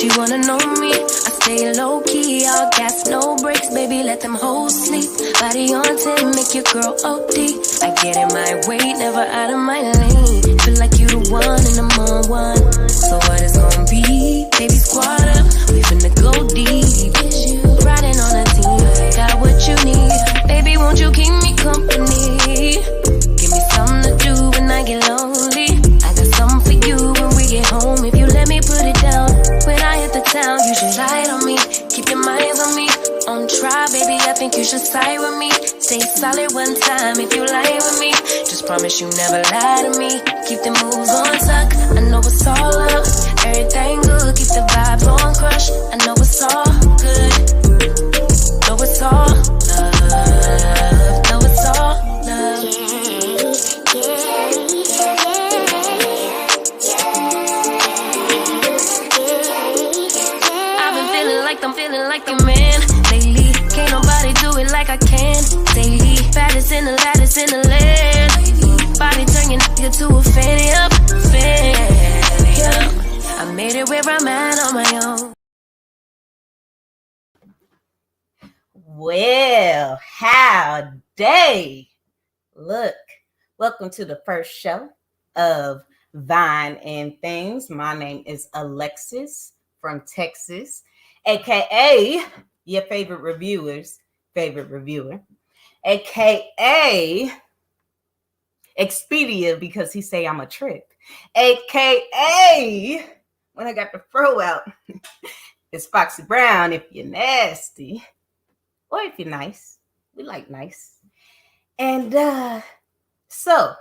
she wanna know me. I stay low key, all gas, no brakes, baby, let them hoes sleep. Body on 10, make your girl OD. I get in my way, never out of my lane. Feel like you the one and I'm on one. So what it's gonna be? Baby, squad up, we finna go deep. Riding on a team, got what you need. Baby, won't you keep me company? Give me something to do when I get lonely. I got something for you when we get home. If you let me put it down, when I hit the town, you should ride on me. Keep your minds on me. On try, baby, I think you should side with me. Stay solid one time if you lie with me. Just promise you never lie to me. Keep the moves on tuck. I know it's all love. Everything good. Keep the vibes on crush. I know it's all good. Know it's all love. Know it's all love. I've been feeling like I'm feeling like a man lately. Can't nobody do it like I can daily. Baddest in the lattice in the land. Body turn your nigga to a fanny up, fanny up. I made it where I'm at on my own. Well, howdy. Look, welcome to the first show of Vine and Things. My name is Alexis from Texas, aka your favorite reviewer's favorite reviewer, aka Expedia because he say I'm a trip, aka when I got the fro out, it's Foxy Brown if you're nasty. Or if you're nice. We like nice. And so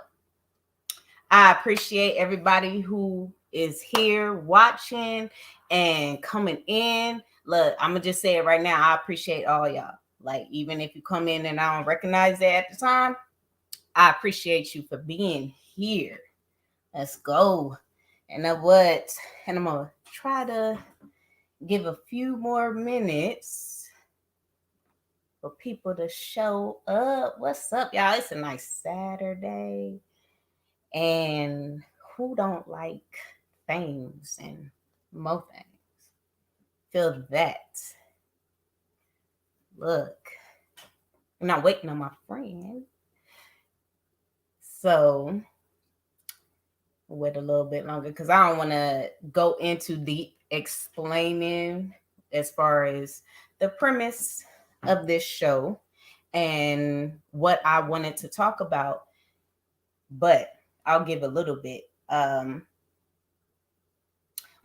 I appreciate everybody who is here watching and coming in. Look, I'm going to just say it right now. I appreciate all y'all. Like, even if you come in and I don't recognize it at the time, I appreciate you for being here. Let's go. And I'm going to try to give a few more minutes for people to show up. What's up, y'all? It's a nice Saturday. And who don't like things and more things? Feel that. Look. I'm not waiting on my friend. So wait a little bit longer because I don't want to go into deep explaining as far as the premise of this show and what I wanted to talk about, but I'll give a little bit. When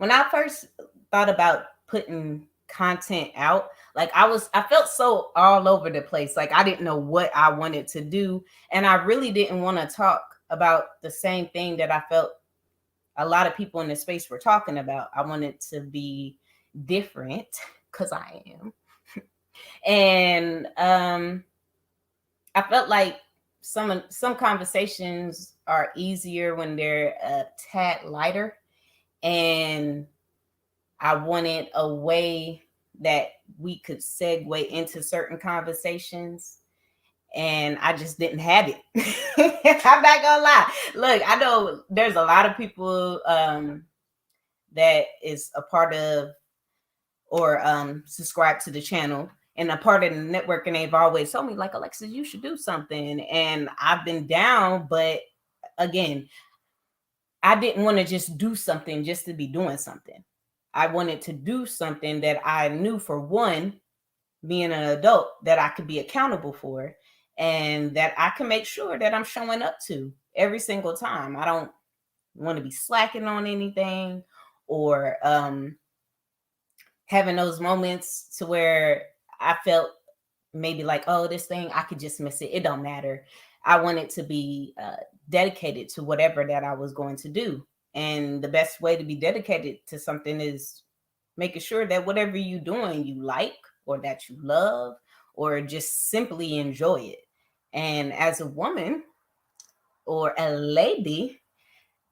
I first thought about putting content out, like I felt so all over the place. Like I didn't know what I wanted to do, and I really didn't want to talk about the same thing that I felt a lot of people in the space were talking about. I wanted to be different because I am. And I felt like some conversations are easier when they're a tad lighter, and I wanted a way that we could segue into certain conversations, and I just didn't have it. I'm not gonna lie. Look, I know there's a lot of people that is a part of or subscribe to the channel and a part of the network, and they've always told me, like, Alexis, you should do something. And I've been down, but again, I didn't want to just do something just to be doing something. I wanted to do something that I knew, for one, being an adult, that I could be accountable for, and that I can make sure that I'm showing up to every single time. I don't want to be slacking on anything or having those moments to where I felt maybe like, oh, this thing, I could just miss it. It don't matter. I wanted to be dedicated to whatever that I was going to do. And the best way to be dedicated to something is making sure that whatever you're doing, you like, or that you love, or just simply enjoy it. And as a woman or a lady,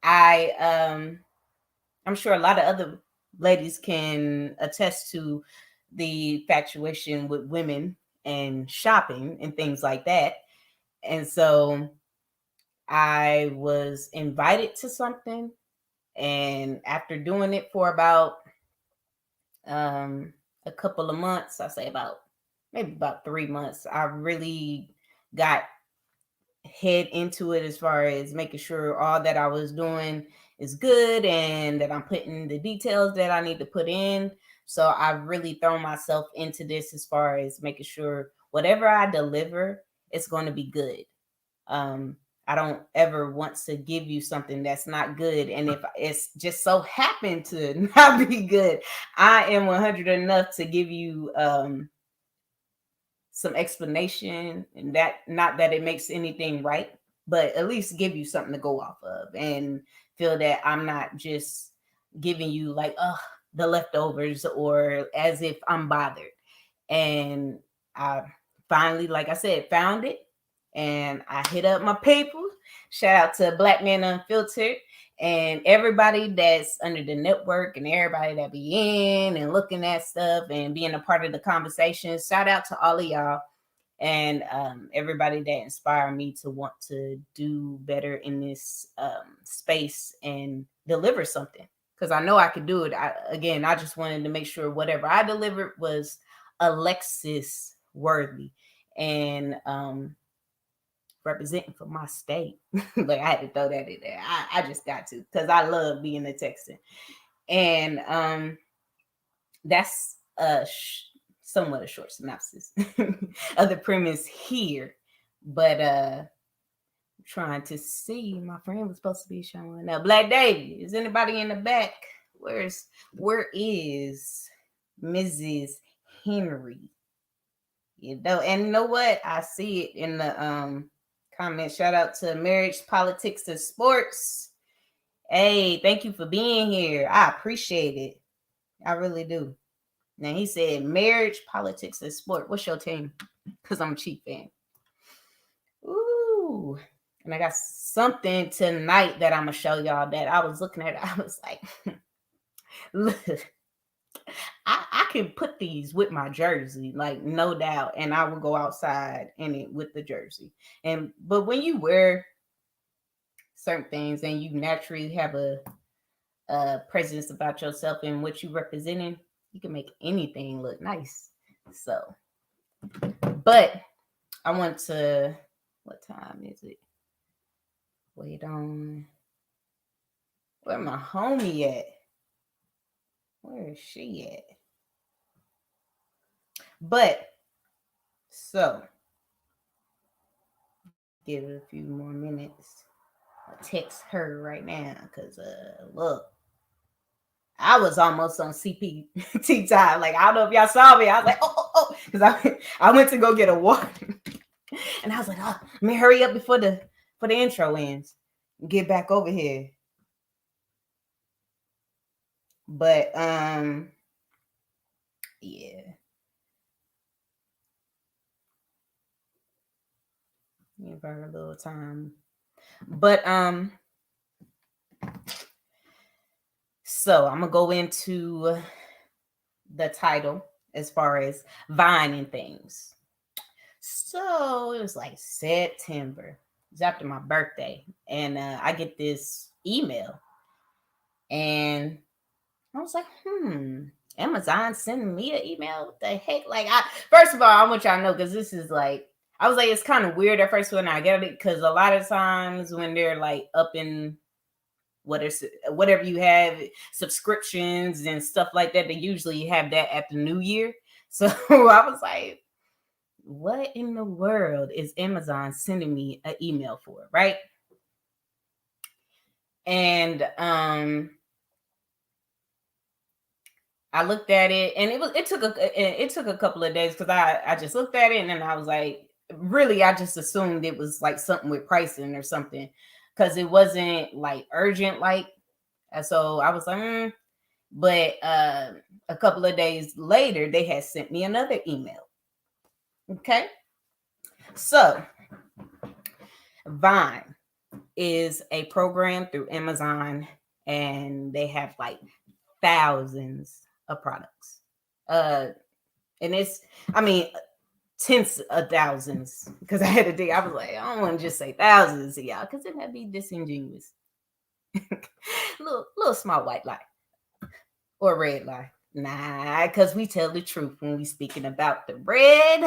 I'm sure a lot of other ladies can attest to the infatuation with women and shopping and things like that. And so I was invited to something, and after doing it for about a couple of months, I say about maybe about 3 months, I really got head into it as far as making sure all that I was doing is good and that I'm putting the details that I need to put in. So I've really thrown myself into this as far as making sure whatever I deliver, it's going to be good. Um, I don't ever want to give you something that's not good. And if it's just so happened to not be good, I am 100 enough to give you some explanation, and that not that it makes anything right, but at least give you something to go off of and feel that I'm not just giving you like the leftovers or as if I'm bothered. And I finally, like I said, found it, and I hit up my people. Shout out to Black Men Unfiltered and everybody that's under the network and everybody that be in and looking at stuff and being a part of the conversation. Shout out to all of y'all and everybody that inspired me to want to do better in this space and deliver something, because I know I could do it. I just wanted to make sure whatever I delivered was Alexis worthy and representing for my state. Like I had to throw that in there. I just got to, because I love being a Texan. And that's somewhat a short synopsis of the premise here. But trying to see, my friend was supposed to be showing up. Black Davy, is anybody in the back? Where is Mrs. Henry? You know, and you know what? I see it in the comment. Shout out to Marriage, Politics, and Sports. Hey, thank you for being here. I appreciate it. I really do. Now he said marriage, politics, and sport. What's your team? Because I'm a Chief fan. Ooh. And I got something tonight that I'm gonna show y'all that I was looking at. I was like, look, I can put these with my jersey, like no doubt, and I will go outside in it with the jersey. But when you wear certain things and you naturally have a presence about yourself and what you representing, you can make anything look nice. So, but I want to, what time is it? Wait on, where my homie at? Where is she at? But, so, give it a few more minutes. I'll text her right now, because, look, I was almost on CPT time. Like, I don't know if y'all saw me. I was like, oh, because I went to go get a water. And I was like, oh, let me hurry up before the intro ends. Get back over here. But yeah. Give her a little time. But so I'm gonna go into the title as far as Vine and things. So it was like September. It was after my birthday, and I get this email, and I was like, Amazon sending me an email? What the heck? Like, first of all, I want y'all to know, because this is like, I was like, it's kind of weird at first when I get it, because a lot of times when they're like up in whatever you have, subscriptions and stuff like that, they usually have that at the new year. So I was like, what in the world is Amazon sending me an email for, right? And I looked at it, and it took a couple of days, because I just looked at it, and then I was like, really, I just assumed it was like something with pricing or something, because it wasn't like urgent, like. So I was like, but a couple of days later, they had sent me another email. Okay, so Vine is a program through Amazon, and they have like thousands of products. And it's, I mean, tens of thousands, because I had to dig. I was like, I don't want to just say thousands of y'all, because it might be disingenuous. little small white lie or red lie. Nah, because we tell the truth when we speaking about the bread.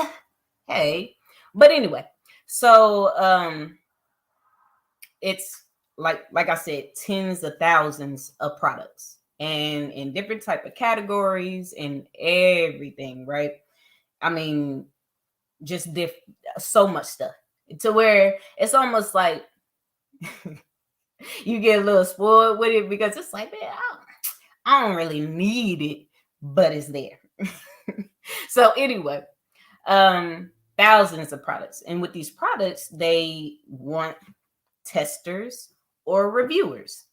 Hey. But anyway, so it's like I said, tens of thousands of products and in different type of categories and everything, right? I mean, just so much stuff to where it's almost like you get a little spoiled with it because it's like, man, I don't really need it, but it's there. So anyway, thousands of products. And with these products, they want testers or reviewers.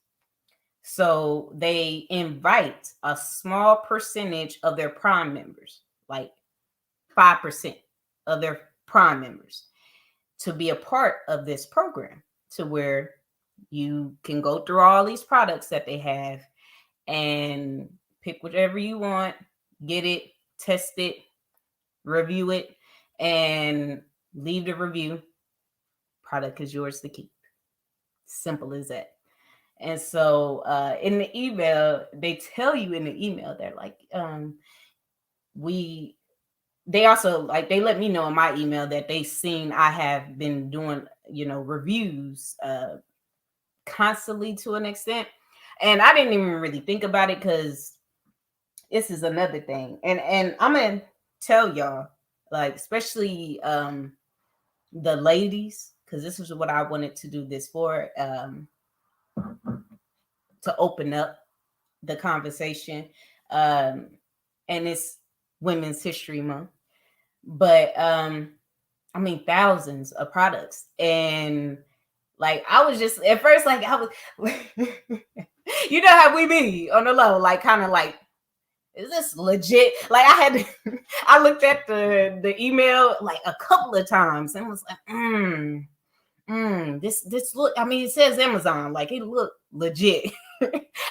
So they invite a small percentage of their Prime members, like 5% of their Prime members, to be a part of this program to where you can go through all these products that they have and pick whatever you want, get it, test it, review it, and leave the review. Product is yours to keep. Simple as that. And so in the email, they tell you in the email, they're like, they also like they let me know in my email that they seen I have been doing, reviews constantly to an extent. And I didn't even really think about it because this is another thing. And I'm gonna tell y'all, like, especially the ladies, because this is what I wanted to do this for, to open up the conversation. And it's Women's History Month. But I mean, thousands of products. And like I was just at first like I was you know how we be on the low, like kind of like, is this legit? Like I had to, I looked at the email like a couple of times and was like, this look, I mean, it says Amazon, like it looked legit.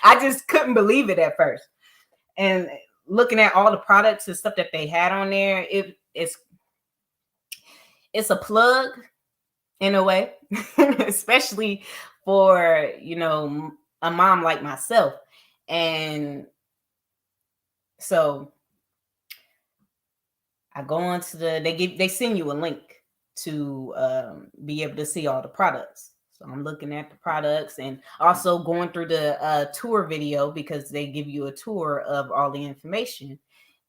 I just couldn't believe it at first. And looking at all the products and stuff that they had on there, it's a plug in a way, especially for, a mom like myself. And so I go on to they send you a link to be able to see all the products. So I'm looking at the products and also going through the tour video because they give you a tour of all the information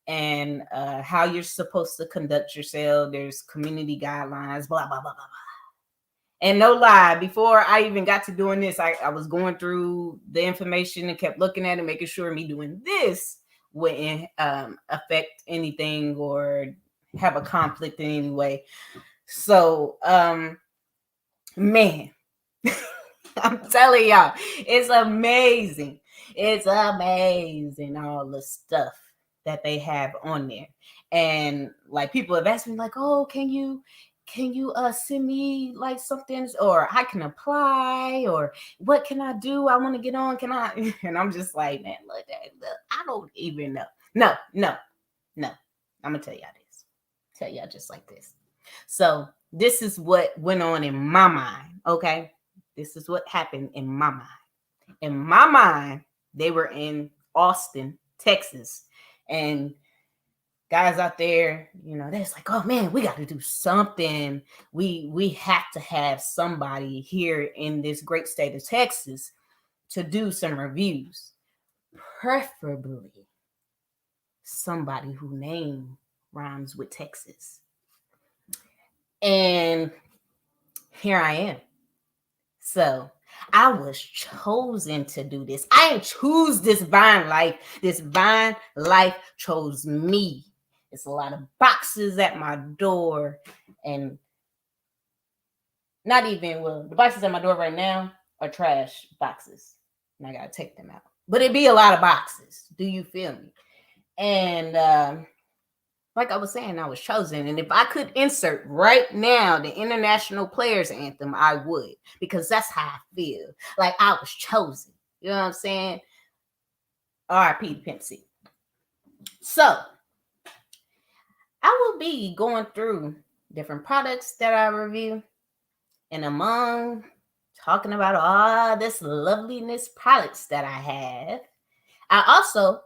and how you're supposed to conduct yourself. There's community guidelines, blah, blah, blah, blah, blah. And no lie, before I even got to doing this, I was going through the information and kept looking at it, making sure me doing this wouldn't affect anything or have a conflict in any way. So, man, I'm telling y'all, it's amazing. It's amazing, all the stuff that they have on there. And like people have asked me, like, oh, can you send me like something, or I can apply, or what can I do? I want to get on. Can I? And I'm just like, man, look, I don't even know. No. I'm gonna tell y'all this. Tell y'all just like this. So this is what went on in my mind. Okay, this is what happened in my mind. In my mind, they were in Austin, Texas, and guys out there, they're just like, oh man, we got to do something. We have to have somebody here in this great state of Texas to do some reviews, preferably somebody whose name rhymes with Texas. And here I am. So I was chosen to do this. I didn't choose this Vine life. This Vine life chose me. It's a lot of boxes at my door, and not even, well, the boxes at my door right now are trash boxes, and I gotta take them out. But it'd be a lot of boxes. Do you feel me? And like I was saying, I was chosen, and if I could insert right now the International Players Anthem, I would, because that's how I feel. Like I was chosen. You know what I'm saying? R.I.P. Pimp C. So I will be going through different products that I review, and among talking about all this loveliness products that I have, I also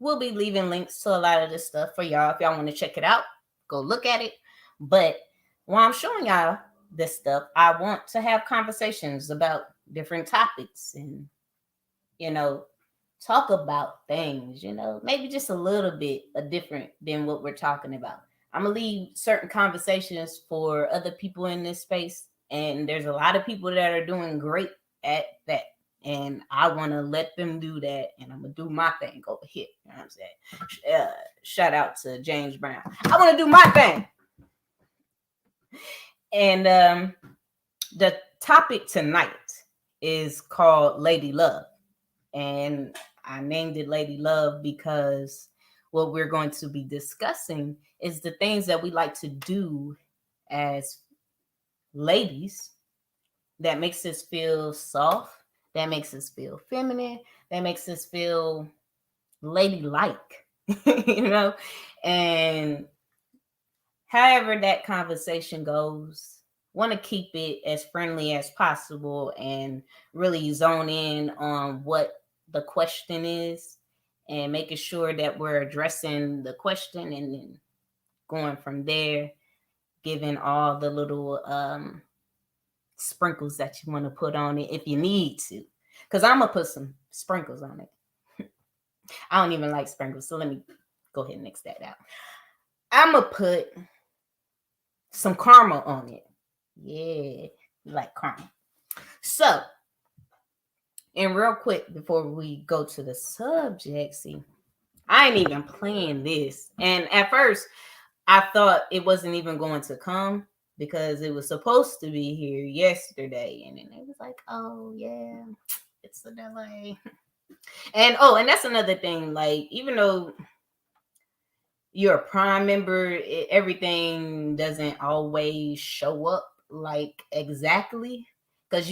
we'll be leaving links to a lot of this stuff for y'all. If y'all want to check it out, go look at it. But while I'm showing y'all this stuff, I want to have conversations about different topics and, you know, talk about things, maybe just a little bit different than what we're talking about. I'm going to leave certain conversations for other people in this space. And there's a lot of people that are doing great at that. And I want to let them do that. And I'm going to do my thing over here. You know what I'm saying? Shout out to James Brown. I want to do my thing. And the topic tonight is called Lady Love. And I named it Lady Love because what we're going to be discussing is the things that we like to do as ladies that makes us feel soft, that makes us feel feminine, that makes us feel ladylike, and however that conversation goes, want to keep it as friendly as possible and really zone in on what the question is and making sure that we're addressing the question and then going from there, giving all the little sprinkles that you want to put on it if you need to. Because I'm going to put some sprinkles on it. I don't even like sprinkles, so let me go ahead and mix that out. I'm going to put some caramel on it. Yeah, you like caramel. So, and real quick before we go to the subject, see, I ain't even playing this. And at first, I thought it wasn't even going to come because it was supposed to be here yesterday. And then it was like, oh, yeah, it's a delay. And that's another thing. Like, even though you're a Prime member, everything doesn't always show up like exactly. Because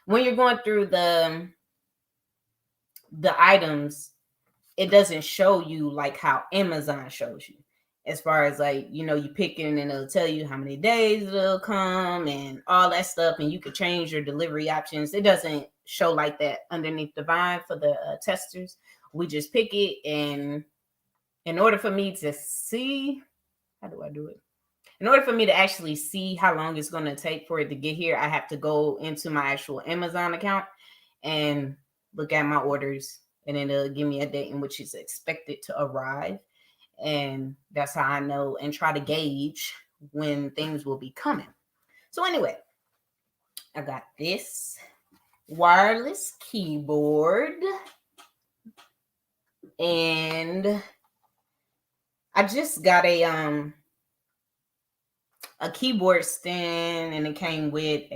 when you're going through the items, it doesn't show you like how Amazon shows you. As far as like, you pick it and it'll tell you how many days it'll come and all that stuff. And you could change your delivery options. It doesn't show like that underneath the Vine for the testers. We just pick it. And in order for me to see, how do I do it? In order for me to actually see how long it's going to take for it to get here, I have to go into my actual Amazon account and look at my orders. And then it'll give me a date in which it's expected to arrive. And that's how I know and try to gauge when things will be coming. So anyway, I got this wireless keyboard. And I just got a keyboard stand, and it came with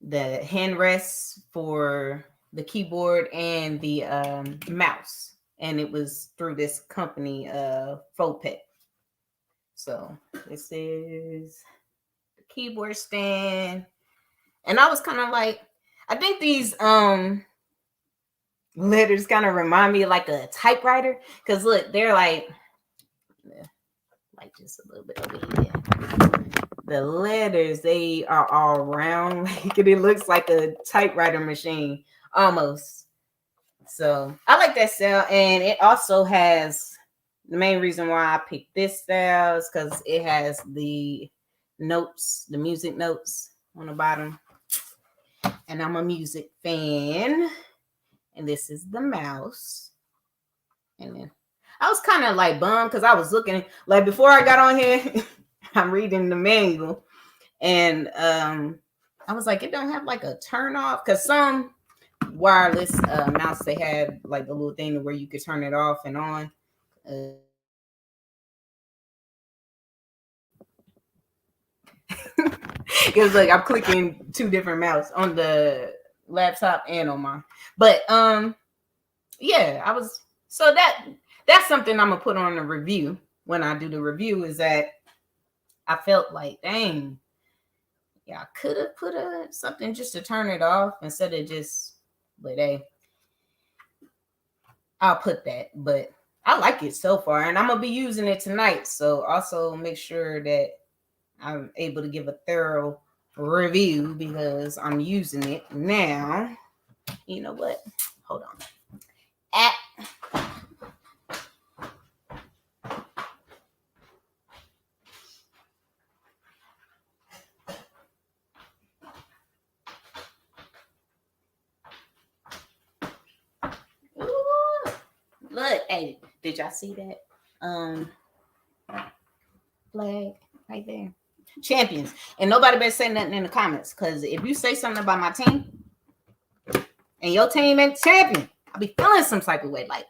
the hand rests for the keyboard and the mouse. And it was through this company, Fopet. So this is the keyboard stand. And I was kind of like, I think these letters kind of remind me of like a typewriter. Because look, they're like just a little bit over here. The letters, they are all round. Like it looks like a typewriter machine almost. So I like that style. And it also has, the main reason why I picked this style is because it has the notes, the music notes on the bottom. And I'm a music fan. And this is the mouse. And then I was kind of like bummed because I was looking, like before I got on here, I'm reading the manual. And I was like, it don't have like a turn off, because some wireless mouse, they have like the little thing where you could turn it off and on. Because like I'm clicking two different mouse on the laptop and on mine. But yeah, I was, so that's something I'm gonna put on the review when I do the review, is that I felt like, dang, yeah, I could have put something just to turn it off instead of just, but hey, I'll put that. But I like it so far, and I'm gonna be using it tonight. So also make sure that I'm able to give a thorough review because I'm using it now. You know what? Hold on. Look, hey, did y'all see that? Flag right there. Champions. And nobody better say nothing in the comments. Because if you say something about my team and your team ain't champion, I'll be feeling some type of way. Like,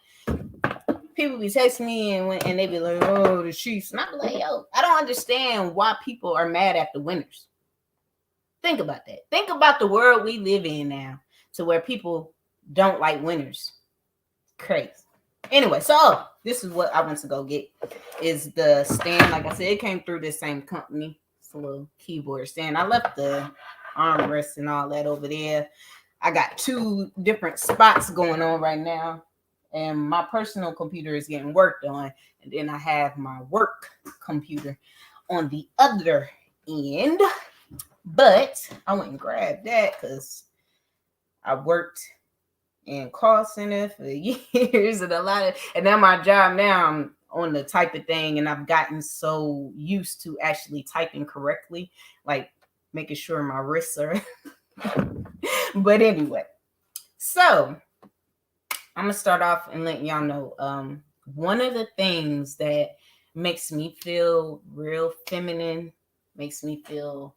people be texting me and they be like, oh, the Chiefs. And I be like, yo, I don't understand why people are mad at the winners. Think about that. Think about the world we live in now to where people don't like winners. Crazy. Anyway, so this is what I went to go get is the stand. Like I said, it came through this same company. It's a little keyboard stand. I left the armrest and all that over there. I got 2 different spots going on right now. And my personal computer is getting worked on. And then I have my work computer on the other end. But I went and grabbed that because I worked in call center for years and and now my job now I'm on the type of thing and I've gotten so used to actually typing correctly, like making sure my wrists are but anyway, so I'm gonna start off and letting y'all know one of the things that makes me feel real feminine, makes me feel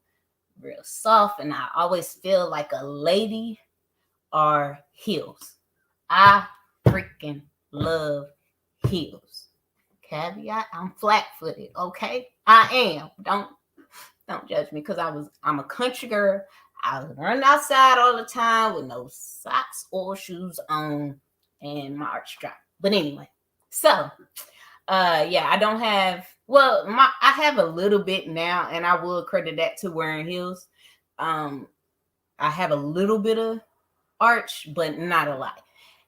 real soft, and I always feel like a lady are heels. I freaking love heels. Caveat, I'm flat-footed, okay? I am. Don't judge me because I'm a country girl. I was running outside all the time with no socks or shoes on and my arch drop. But anyway, so yeah, I don't have I have a little bit now, and I will credit that to wearing heels. I have a little bit of arch, but not a lot.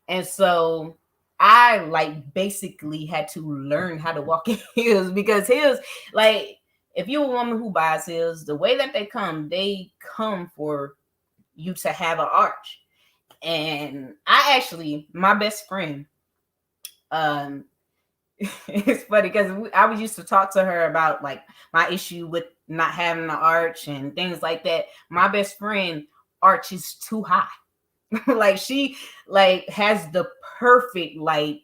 And so I like basically had to learn how to walk in heels because heels, like if you're a woman who buys heels, the way that they come for you to have an arch. And my best friend, it's funny because I was used to talk to her about like my issue with not having an arch and things like that. My best friend arch is too high. Like she like has the perfect like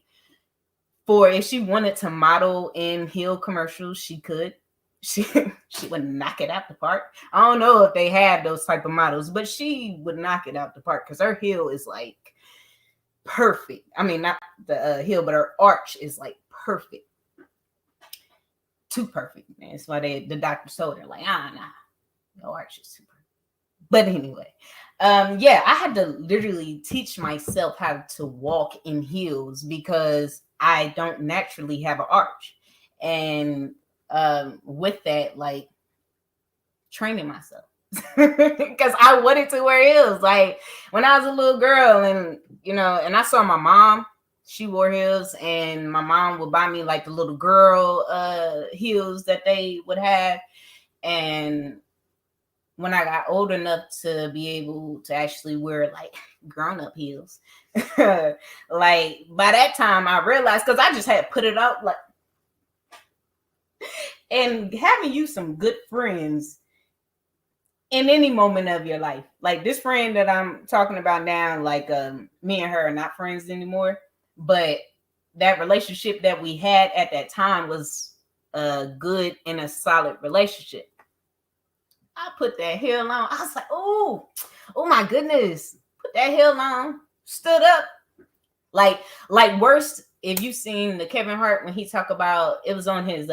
for if she wanted to model in heel commercials, she could. She would knock it out the park. I don't know if they have those type of models, but she would knock it out the park because her heel is like perfect. I mean, not the heel, but her arch is like perfect. Too perfect, man. That's why the doctor told her like, nah, your arch is too perfect. But anyway, yeah, I had to literally teach myself how to walk in heels because I don't naturally have an arch. And with that, like training myself because I wanted to wear heels. Like when I was a little girl and, and I saw my mom, she wore heels and my mom would buy me like the little girl heels that they would have. And when I got old enough to be able to actually wear like grown-up heels, like by that time I realized because I just had put it up like, and having you some good friends in any moment of your life, like this friend that I'm talking about now, like me and her are not friends anymore, but that relationship that we had at that time was a good and a solid relationship. I put that heel on. I was like, oh my goodness. Put that heel on. Stood up. Like worst, if you've seen the Kevin Hart when he talk about, it was on his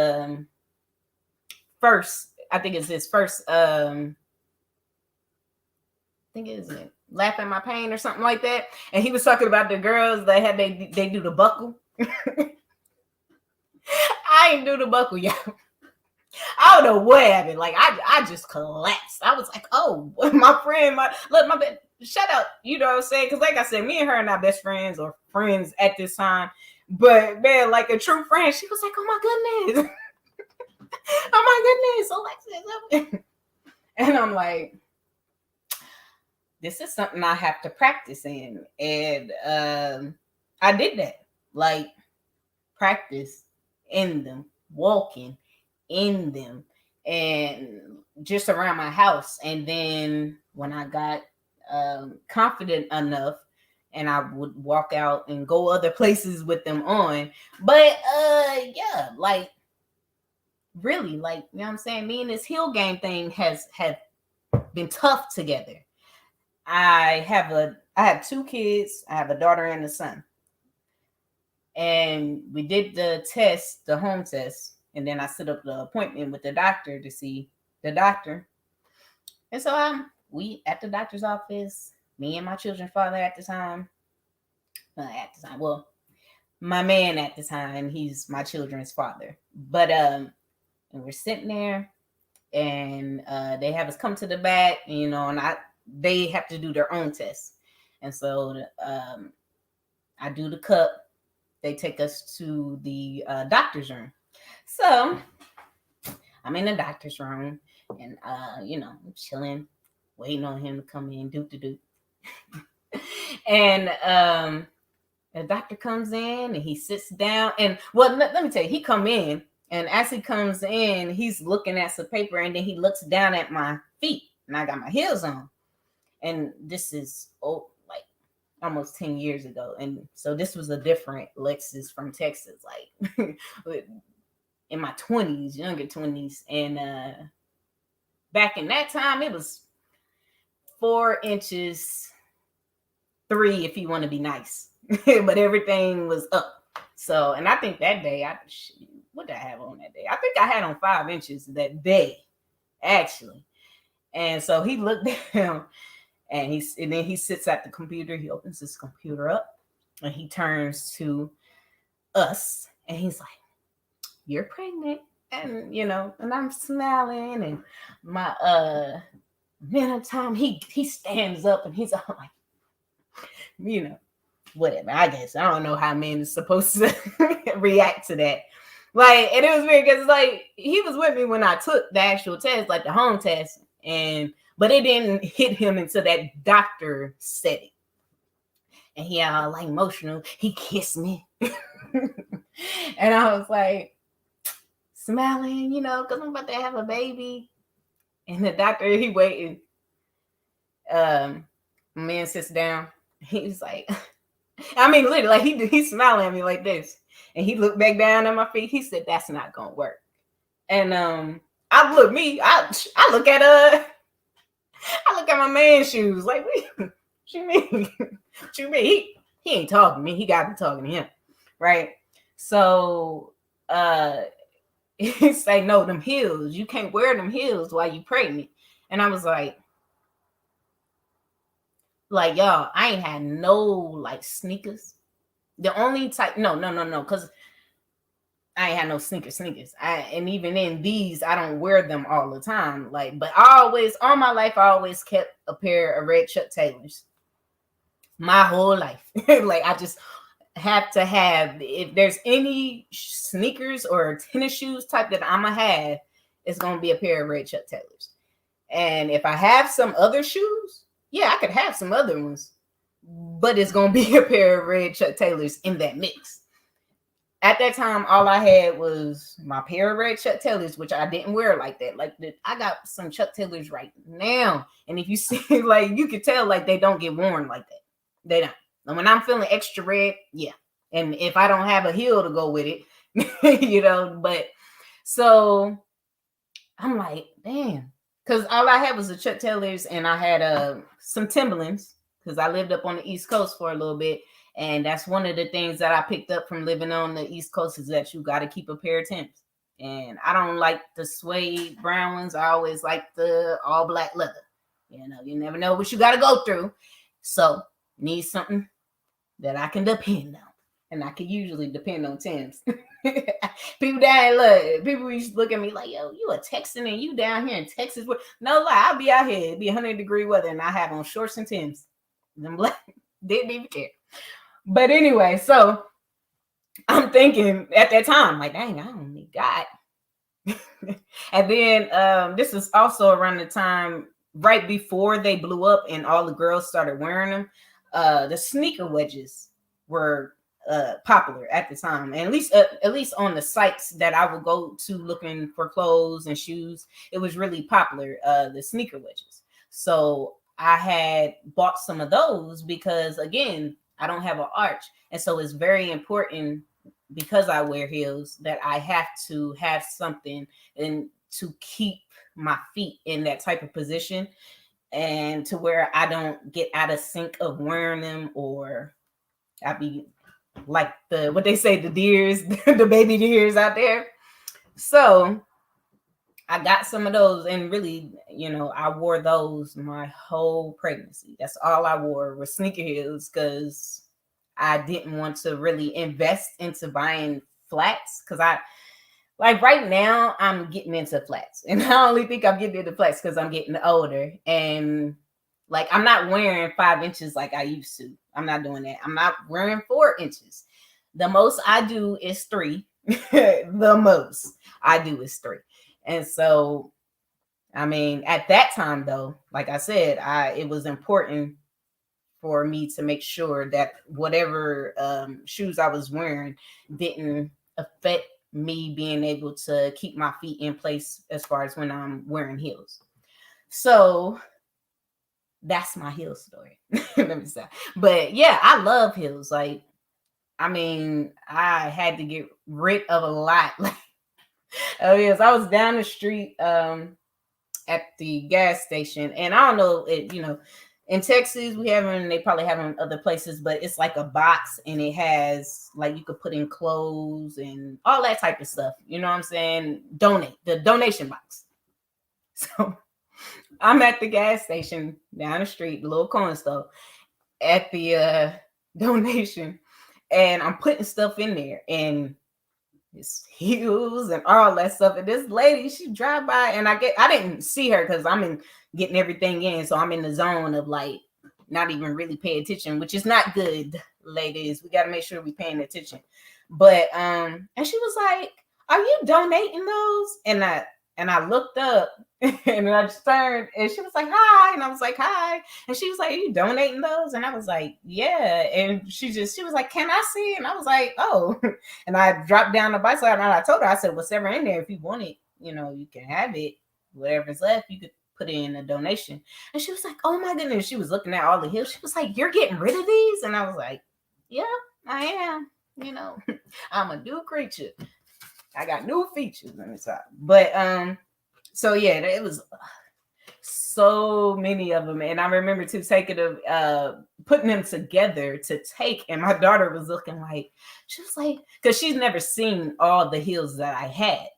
first, I think it's his first I think it is Laugh at My Pain or something like that. And he was talking about the girls that had they do the buckle. I ain't do the buckle, y'all. I don't know what happened. Like I just collapsed. I was like, oh, my friend, my shout out, you know what I'm saying? Because like I said, me and her are not best friends or friends at this time. But man, like a true friend, she was like, oh my goodness. Oh my goodness, Alexis. And I'm like, this is something I have to practice in. And I did that. Like practice in them, walking in them, and just around my house. And then when I got confident enough and I would walk out and go other places with them on. But yeah, like really, like, you know what I'm saying? Me and this heel game thing have been tough together. I have two kids. I have a daughter and a son. And we did the test, the home test, and then I set up the appointment with the doctor to see the doctor. And so we at the doctor's office, me and my children's father at the time. Well, my man at the time, he's my children's father. But and we're sitting there, and they have us come to the back, and they have to do their own test. And so I do the cup. They take us to the doctor's room. So I'm in the doctor's room, and I'm chilling, waiting on him to come in, do. And the doctor comes in and he sits down, and well, let me tell you, he come in, and as he comes in, he's looking at some paper, and then he looks down at my feet, and I got my heels on. And this is like almost 10 years ago. And so this was a different Alexis from Texas, like in my 20s, younger 20s. And back in that time, it was 4 inches, 3 if you want to be nice. But everything was up. So, and I think that day, what did I have on that day? I think I had on 5 inches that day, actually. And so he looked down, and then he sits at the computer. He opens his computer up, and he turns to us, and he's like, "You're pregnant." And and I'm smiling, and my man at the time, he stands up, and he's like, whatever. I guess I don't know how men is supposed to react to that. Like, and it was weird because like he was with me when I took the actual test, like the home test, but it didn't hit him until that doctor said it. And he like emotional. He kissed me. And I was like smiling, because I'm about to have a baby. And the doctor, he waited. Man sits down. He's like, I mean, literally, like he's smiling at me like this. And he looked back down at my feet. He said, "That's not gonna work." And I look at my man's shoes. Like, what you mean? What you mean? He ain't talking to me. He got to be talking to him, right? So he say, "No, them heels. You can't wear them heels while you pregnant." And I was like, y'all, I ain't had no like sneakers. The only type, no, because I ain't had no sneakers. And even in these, I don't wear them all the time. Like, but all my life, I always kept a pair of red Chuck Taylors. My whole life. Like, I just have to have, if there's any sneakers or tennis shoes type that I'm gonna have, it's gonna be a pair of red Chuck Taylors. And if I have some other shoes, yeah, I could have some other ones, but it's gonna be a pair of red Chuck Taylors in that mix. At that time, all I had was my pair of red Chuck Taylors, which I didn't wear like that. Like, I got some Chuck Taylors right now, and if you see, like, you can tell, like, they don't get worn like that. They don't. And when I'm feeling extra red, yeah. And if I don't have a heel to go with it, but so I'm like, damn. Because all I had was the Chuck Taylors, and I had some Timberlands, because I lived up on the East Coast for a little bit. And that's one of the things that I picked up from living on the East Coast, is that you got to keep a pair of Timbs. And I don't like the suede brown ones. I always like the all black leather. You never know what you got to go through. So need something that I can depend on. And I can usually depend on Timbs. People used to look at me like, "Yo, you a Texan and you down here in Texas?" No lie, I'll be out here. It'd be 100-degree weather, and I have on shorts and Timbs. Them black didn't even care. But anyway, so I'm thinking at that time, like, dang, I don't need God. And then this is also around the time right before they blew up and all the girls started wearing them. The sneaker wedges were popular at the time, and at least on the sites that I would go to looking for clothes and shoes, it was really popular, the sneaker wedges. So I had bought some of those because, again, I don't have an arch. And so it's very important, because I wear heels, that I have to have something and to keep my feet in that type of position, and to where I don't get out of sync of wearing them, or I be like what they say, the deers, the baby deers out there. So I got some of those, and really, I wore those my whole pregnancy. That's all I wore was sneaker heels, because I didn't want to really invest into buying flats, because I like right now I'm getting into flats, and I only think I'm getting into flats because I'm getting older, and like I'm not wearing 5 inches like I used to. I'm not doing that. I'm not wearing 4 inches. The most I do is 3. The most I do is 3. And so, I mean, at that time though, like I said, it was important for me to make sure that whatever shoes I was wearing didn't affect me being able to keep my feet in place as far as when I'm wearing heels. So that's my heel story. Let me say. But yeah, I love heels. Like, I mean, I had to get rid of a lot. Like, yes, I was down the street at the gas station, and I don't know, in Texas we have them, they probably have them in other places, but it's like a box, and it has like you could put in clothes and all that type of stuff. You know what I'm saying? The donation box. So I'm at the gas station down the street, the little corner store, at the donation, and I'm putting stuff in there, and it's heels and all that stuff. And this lady, she drive by, and I didn't see her because I'm getting everything in, so I'm in the zone of like not even really paying attention, which is not good, ladies. We got to make sure we paying attention. But and she was like, "Are you donating those?" And I looked up, and I just turned, and she was like, "Hi," and I was like, "Hi," and she was like, "Are you donating those?" And I was like, "Yeah," and she was like, "Can I see?" And I was like, "Oh," and I dropped down the bicycle, and I told her, I said, "Whatever in there, if you want it, you can have it. Whatever's left, you could put it in a donation." And she was like, "Oh my goodness!" She was looking at all the heels. She was like, "You're getting rid of these?" And I was like, "Yeah, I am. I'm a new creature. I got new features on the side." But so yeah, it was so many of them, and I remember too taking them, putting them together to take, and my daughter was looking like, she was like, because she's never seen all the heels that I had,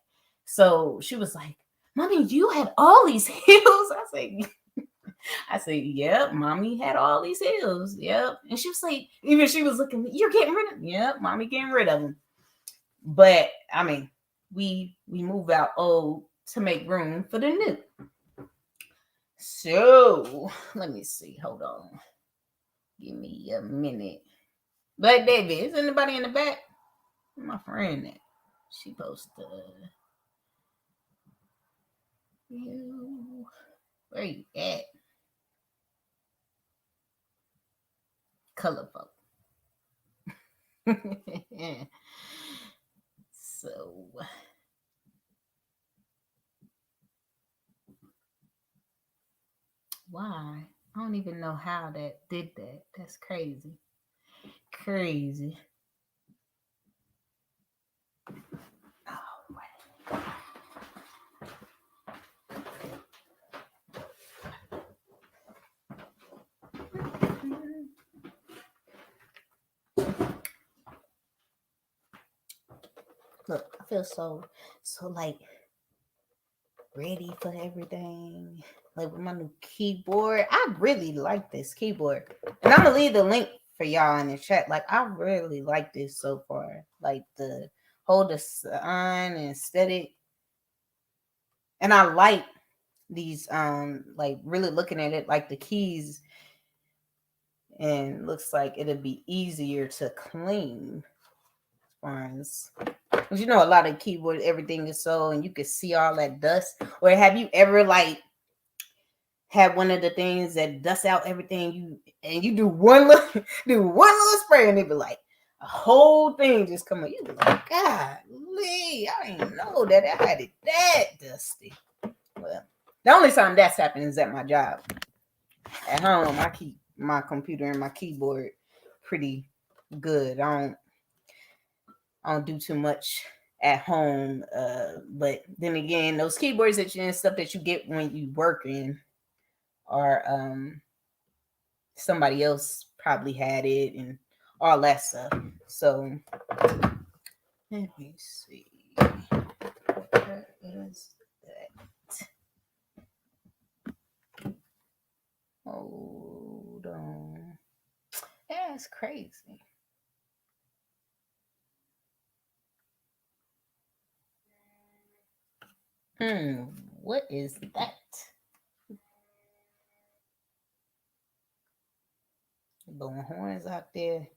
so she was like, "Mommy, you had all these heels?" I said, "Yep, Mommy had all these heels, yep." And she was like, even she was looking, "You're getting rid of them?" "Yep, Mommy getting rid of them." But I mean, we move out old to make room for the new. So let me see. Hold on. Give me a minute. Black Baby, is anybody in the back? My friend that she posted. Where you at? Colorful. So why? I don't even know how that did that. That's crazy. Crazy. Oh, look, I feel so like ready for everything. Like with my new keyboard, I really like this keyboard, and I'm gonna leave the link for y'all in the chat. Like, I really like this so far. Like the whole design and aesthetic, and I like these like really looking at it, like the keys, and looks like it'll be easier to clean. Because a lot of keyboards, everything is so, and you can see all that dust. Or have you ever like had one of the things that dusts out everything, you do one little spray, and it be like a whole thing just come up. You be like, "God, Lee, I didn't know that I had it that dusty." Well, the only time that's happened is at my job. At home, I keep my computer and my keyboard pretty good. I don't do too much at home. But then again, those keyboards and stuff that you get when you working are somebody else probably had it and all that stuff. So let me see. What is that? Hold on. That's crazy. What is that? Blowing horns out there.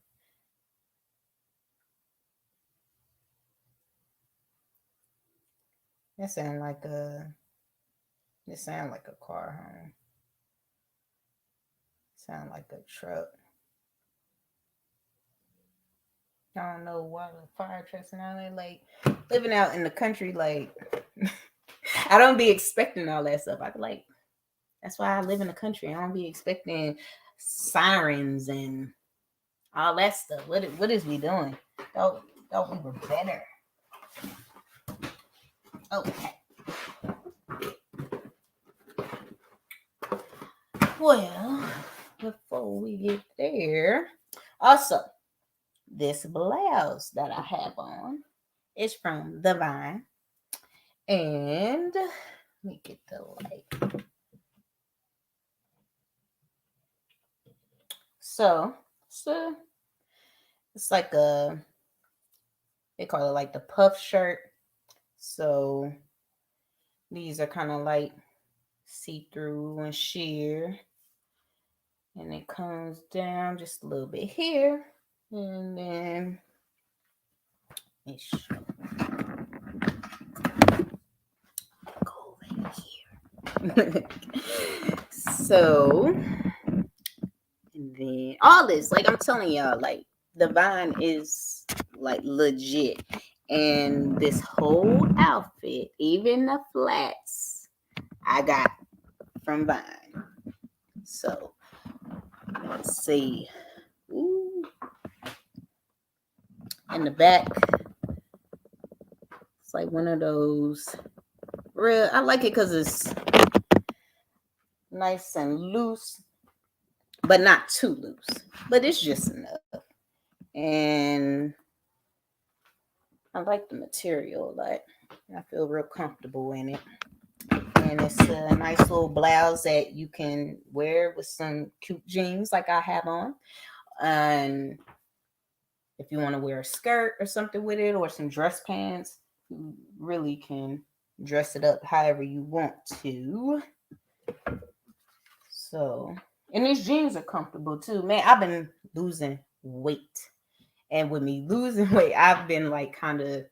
That sound like a. It sound like a car horn. Sound like a truck. I don't know why the fire trucks and all that. Like living out in the country, like I don't be expecting all that stuff. I be like, that's why I live in the country. I don't be expecting sirens and all that stuff. What is we doing? Thought we were better. Okay. Well, before we get there, also this blouse that I have on is from the Vine, and let me get the light. So it's like they call it like the puff shirt. So these are kind of like see-through and sheer, and it comes down just a little bit here, and then let me show. Go over here. So, and then all this, like I'm telling y'all, like the Vine is like legit, and this whole outfit, even the flats, I got from Vine. So let's see. Ooh. In the back, it's like one of those real. I like it because it's nice and loose, but not too loose. But it's just enough, and I like the material. Like I feel real comfortable in it. And it's a nice little blouse that you can wear with some cute jeans like I have on. And if you want to wear a skirt or something with it or some dress pants, you really can dress it up however you want to. So, and these jeans are comfortable too. Man, I've been losing weight. And with me losing weight, I've been like kind of,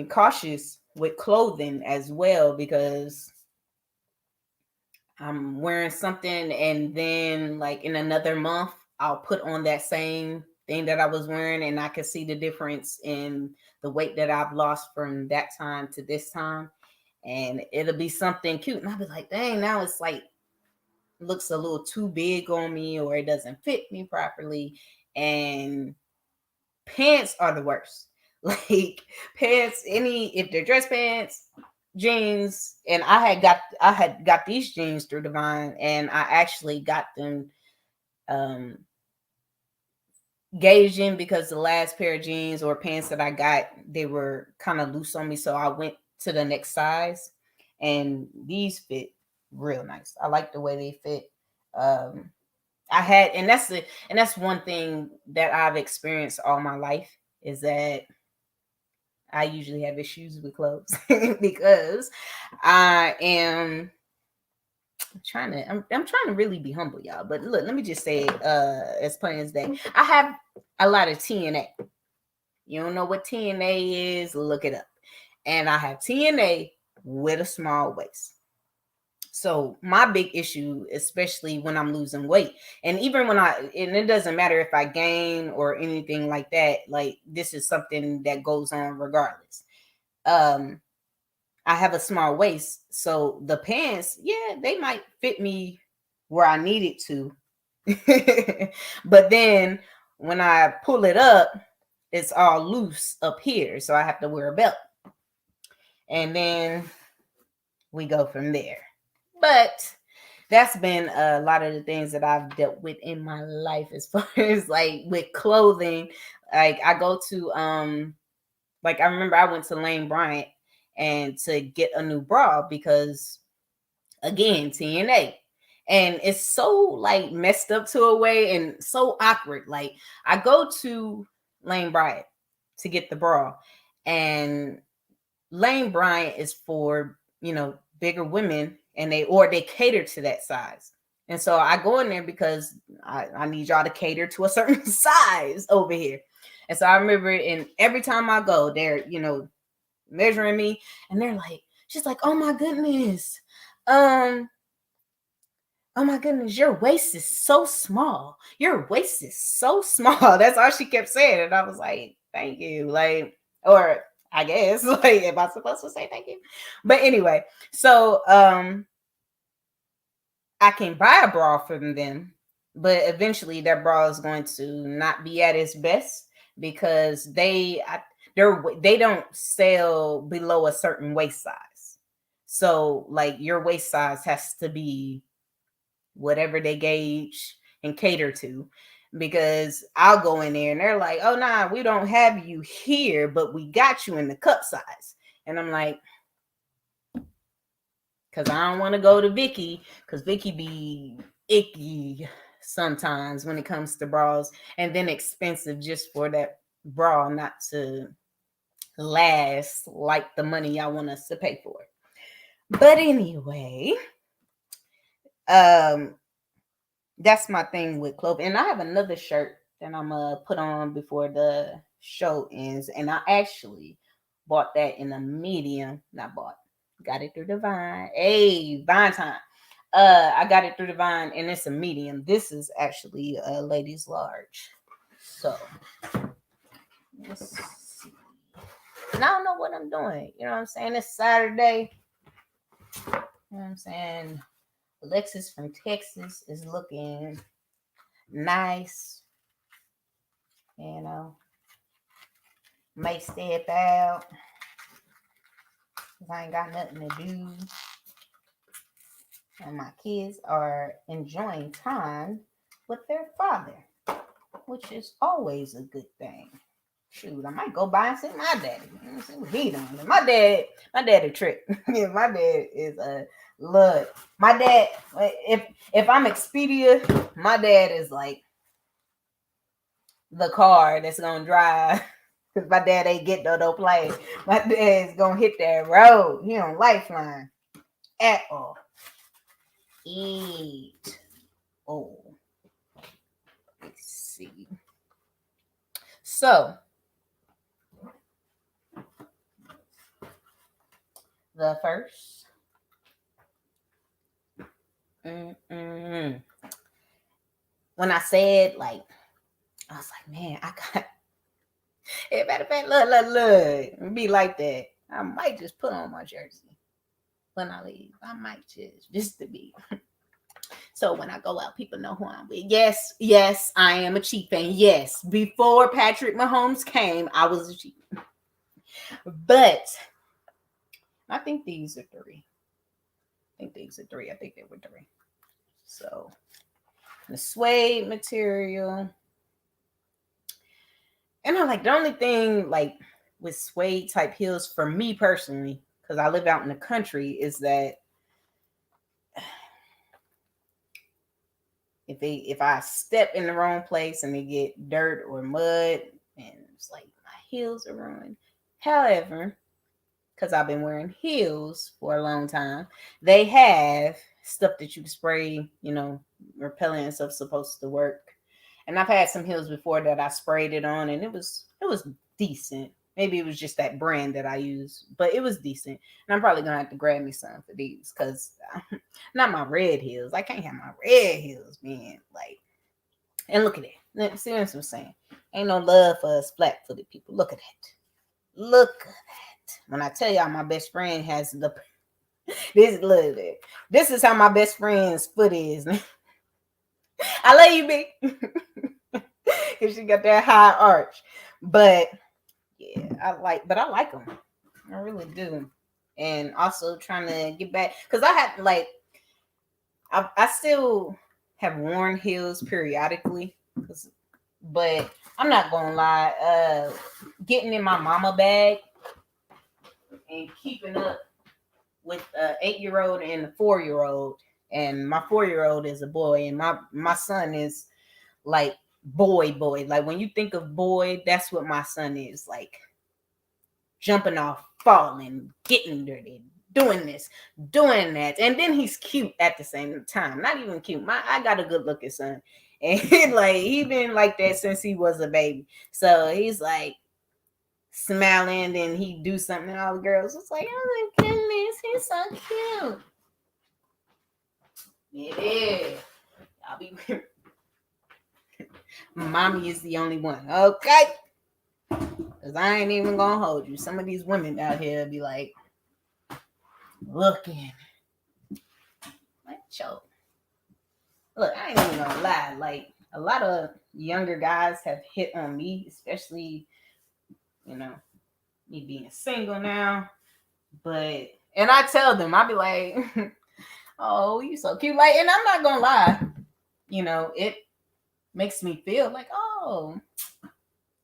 cautious with clothing as well because I'm wearing something and then like in another month I'll put on that same thing that I was wearing and I can see the difference in the weight that I've lost from that time to this time, and it'll be something cute and I'll be like, dang, now it's like looks a little too big on me or it doesn't fit me properly. And pants are the worst. Like pants, if they're dress pants, jeans, and I had got these jeans through Divine, and I actually got them gauging because the last pair of jeans or pants that I got, they were kind of loose on me, so I went to the next size, and these fit real nice. I like the way they fit. And that's one thing that I've experienced all my life is that I usually have issues with clothes because I'm trying to really be humble, y'all. But look, let me just say it as plain as day. I have a lot of TNA. You don't know what TNA is? Look it up. And I have TNA with a small waist. So my big issue, especially when I'm losing weight, and even and it doesn't matter if I gain or anything like that, like this is something that goes on regardless. I have a small waist, so the pants, yeah, they might fit me where I need it to, But then when I pull it up, it's all loose up here. So I have to wear a belt. And then we go from there. But that's been a lot of the things that I've dealt with in my life as far as like with clothing. Like I go to like I remember I went to Lane Bryant and to get a new bra because again, TNA. And it's so like messed up to a way and so awkward. Like I go to Lane Bryant to get the bra, and Lane Bryant is for, bigger women, and they cater to that size. And so I go in there because I need y'all to cater to a certain size over here. And so I remember, and every time I go, they're, measuring me, and they're like, she's like, um, oh my goodness, your waist is so small. Your waist is so small. That's all she kept saying. And I was like, thank you. Like, or I guess, like, am I supposed to say thank you? But anyway, so I can buy a bra from them, but eventually that bra is going to not be at its best because they don't sell below a certain waist size. So like your waist size has to be whatever they gauge and cater to, because I'll go in there and they're like, oh nah, we don't have you here, but we got you in the cup size. And I'm like, because I don't want to go to Vicky, because Vicky be icky sometimes when it comes to bras, and then expensive just for that bra not to last like the money I want us to pay for it. But anyway, that's my thing with clothing. And I have another shirt that I'm gonna put on before the show ends. And I actually bought that in a medium. Not bought, got it through Divine. Hey, Vine time. I got it through Divine, and it's a medium. This is actually a ladies large. So let's see. And I don't know what I'm doing. You know what I'm saying? It's Saturday. You know what I'm saying? Alexis from Texas is looking nice. May step out because I ain't got nothing to do. And my kids are enjoying time with their father, which is always a good thing. Shoot, I might go by and see my daddy. See what he doing. My dad a trick. Yeah, my dad is a look. My dad, if I'm Expedia, my dad is like the car that's gonna drive. Because my dad ain't get no play. My dad's gonna hit that road. He on Lifeline at all. Eat. Oh. Let's see. So the first. When I said, like, I was like, man, I got it. Matter of fact, look, be like that. I might just put on my jersey when I leave. I might just to be. So when I go out, people know who I'm with. Yes, I am a Chief fan. Yes, before Patrick Mahomes came, I was a Chief. But I think these are 3. I think they were 3. So the suede material. And I like the only thing like with suede type heels for me personally, because I live out in the country, is that if I step in the wrong place and they get dirt or mud, and it's like my heels are ruined. However, because I've been wearing heels for a long time, they have stuff that you can spray, repellent and stuff supposed to work. And I've had some heels before that I sprayed it on, and it was decent. Maybe it was just that brand that I use, but it was decent. And I'm probably gonna have to grab me some for these, because not my red heels. I can't have my red heels being like. And look at it. See what I'm saying? Ain't no love for us flat-footed people. Look at that. Look at that. When I tell y'all, my best friend has the this is how my best friend's foot is. I love you, B. Because she got that high arch. But yeah, I like them. I really do. And also trying to get back because I had like I still have worn heels periodically, but I'm not gonna lie. Getting in my mama bag and keeping up with an 8-year-old and a 4-year-old, and my 4-year-old is a boy, and my son is like boy. Like when you think of boy, that's what my son is like. Jumping off, falling, getting dirty, doing this, doing that, and then he's cute at the same time. Not even cute. I got a good looking son, and like he been like that since he was a baby. So he's like smiling, and he do something, and all the girls was like, "Oh my goodness, he's so cute." Yeah, I'll be. Mommy is the only one, okay? Because I ain't even gonna hold you. Some of these women out here be like, looking. Like, yo. Look, I ain't even gonna lie. Like, a lot of younger guys have hit on me, especially, me being single now. But, and I tell them, I be like, oh, you so cute. Like, and I'm not gonna lie. It makes me feel like, oh,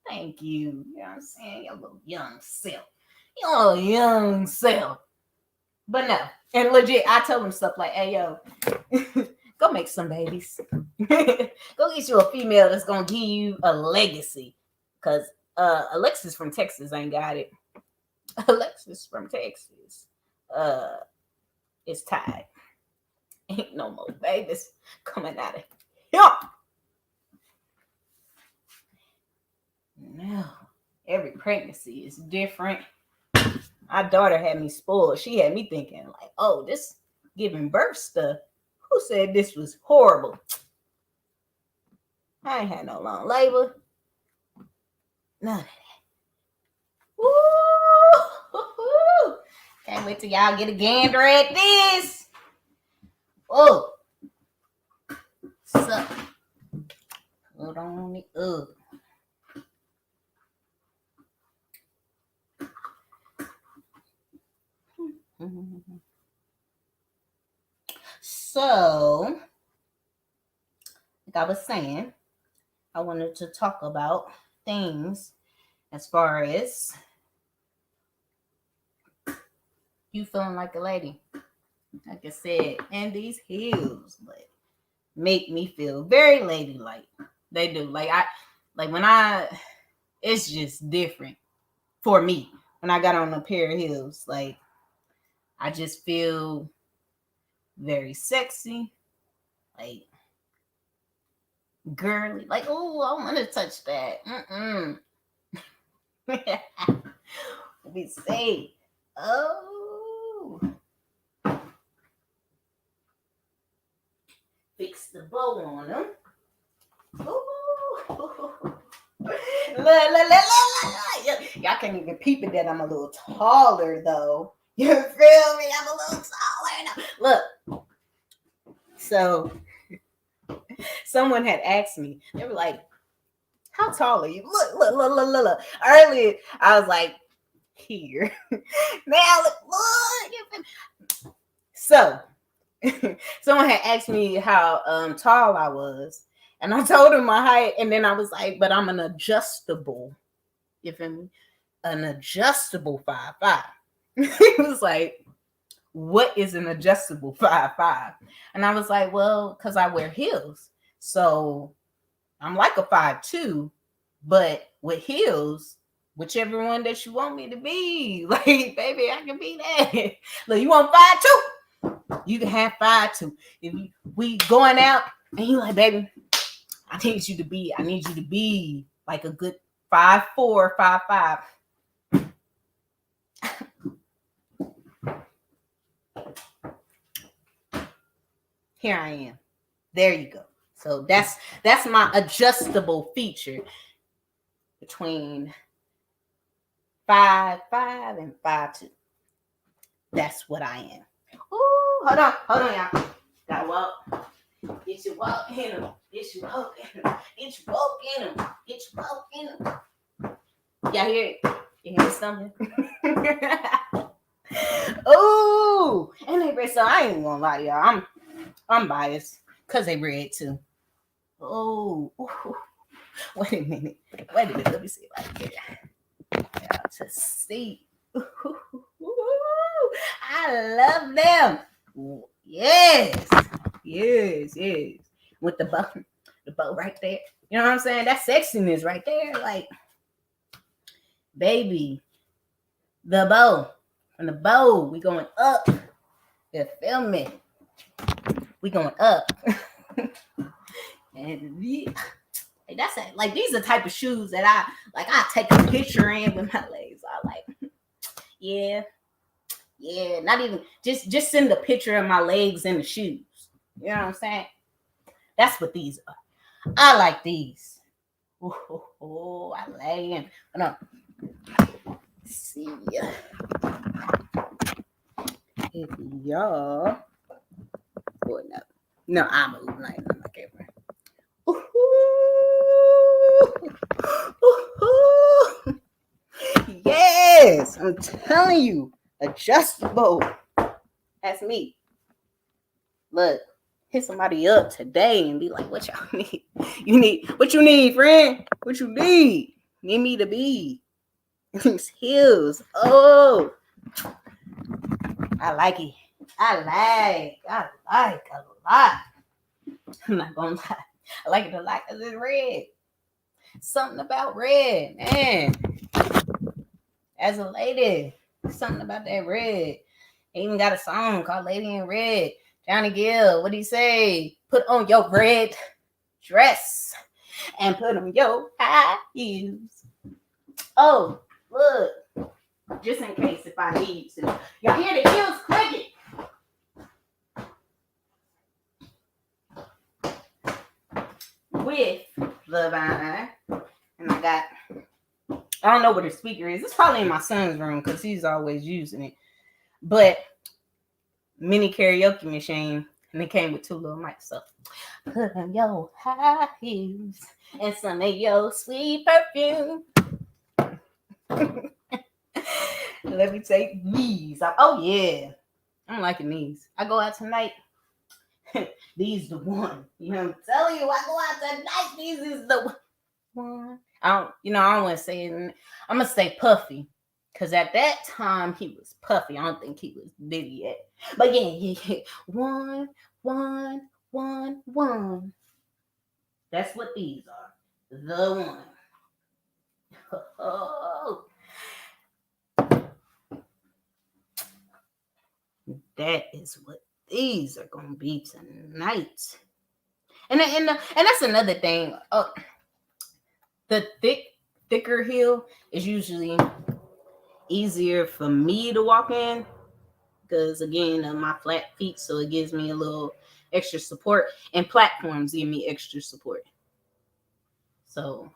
thank you. You know what I'm saying? Your little young self. Your young self. But no. And legit, I tell them stuff like, hey, yo, go make some babies. Go get you a female that's going to give you a legacy. Because Alexis from Texas ain't got it. Alexis from Texas is tied. Ain't no more babies coming out of here. No. Every pregnancy is different. My daughter had me spoiled. She had me thinking like, oh, this giving birth stuff. Who said this was horrible? I ain't had no long labor. None of that. Woo! Can't wait till y'all get a gander at this. Oh. So. Hold on it up. So, like I was saying, I wanted to talk about things as far as you feeling like a lady. Like I said, and these heels make me feel very ladylike. They do. It's just different for me when I got on a pair of heels. Like, I just feel very sexy, like girly. Like, oh, I want to touch that. Let me say, oh, fix the bow on them. Ooh. Look. Y'all can't even peep it that I'm a little taller though. You feel me? I'm a little taller now. Look. So someone had asked me, they were like, how tall are you? Look. Earlier, I was like, here. Now, look. So, someone had asked me how tall I was. And I told him my height. And then I was like, but I'm an adjustable. You feel me? An adjustable 5'5". He was like, what is an adjustable 5'5"? And I was like, well, because I wear heels. So I'm like a 5'2", but with heels, whichever one that you want me to be. Like, baby, I can be that. Look, you want 5'2"? You can have 5'2". If we going out and you like, baby, I need you to be like a good 5'4", 5'5". Here I am. There you go. So that's my adjustable feature between 5'5" and 5'2". That's what I am. Ooh, hold on, y'all. Gotta walk. Get your walk. Get you woke in them. Get you woke in them. Get you woke in them. Y'all hear it? You hear something? Oh, and they red. So I ain't even gonna lie to y'all. I'm biased because they red too. Oh, wait a minute. Let me see if I can get y'all to see. I love them. Yes. With the bow right there. You know what I'm saying? That sexiness right there. Like, baby, the bow. From the bow, we going up. You feel me? We going up. And that's it. Like, these are the type of shoes that I take a picture in with my legs. I like, yeah, not even just send a picture of my legs in the shoes. You know what I'm saying? That's what these are. I like these. Oh, I like them. Hold on. See ya. If y'all, oh no, I'm moving like on my camera. Yes, I'm telling you, adjustable. That's me. Look, hit somebody up today and be like, what y'all need? What you need, friend? What you need? Need me to be these heels. Oh, I like it. I like a lot. I'm not gonna lie. I like it a lot because it's red. Something about red, man. As a lady, something about that red. They even got a song called Lady in Red. Johnny Gill, what do you say? Put on your red dress and put on your high heels. Oh, look. Just in case if I need to. Y'all hear the heels clicking? With the vine. And I don't know where the speaker is. It's probably in my son's room because he's always using it. But mini karaoke machine. And it came with 2 little mics. So put on your high heels and some of your sweet perfume. Let me take these. Oh yeah. I'm liking these. I go out tonight. These the one. You know, I'm telling you, I go out tonight. These is the one. I don't want to say it. I'm gonna say Puffy. Cause at that time he was puffy. I don't think he was Diddy yet. But yeah. One. That's what these are. The one. Oh. That is what these are gonna be tonight. And that's another thing. The thicker heel is usually easier for me to walk in because again my flat feet, so it gives me a little extra support, and platforms give me extra support. So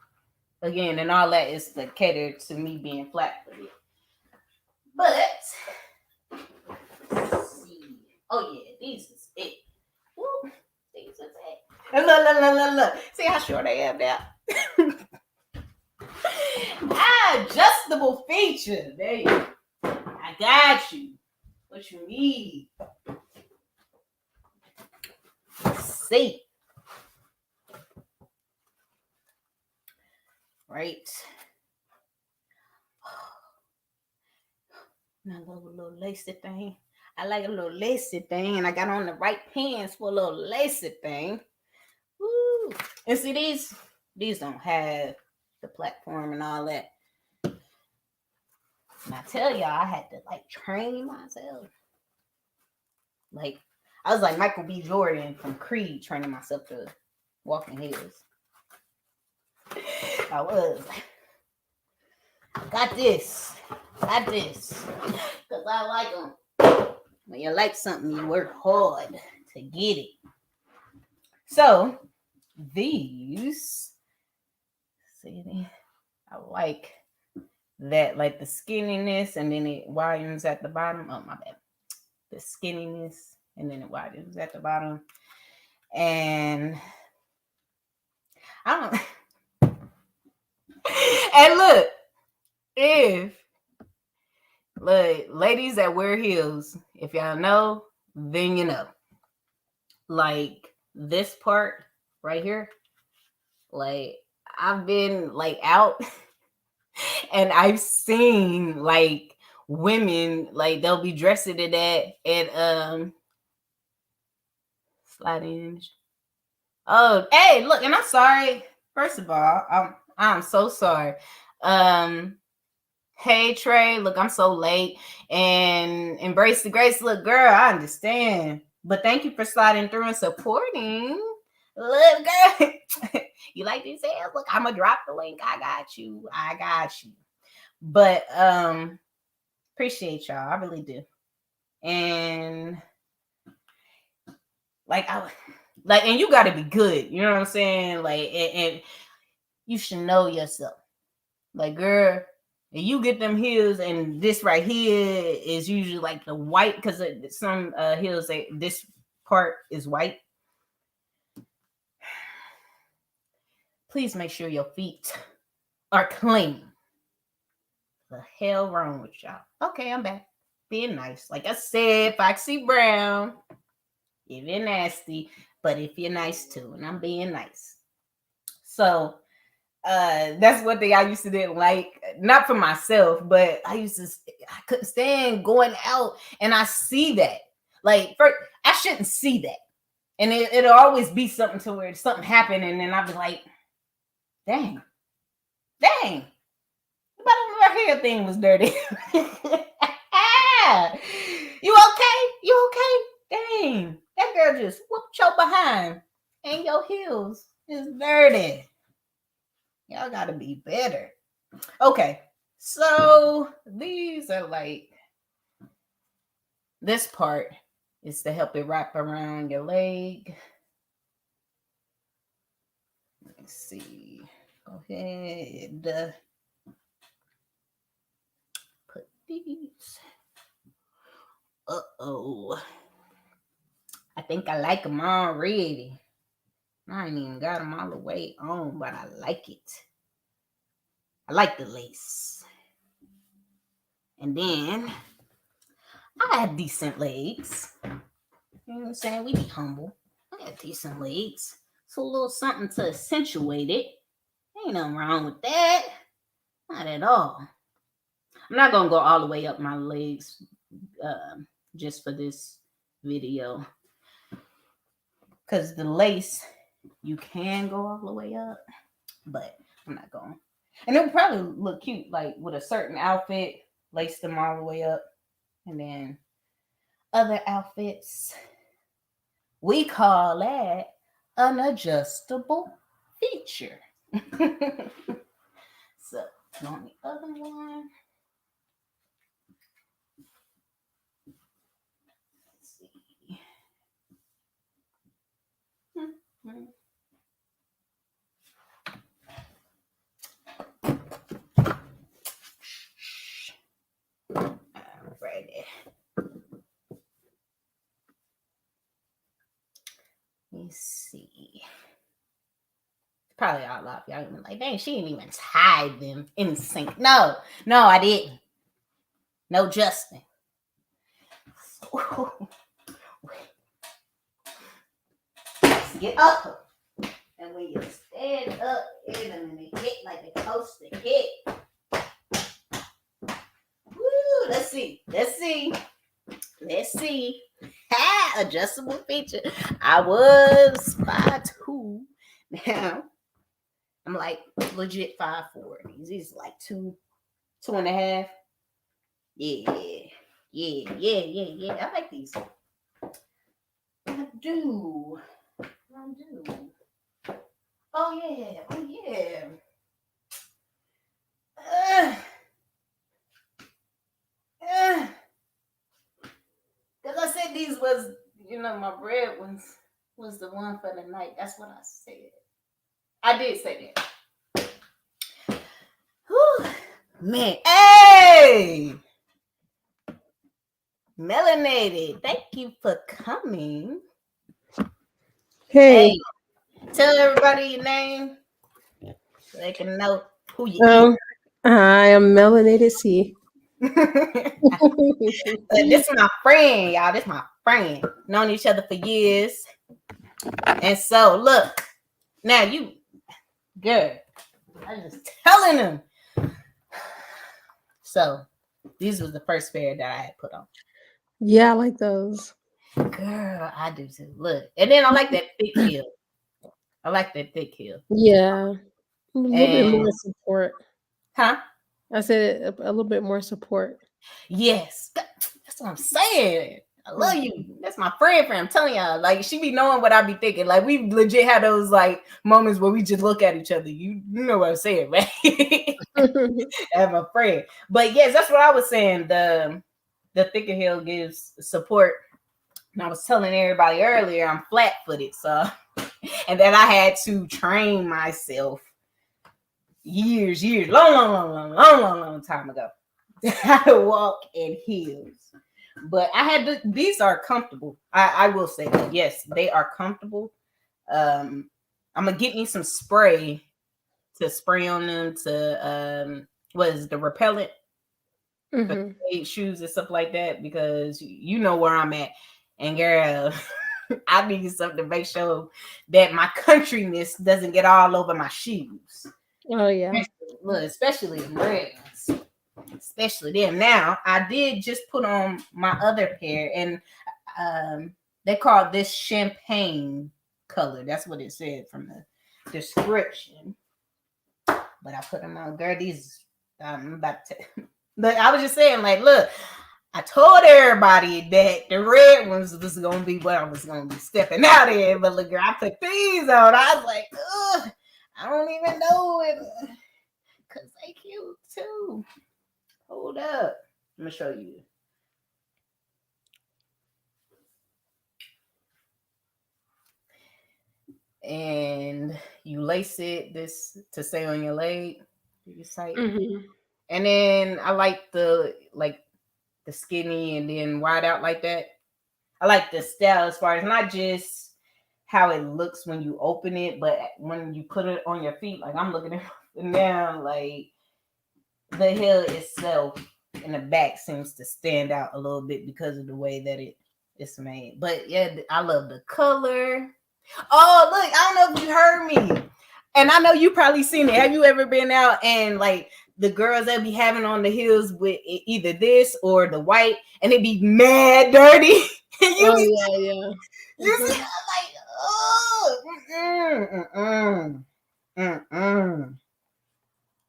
again, and all that is to cater to me being flat-footed. But let's see. Oh yeah, these is it. Woo, these is it. And look. See how short I am now. Adjustable feature. There you go. I got you. What you need. See. Right. Now a little lacy thing. I like a little lacy thing, and I got on the right pants for a little lacy thing. Woo. And see, these don't have the platform and all that. And I tell y'all, I had to like train myself. Like, I was like Michael B. Jordan from Creed, training myself to walk in heels. I was. Got this. Because I like them. When you like something, you work hard to get it. So, these, see, I like that, like the skinniness, and then it widens at the bottom. Oh, my bad. The skinniness, and then it widens at the bottom. And I don't. And look, if look, ladies that wear heels, if y'all know, then you know. Like this part right here, like I've been like out and I've seen like women like they'll be dressed in that and sliding. Oh, hey, look, and I'm sorry. First of all, I'm so sorry. Um, hey Trey, look, I'm so late. And Embrace the Grace. Look, girl, I understand. But thank you for sliding through and supporting. Look, girl. You like these hands? Look, I'm gonna drop the link. I got you. I got you. But appreciate y'all. I really do. And like and you gotta be good. You know what I'm saying? Like and you should know yourself. Like, girl, and you get them heels, and this right here is usually like the white, because some heels say this part is white. Please make sure your feet are clean. The hell wrong with y'all? Okay, I'm back. Being nice. Like I said, Foxy Brown. If you're nasty, but if you're nice too, and I'm being nice. So that's one thing I used to didn't like, not for myself, but I couldn't stand going out and I see that. Like, first, I shouldn't see that. And it'll always be something to where something happened, and then I'll be like, dang. My hair thing was dirty. You okay? Dang. That girl just whooped your behind. And your heels is dirty. Y'all gotta be better. Okay. So these are like, this part is to help it wrap around your leg. Let's see. Go ahead. Put these. Uh-oh. I think I like them already. I ain't even got them all the way on, but I like it. I like the lace. And then I have decent legs. You know what I'm saying? We be humble. I got decent legs. So a little something to accentuate it. Ain't nothing wrong with that. Not at all. I'm not going to go all the way up my legs just for this video. Because the lace, you can go all the way up. But I'm not going. And it would probably look cute, like with a certain outfit, lace them all the way up. And then other outfits, we call that an adjustable feature. So, on the other one, let's see. Alrighty. Let's see. Probably all off. Y'all even like, dang, she didn't even tie them in sync. No, I didn't. No, Justin. Get up. And when you stand up in them and they hit like they're supposed to hit. Woo, let's see. Ha, adjustable feature. I was 5'2". Now I'm like legit 5'4". These like 2.5. Yeah. I like these. I do. Oh yeah. Because I said these was, my red ones was the one for the night. That's what I said. I did say that. Whew. Man. Hey! Melanated. Thank you for coming. Hey. Tell everybody your name. so they can know who you is. Um, I am melanated C. This is my friend, y'all. This is my friend. Known each other for years. And so, look, now you, girl, I was just telling them. So, these was the first pair that I had put on. Yeah, I like those. Girl, I do too. Look, and then I like that thick heel. I like that thick heel. Yeah, a little bit And, more support. huh? I said a little bit more support. Yes, that's what I'm saying. I love you. Mhm. That's my friend. I'm telling y'all, like she be knowing what I be thinking. Like we legit had those like moments where we just look at each other. You know what I'm saying, right? As my friend. But yes, that's what I was saying. The thicker heel gives support. And I was telling everybody earlier, I'm flat footed, so and then I had to train myself years, long time ago how to walk in heels. But I had to, these are comfortable. I will say that yes, they are comfortable. I'm gonna get me some spray to spray on them to what is the repellent for shoes and stuff like that, because you know where I'm at. And girl, I need something to make sure that my countryness doesn't get all over my shoes. Oh yeah. Look, especially in red ones. Especially them. Now, I did just put on my other pair, and they call this champagne color. That's what it said from the description. But I put them on. Girl, these I'm about to. But I was just saying, like, look, I told everybody that the red ones was gonna be what I was gonna be stepping out in. But look, girl, I put these on. I was like, ugh, I don't even know it, cause they cute too. Hold up. I'm gonna show you. And you lace it this to stay on your leg. You sight. And then I like the skinny and then wide out like that. I like the style as far as not just how it looks when you open it, but when you put it on your feet. Like I'm looking at it now, like the heel itself in the back seems to stand out a little bit because of the way that it's made. But yeah, I love the color. Oh, look, I don't know if you heard me. And I know you probably seen it. Have you ever been out and like the girls that be having on the heels with either this or the white, and it be mad dirty? Yeah. You see, I'm like, oh,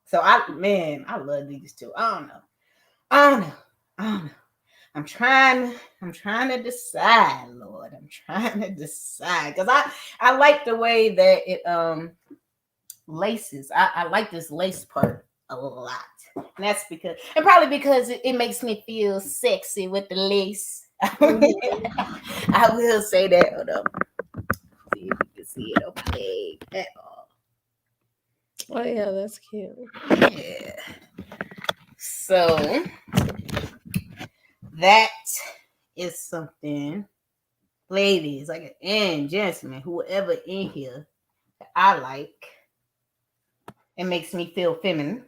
So I love these two. I don't know. I'm trying to decide, Lord. I'm trying to decide because I like the way that it laces. I like this lace part a lot, and that's probably because it makes me feel sexy with the lace. I will say that. Hold up. See if you can see it on my leg at all. Oh yeah, that's cute. Yeah. So that is something, ladies, like and gentlemen, whoever in here, I like. It makes me feel feminine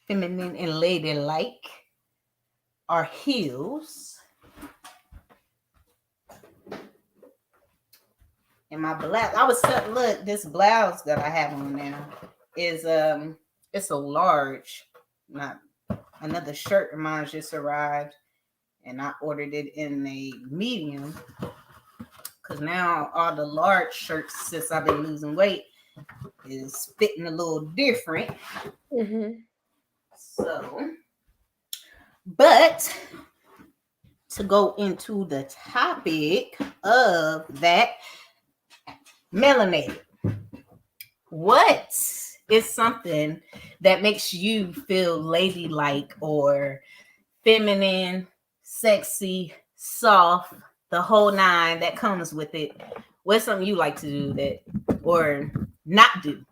and ladylike. Are heels. And my blouse, look, this blouse that I have on now is it's a large, not another shirt of mine just arrived, and I ordered it in a medium because now all the large shirts since I've been losing weight is fitting a little different. So, but to go into the topic of that, melanated. What is something that makes you feel ladylike or feminine, sexy, soft, the whole nine that comes with it? What's something you like to do that or not do?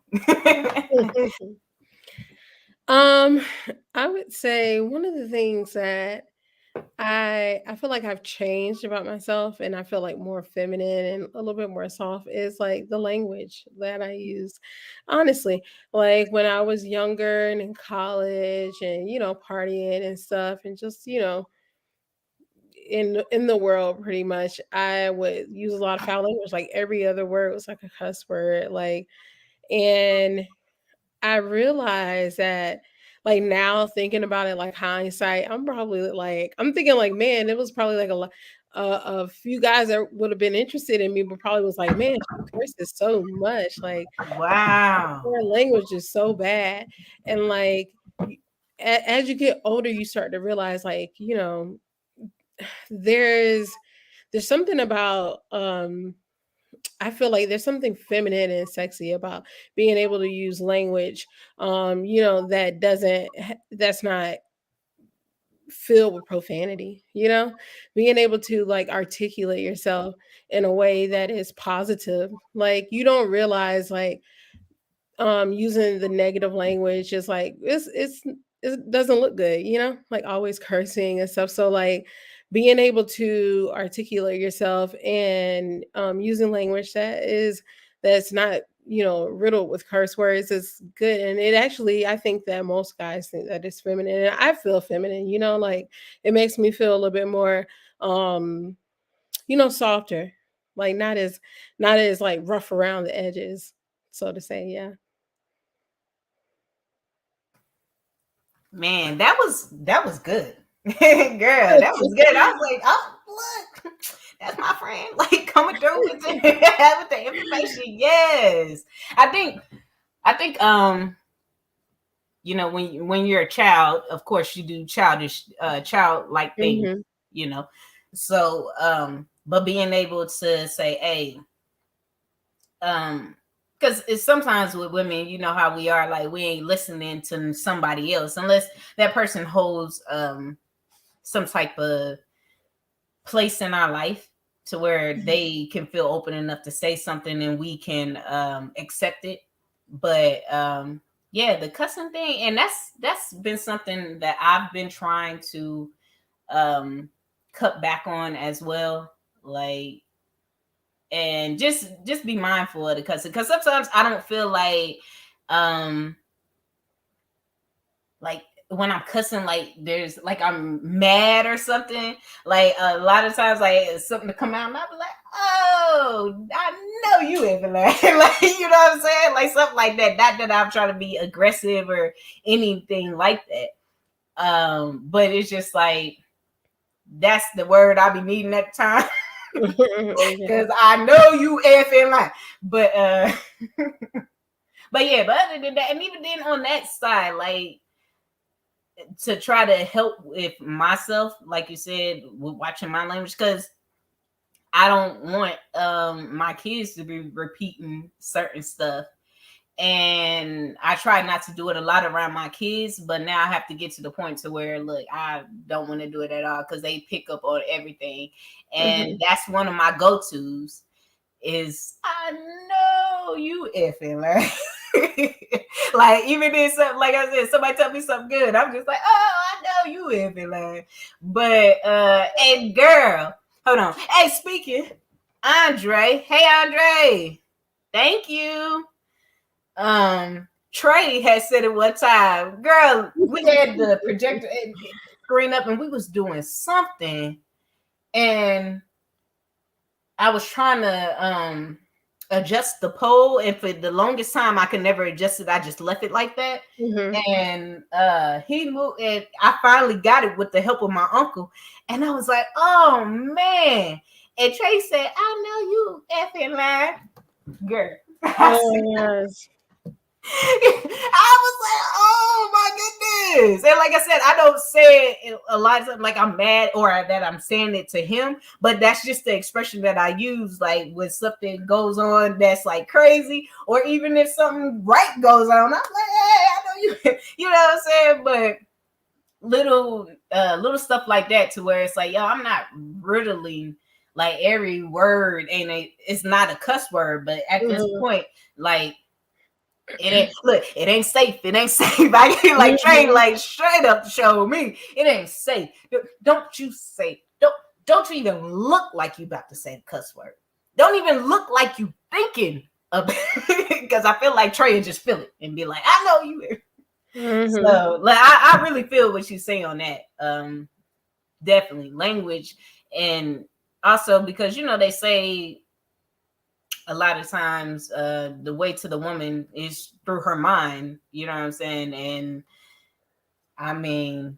I would say one of the things that I feel like I've changed about myself, and I feel like more feminine and a little bit more soft is like the language that I use. Honestly, like when I was younger and in college and partying and stuff and just, in the world pretty much, I would use a lot of foul language. Like every other word was like a cuss word. And I realized that, like, now thinking about it, like hindsight, I'm thinking like, man, it was probably like a few guys that would have been interested in me, but probably was like, man, she curses so much, like Wow. her language is so bad, and like as you get older, you start to realize, like, there's there's something about I feel like there's something feminine and sexy about being able to use language, that's not filled with profanity, being able to like articulate yourself in a way that is positive. Like you don't realize like using the negative language is like it doesn't look good, like always cursing and stuff. So like being able to articulate yourself and using language that's not riddled with curse words is good. And it actually, I think that most guys think that it's feminine, and I feel feminine, like it makes me feel a little bit more um softer, like not as like rough around the edges, so to say. Yeah. Man, that was good. Girl, that was good. I was like, oh look, that's my friend. Like coming through with the information. Yes. I think when you're a child, of course you do childlike things, Mhm. you know. So but being able to say, hey, because it's sometimes with women, you know how we are, like we ain't listening to somebody else unless that person holds some type of place in our life to where Mhm. they can feel open enough to say something and we can accept it. But yeah, the cussing thing, and that's been something that I've been trying to um cut back on as well. Like, and just be mindful of the cussing, because sometimes I don't feel um like when I'm cussing, like there's like I'm mad or something. Like a lot of times, like it's something to come out, and I'll be like, "Oh, I know you even like, like you know what I'm saying, like something like that." Not that I'm trying to be aggressive or anything like that. But it's just like that's the word I be needing at the time. Yeah. Because I know you effing lying. But but yeah, but other than that, and even then on that side, like to try to help with myself, like you said, with watching my language, because I don't want my kids to be repeating certain stuff. And I try not to do it a lot around my kids, but now I have to get to the point to where, look, I don't want to do it at all because they pick up on everything. And Mhm. that's one of my go-tos is I know you effing like like even if something, like I said, somebody tell me something good, I'm just like, oh, I know you effing like. But and girl, hold on. Hey, speaking, Andre. Hey, Andre. Thank you. Trey had said it one time, girl, we had the projector screen up and we was doing something, and I was trying to adjust the pole, and for the longest time I could never adjust it. I just left it like that. Mhm. And he moved, and I finally got it with the help of my uncle. And I was like, oh man. And Trey said, I know you effing lying. Girl. I Oh, said, yes. I was like, oh my goodness. And like I said, I don't say it a lot of times like I'm mad or that I'm saying it to him, but that's just the expression that I use, like when something goes on that's like crazy, or even if something right goes on, I'm like, hey, I know you, you know what I'm saying? But little stuff like that, to where it's like, yo, I'm not riddling like every word, and it's not a cuss word, but at this Mhm. point, like It ain't look, it ain't safe. It ain't safe. I get like Trey Mhm. like straight up show me. It ain't safe. Don't you say, don't you even look like you about to say the cuss word. Don't even look like you thinking of because I feel like Trey would just feel it and be like, I know you. Mhm. So like I really feel what you say on that. Definitely language, and also because they say a lot of times the way to the woman is through her mind, you know what I'm saying? And I mean,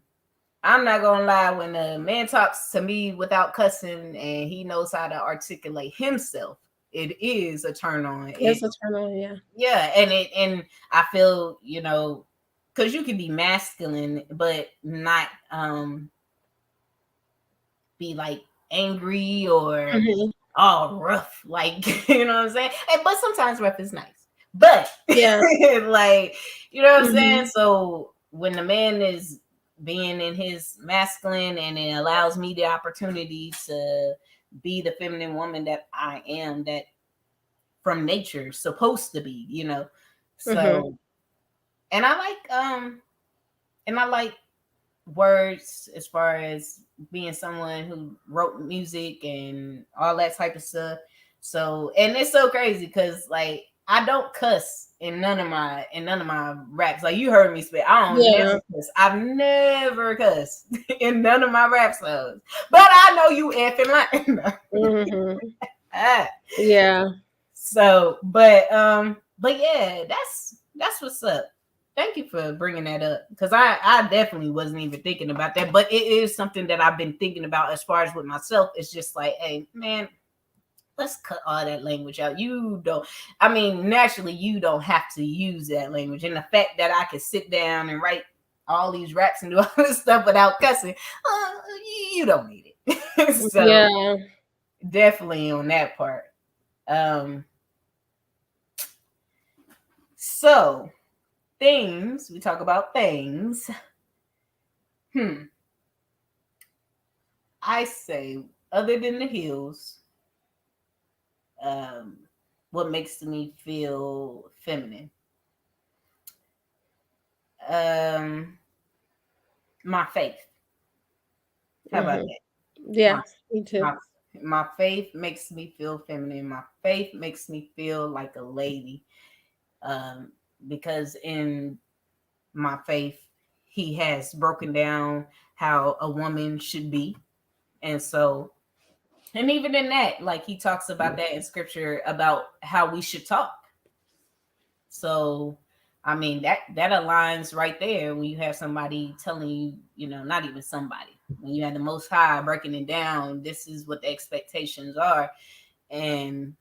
I'm not gonna lie, when a man talks to me without cussing and he knows how to articulate himself, it is a turn on. That's a turn on, yeah. Yeah, and I feel, because you can be masculine but not be like angry or Mhm. all rough, like you know what I'm saying? But sometimes rough is nice. But Yeah. like, you know what I'm saying? Mhm. So when the man is being in his masculine and it allows me the opportunity to be the feminine woman that I am, that from nature supposed to be, Mhm. So and I like words as far as being someone who wrote music and all that type of stuff. So, and it's so crazy because like I don't cuss in none of my raps. Like you heard me spit. I don't Yeah. never cuss. I've never cussed in none of my rap songs. But I know you effing lying. Mhm. Ah, Yeah. but yeah, that's what's up. Thank you for bringing that up because I definitely wasn't even thinking about that, but it is something that I've been thinking about as far as with myself. It's just like, hey man, let's cut all that language out. You don't, I mean, naturally you don't have to use that language, and the fact that I can sit down and write all these raps and do all this stuff without cussing, you don't need it. So Yeah. definitely on that part. Um, so things we talk about things. Hmm. I say, other than the heels, um, what makes me feel feminine? Um, my faith. How about Mhm. that? Yeah. My Me too. my my faith makes me feel feminine. My faith makes me feel like a lady. Um, because in my faith, he has broken down how a woman should be, and so and even in that, like he talks about that in scripture about how we should talk. So, I mean, that aligns right there when you have somebody telling you, not even somebody, when you have the Most High breaking it down, this is what the expectations are. And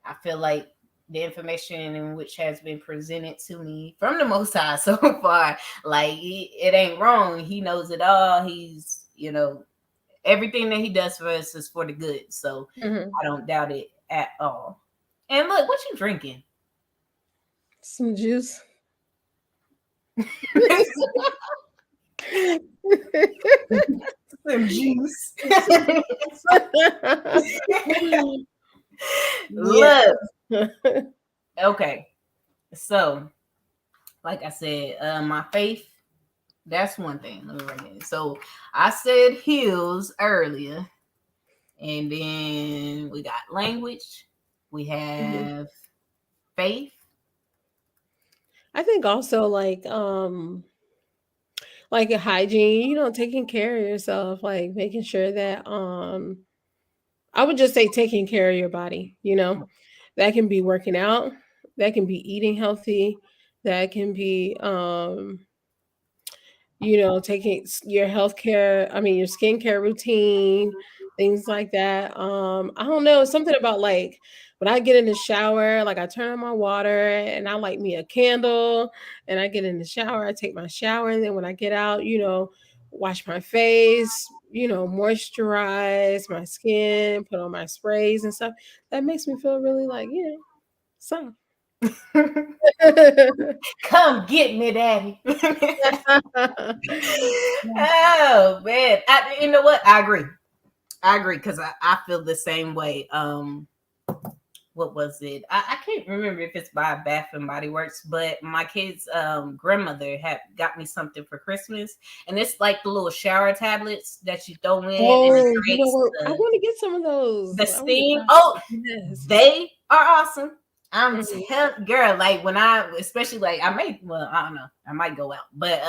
I feel like the information in which has been presented to me from the Most High so far, like it ain't wrong. He knows it all. He's, everything that he does for us is for the good. So Mhm. I don't doubt it at all. And look, what you drinking? Some juice. Some juice. Yeah. Look, okay. So, like I said, my faith, that's one thing. Let me write it. So, I said heels earlier, and then we got language, we Mhm. have faith. I think also like a hygiene, taking care of yourself, like making sure that I would just say taking care of your body, That can be working out, that can be eating healthy, that can be taking your healthcare, I mean, your skincare routine, things like that. I don't know, something about like when I get in the shower, like I turn on my water and I light me a candle and I get in the shower, I take my shower, and then when I get out, wash my face, moisturize my skin, put on my sprays and stuff. That makes me feel really like, soft. Come get me, daddy. Oh man, you know what? I agree because I feel the same way. what was it? I can't remember if it's by Bath and Body Works, but my kid's grandmother had got me something for Christmas, and it's like the little shower tablets that you throw in, and it Oh, you know creates what? I want to get some of the those. I want to steam. try. Oh, Yes. they are awesome. I'm Mhm. telling girl, like when I, especially like I may, well, I don't know, I might go out, but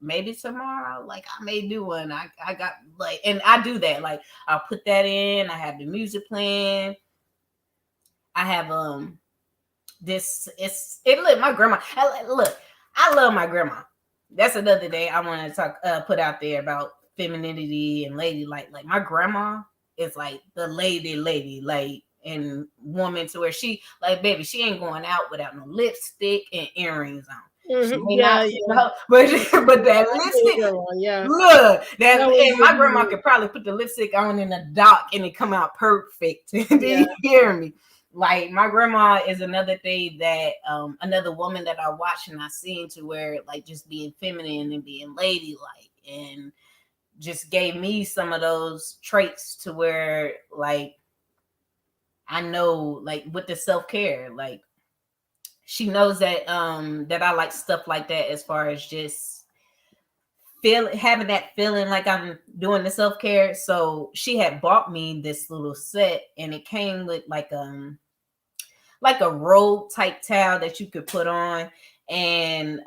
maybe tomorrow, like I may do one. I got like, and I do that. Like I'll put that in. I have the music playing. I have this. It look my grandma. Look, I love my grandma. That's another day I want to talk put out there about femininity and lady. Like my grandma is like the lady, like and woman to where she like baby. She ain't going out without no lipstick and earrings on. She may not, Yeah, yeah. but but that That's a lipstick. good one. Yeah, Look, that that was and my good grandma music. could probably put the lipstick on in the dark and it come out perfect. Do Yeah. you hear me? Like my grandma is another thing that another woman that I watch and I seen to where like just being feminine and being ladylike and just gave me some of those traits to where like I know like with the self-care, like she knows that that I like stuff like that as far as just feel having that feeling like I'm doing the self-care. So she had bought me this little set and it came with like a robe type towel that you could put on and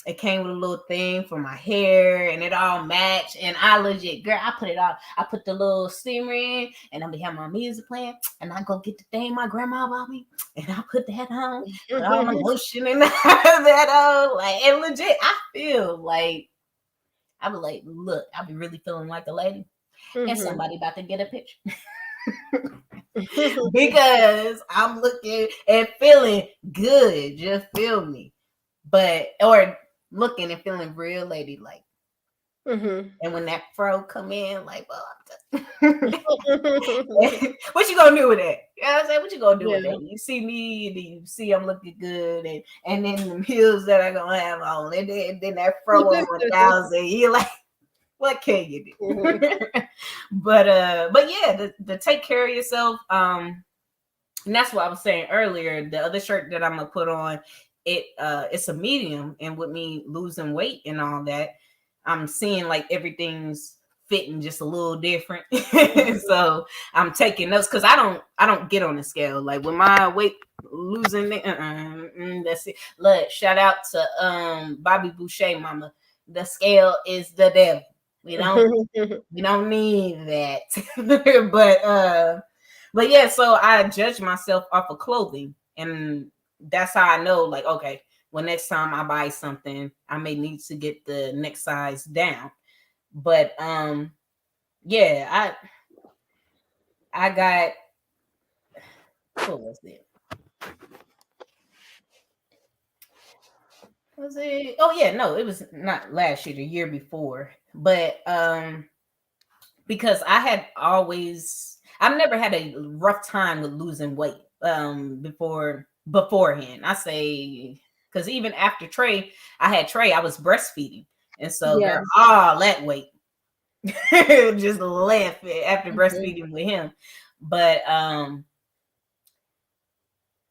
it came with a little thing for my hair and it all matched and I legit girl I put it all I put the little steamer in and I'm gonna have my music playing and I go get the thing my grandma bought me and I put that on put all my lotion and that on like and legit I feel like I be like look I be really feeling like a lady and Mhm. somebody about to get a picture because I'm looking and feeling good. Just feel me. But or looking and feeling real ladylike. Mhm. And when that fro come in, like, well, what you gonna do with that? You know what I'm saying? What you gonna do with Yeah. that? You see me, and you see I'm looking good, and then the heels that I gonna have on, and then that fro over 1,000. You're like, what can you do? but yeah, the take care of yourself. And that's what I was saying earlier. The other shirt that I'm gonna put on, it's a medium, and with me losing weight and all that, I'm seeing like everything's fitting just a little different. So I'm taking notes because I don't get on the scale. Like when my weight losing, that's it. Look, shout out to Bobby Boucher, mama. The scale is the devil. We don't need that. But yeah, so I judge myself off of clothing, and that's how I know, like, okay, well, next time I buy something, I may need to get the next size down. But yeah, I got what was it? Was it? Oh yeah, no, it was not last year, the year before. But because I've never had a rough time with losing weight beforehand. I say because even after Trey, I was breastfeeding. And so Yeah. girl, all that weight just left after Mhm. breastfeeding with him. But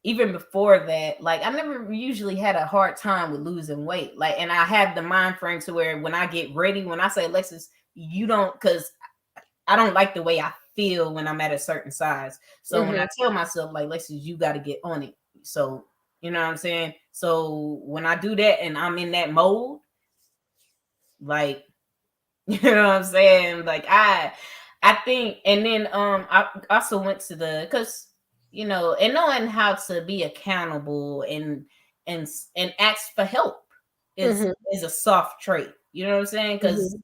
even before that, like I never usually had a hard time with losing weight. Like, and I have the mind frame to where when I get ready, when I say Alexis, you don't because I don't like the way I feel when I'm at a certain size. So when I Mhm. tell myself, like, Lexus, you got to get on it. So, you know what I'm saying? So when I do that and I'm in that mode, like, you know what I'm saying? Like I think, and then I also went to because and knowing how to be accountable and ask for help is Mhm. is a soft trait. You know what I'm saying? Because Mhm.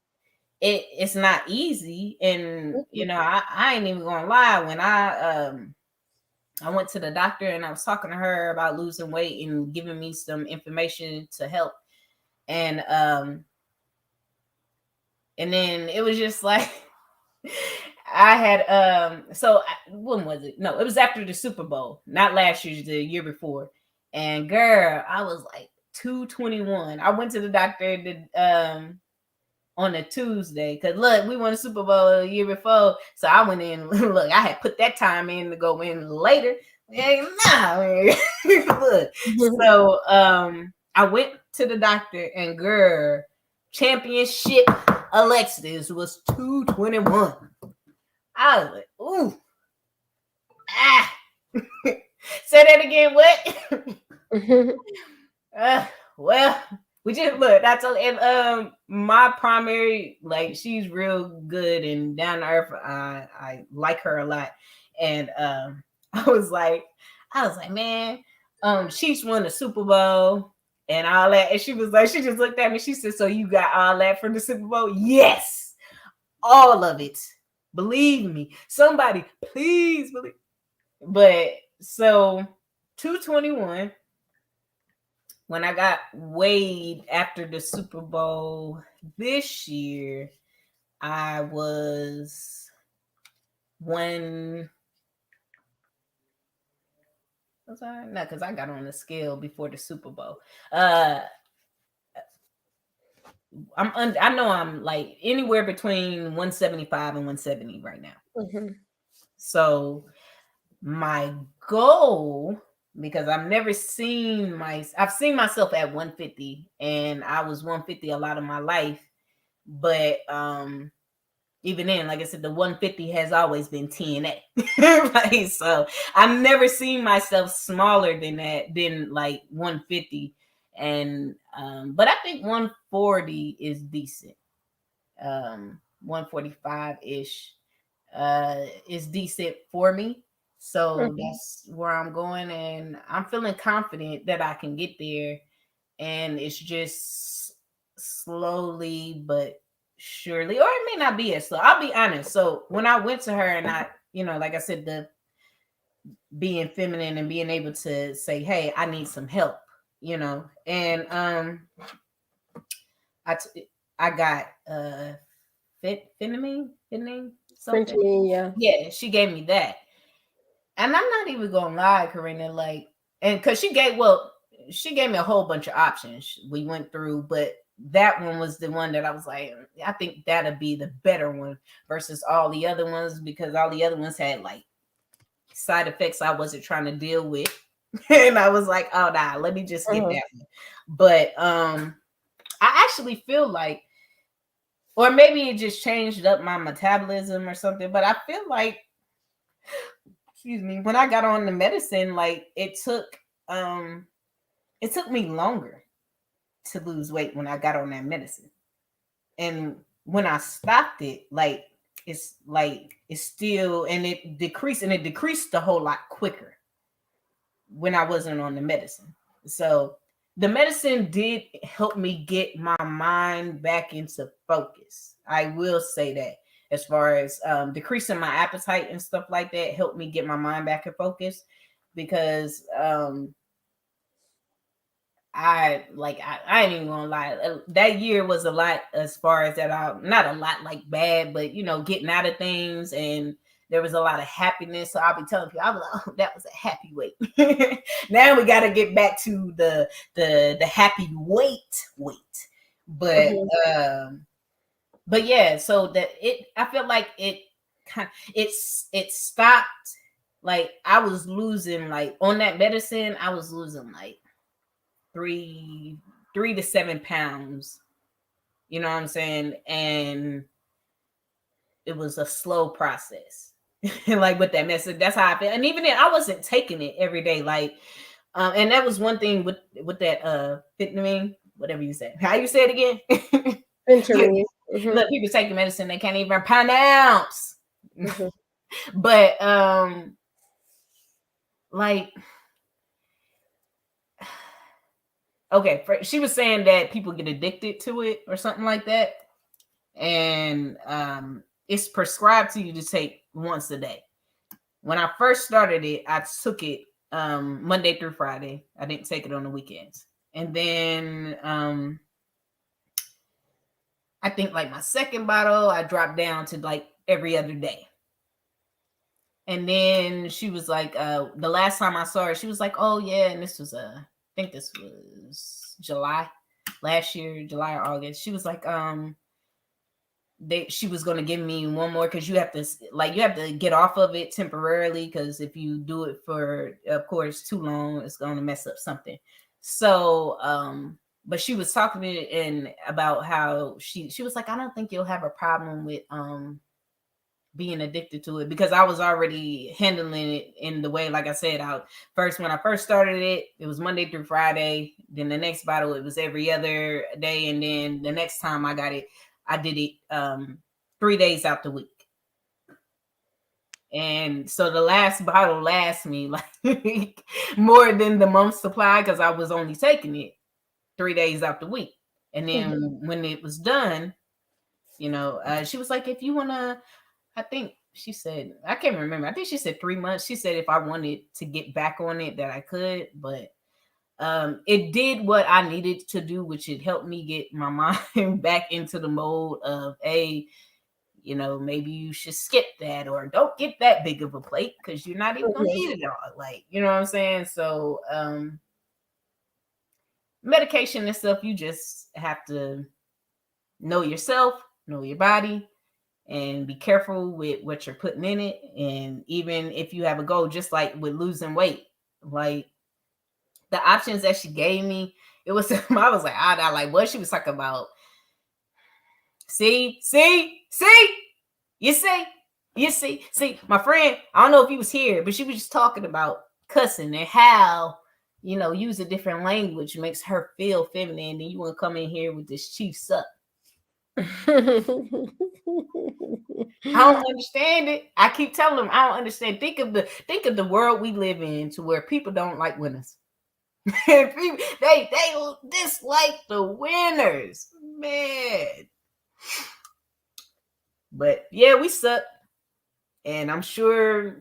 it's not easy and Mhm. I ain't even gonna lie when I went to the doctor and I was talking to her about losing weight and giving me some information to help and and then it was just like I had when was it? No, it was after the Super Bowl, not last year, the year before. And girl, I was like 221. I went to the doctor on a Tuesday. Cause look, we won the Super Bowl the year before. So I went in, look, I had put that time in to go in later. Hey, nah, man. Look. So I went to the doctor and girl, championship Alexis was 221. I was like, ooh. Ah. Say that again, what? Well, we just look. That's a, and my primary, like, she's real good and down to earth. I like her a lot, and I was like, man, Chiefs won the Super Bowl and all that, and she was like, she just looked at me. She said, "So you got all that from the Super Bowl?" Yes, all of it. Believe me, somebody, please believe. But so 221. When I got weighed after the Super Bowl this year, I was one. Was I? No, because I got on the scale before the Super Bowl. I know I'm like anywhere between 175 and 170 right now. So my goal, because I've seen myself at 150, and I was 150 a lot of my life, but even then, like I said, the 150 has always been TNA. Right? So I've never seen myself smaller than that, than like 150. And but I think 140 is decent. 145-ish is decent for me. So that's where I'm going, and I'm feeling confident that I can get there. And it's just slowly but surely, or it may not be as slow. I'll be honest. So when I went to her and I, like I said, the being feminine and being able to say, "Hey, I need some help," and I got Phenamine, something. Yeah, she gave me that. And I'm not even gonna lie, Karina, like, and because she gave me a whole bunch of options we went through, but that one was the one that I was like, I think that'll be the better one versus all the other ones, because all the other ones had like side effects I wasn't trying to deal with. And I was like, oh nah, let me just get that one. But I actually feel like, or maybe it just changed up my metabolism or something, but I feel like, excuse me, when I got on the medicine, like it took me longer to lose weight when I got on that medicine. And when I stopped it, it's still, and it decreased a whole lot quicker when I wasn't on the medicine. So the medicine did help me get my mind back into focus. I will say that, as far as decreasing my appetite and stuff like that, helped me get my mind back in focus, because I ain't even gonna lie. That year was a lot, as far as that. Not a lot like bad, but getting out of things, and there was a lot of happiness. So I'll be telling people, I was like, oh, that was a happy weight. Now we got to get back to the happy weight. But but yeah, so I feel like it stopped. Like I was losing, like on that medicine, I was losing like 3 to 7 pounds. You know what I'm saying? And it was a slow process. Like with that message, that's how I feel. And even then, I wasn't taking it every day. Like, and that was one thing with that Phenamine, whatever you say. How you say it again? Phenamine. Look, people taking medicine they can't even pronounce. But like, okay, she was saying that people get addicted to it or something like that, and it's prescribed to you to take once a day. When I first started it, I took it Monday through Friday. I didn't take it on the weekends. And then I think like my second bottle, I dropped down to like every other day. And then she was like, the last time I saw her, she was like, oh yeah, and this was I think this was July last year, July or August. She was like, she was going to give me one more, because you have to get off of it temporarily, because if you do it for, of course, too long, it's going to mess up something. So but she was talking to me and about how she was like, I don't think you'll have a problem with being addicted to it, because I was already handling it in the way, like I said, when I first started it, it was Monday through Friday. Then the next bottle, it was every other day. And then the next time I got it, I did it 3 days out the week. And so the last bottle lasts me like more than the month's supply, because I was only taking it 3 days out the week. And then when it was done, she was like, if you want to, I think she said, I can't remember, I think she said 3 months. She said if I wanted to get back on it, that I could. But it did what I needed to do, which it helped me get my mind back into the mode of maybe you should skip that, or don't get that big of a plate, because you're not even gonna eat it all. Like, you know what I'm saying? So medication and stuff, you just have to know yourself, know your body, and be careful with what you're putting in it. And even if you have a goal, just like with losing weight, like the options that she gave me, it was I was like, I like what she was talking about. See, you see, my friend, I don't know if he was here, but she was just talking about cussing and how, use a different language makes her feel feminine. And you want to come in here with this chief suck. I don't understand it. I keep telling them I don't understand. Think of the world we live in, to where people don't like winners. they dislike the winners, man. But yeah, we suck. And I'm sure,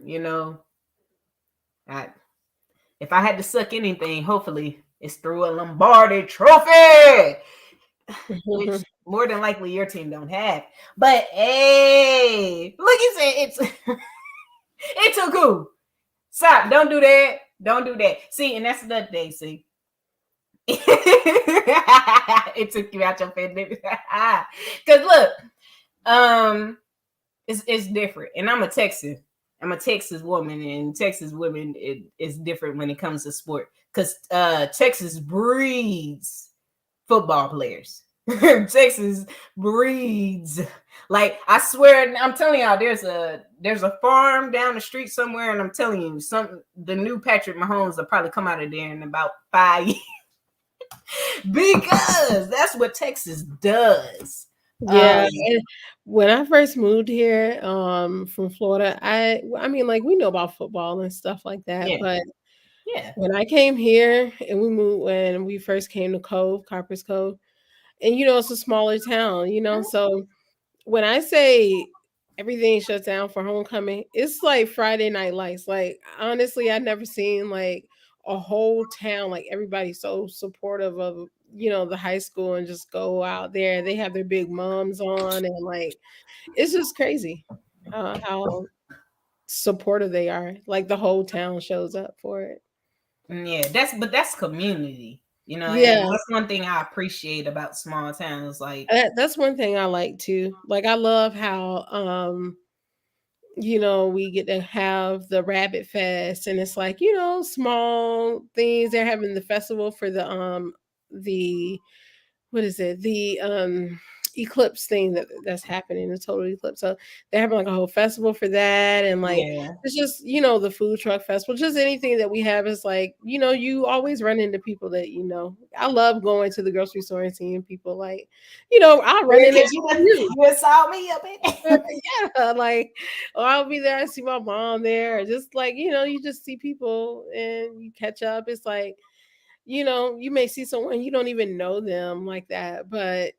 if I had to suck anything, hopefully it's through a Lombardi trophy, which more than likely your team don't have. But hey, look, it's it's a Gooooo. Stop! Don't do that. Don't do that. See, and that's another thing. See, it took you out your pandemic. Because look, it's different, and I'm a Texan. I'm a Texas woman, and Texas women is different when it comes to sport, because Texas breeds football players. Texas breeds, like, I swear, I'm telling y'all, there's a farm down the street somewhere, and I'm telling you, the new Patrick Mahomes will probably come out of there in about 5 years. Because that's what Texas does. Yeah, and when I first moved here from Florida, I mean, like, we know about football and stuff like that, Yeah. but Yeah. when I came here and when we first came to Copper's Cove, and it's a smaller town, so when I say everything shuts down for homecoming, it's like Friday Night Lights. Like, honestly, I've never seen like a whole town, like everybody so supportive of the high school, and just go out there. They have their big mums on, and like, it's just crazy how supportive they are. Like, the whole town shows up for it. Yeah, that's community, Yeah, and that's one thing I appreciate about small towns. Like, that's one thing I like too. Like, I love how we get to have the Rabbit Fest, and it's like, small things. They're having the festival for the what is it? The eclipse thing that's happening, the total eclipse. So they're having like a whole festival for that, and like, yeah, it's just the food truck festival. Just anything that we have is like, you always run into people that I love going to the grocery store and seeing people, like, I'll run into you. You saw me up in it. Yeah, like, or I'll be there, I see my mom there, or just like, you just see people and you catch up. It's like, you may see someone, you don't even know them like that, but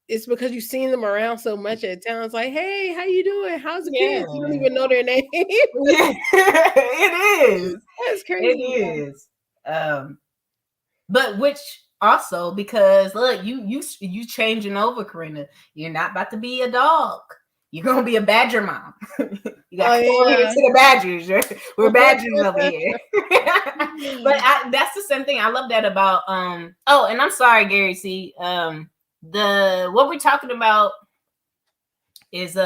it's because you've seen them around so much at times. Like, hey, how you doing? How's the Yeah. kids? You don't even know their name. Yeah, it is. That's crazy. It is. But which also, because look, you changing over, Karina. You're not about to be a dog. You're gonna be a badger mom. You got to come over here to the badgers. We're badgers over here. But that's the same thing. I love that about oh, and I'm sorry, Gary C. What we're talking about is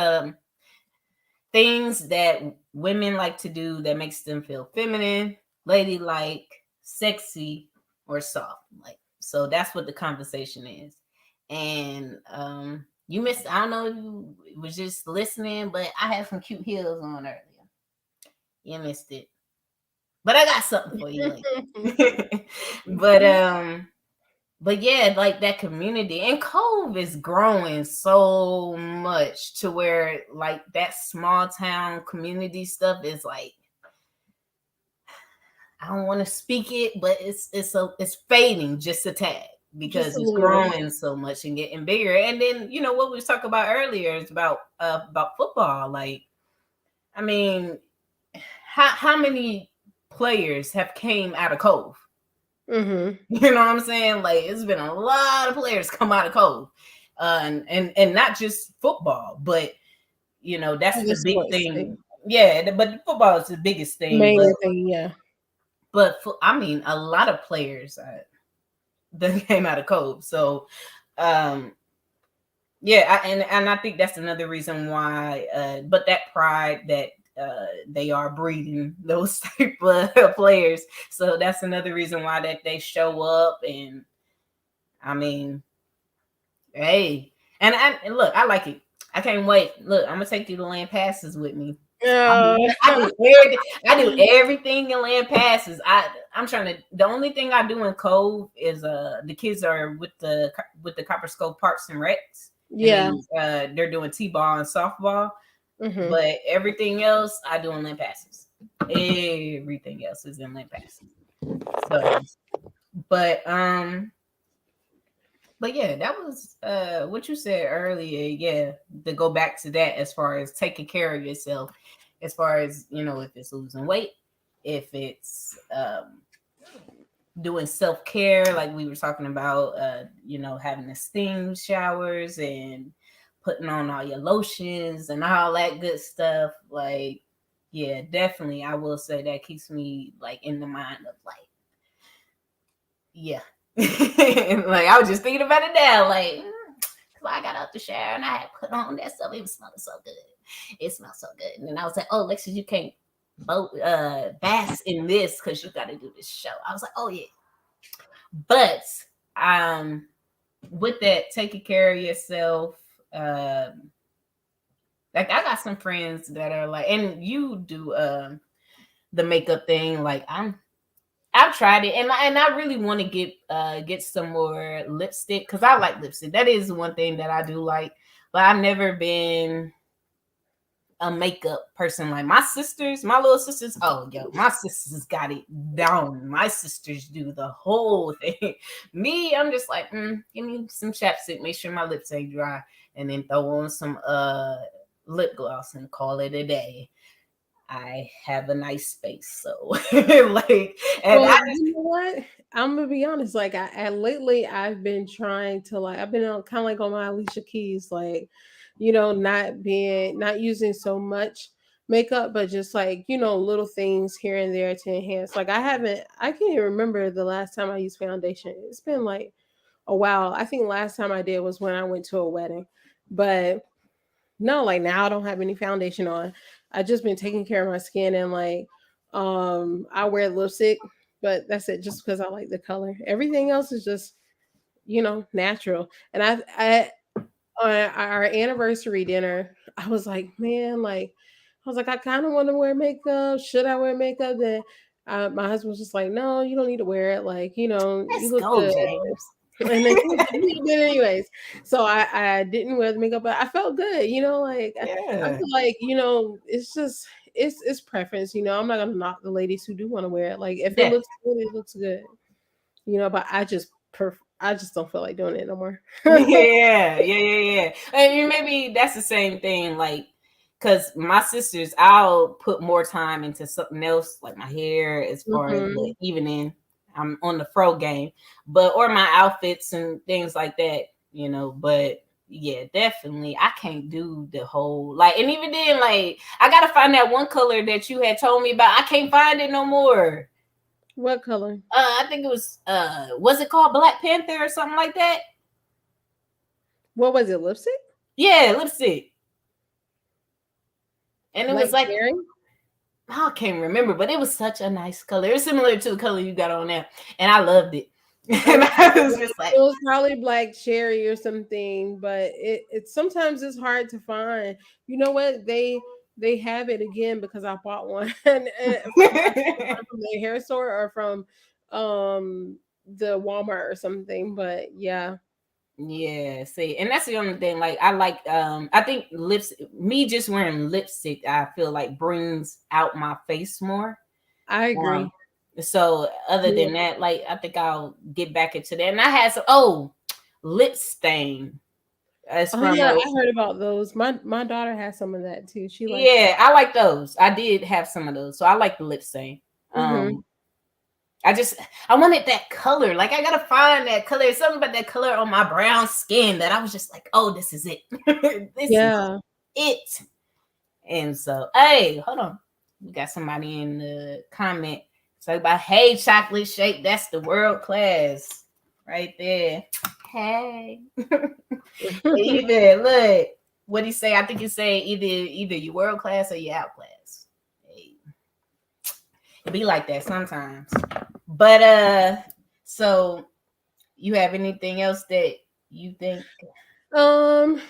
things that women like to do that makes them feel feminine, ladylike, sexy, or soft. Like, so that's what the conversation is. And you missed, I don't know if you was just listening, but I had some cute heels on earlier. You missed it. But I got something for you later. But yeah, like that community and Cove is growing so much to where like that small town community stuff is like, I don't want to speak it, but it's fading just a tad Just because a it's little. growing so much and getting bigger. And then what we was talking about earlier is about football. Like, I mean, how many players have came out of Cove? Mm-hmm. You know what I'm saying? Like, it's been a lot of players come out of Cove, and not just football, but that's The the big sports thing. thing. Yeah, but football is the biggest thing. Main thing, yeah. I mean, a lot of players that came out of Cove. So, yeah, and I think that's another reason why. But that pride that they are breeding those type of players. So that's another reason why that they show up. And I mean, hey, and look, I like it. I can't wait. Look, I'm gonna take you to land passes with me. Oh. I do everything in land passes. I'm trying to. The only thing I do in Cove is the kids are with the Copper Skull Parks and Recs. Yeah. And they're doing t-ball and softball. Mm-hmm. But everything else I do in land passes. Everything else is in land passes. So, but yeah, that was what you said earlier. Yeah, to go back to that as far as taking care of yourself, as far as if it's losing weight, if it's doing self-care, like we were talking about, having the steam showers and putting on all your lotions and all that good stuff. Like, yeah, definitely, I will say that keeps me like in the mind of like, yeah. Like, I was just thinking about it now, like, I got out the shower and I had put on that stuff. It was smelling so good. It smelled so good. And then I was like, oh, Alexis, you can't bask in this because you got to do this show. I was like, oh yeah. But with that, taking care of yourself, like I got some friends that are like, and you do the makeup thing. Like I've tried it, and I really want to get some more lipstick because I like lipstick. That is one thing that I do like, but I've never been a makeup person like my little sisters. Oh, yo, my sisters got it down. My sisters do the whole thing. Me, I'm just like, give me some chapstick, make sure my lips ain't dry, and then throw on some lip gloss and call it a day. I have a nice space, so like, and Well, you know what? I'm gonna be honest. Like, I lately I've been trying to like I've been kind of like on my Alicia Keys, like, not using so much makeup, but just like little things here and there to enhance. Like, I can't even remember the last time I used foundation. It's been like a while. I think last time I did was when I went to a wedding, but no, like now I don't have any foundation on. I just been taking care of my skin and like I wear lipstick, but that's it just because I like the color. Everything else is just, natural. And I on our anniversary dinner, I was like, man, like I was like, I kind of want to wear makeup. Should I wear makeup? Then my husband was just like, no, you don't need to wear it. Like, you let's look go, good. James. And then he did anyways. So I didn't wear the makeup, but I felt good, like I Yeah. feel like, it's just it's preference, I'm not gonna knock the ladies who do want to wear it. Like if it Yeah. looks good, it looks good. But I just don't feel like doing it no more. Yeah. And maybe that's the same thing, like, because my sisters, I'll put more time into something else, like my hair, as far as the Mhm. evening. I'm on the fro game, or my outfits and things like that, But yeah, definitely, I can't do the whole like, and even then, like, I gotta find that one color that you had told me about. I can't find it no more. What color? I think it was it called Black Panther or something like that? What was it? Lipstick? Yeah, lipstick. And it was Black like, cherry. I can't remember, but it was such a nice color. It was similar to the color you got on there, and I loved it. And Okay, I was just like, it was probably black cherry or something, but it sometimes it's hard to find. You know what? They have it again because I bought one from I think I bought it from the hair store or from the Walmart or something. But yeah, yeah, see, and that's the only thing. Like, I like, I think lips, me just wearing lipstick, I feel like brings out my face more. I Um, agree. so other Yeah. than that, like, I think I'll get back into that. And I had some, oh, lip stain. It's Oh from yeah, a, I heard about those. My daughter has some of that too. She likes that. yeah, I like those. I did have some of those, so I like the lip stain. Hmm. I just, I wanted that color. Like, I gotta find that color. There's something about that color on my brown skin that I was just like, oh, this is it. This is Yeah. it. And so, hey, hold on. We got somebody in the comment. Talk about, hey, chocolate shake. That's the world class right there. Hey. Even look, what he say? I think he say either you world class or you outclass. Hey. It be like that sometimes. But so you have anything else that you think? Um,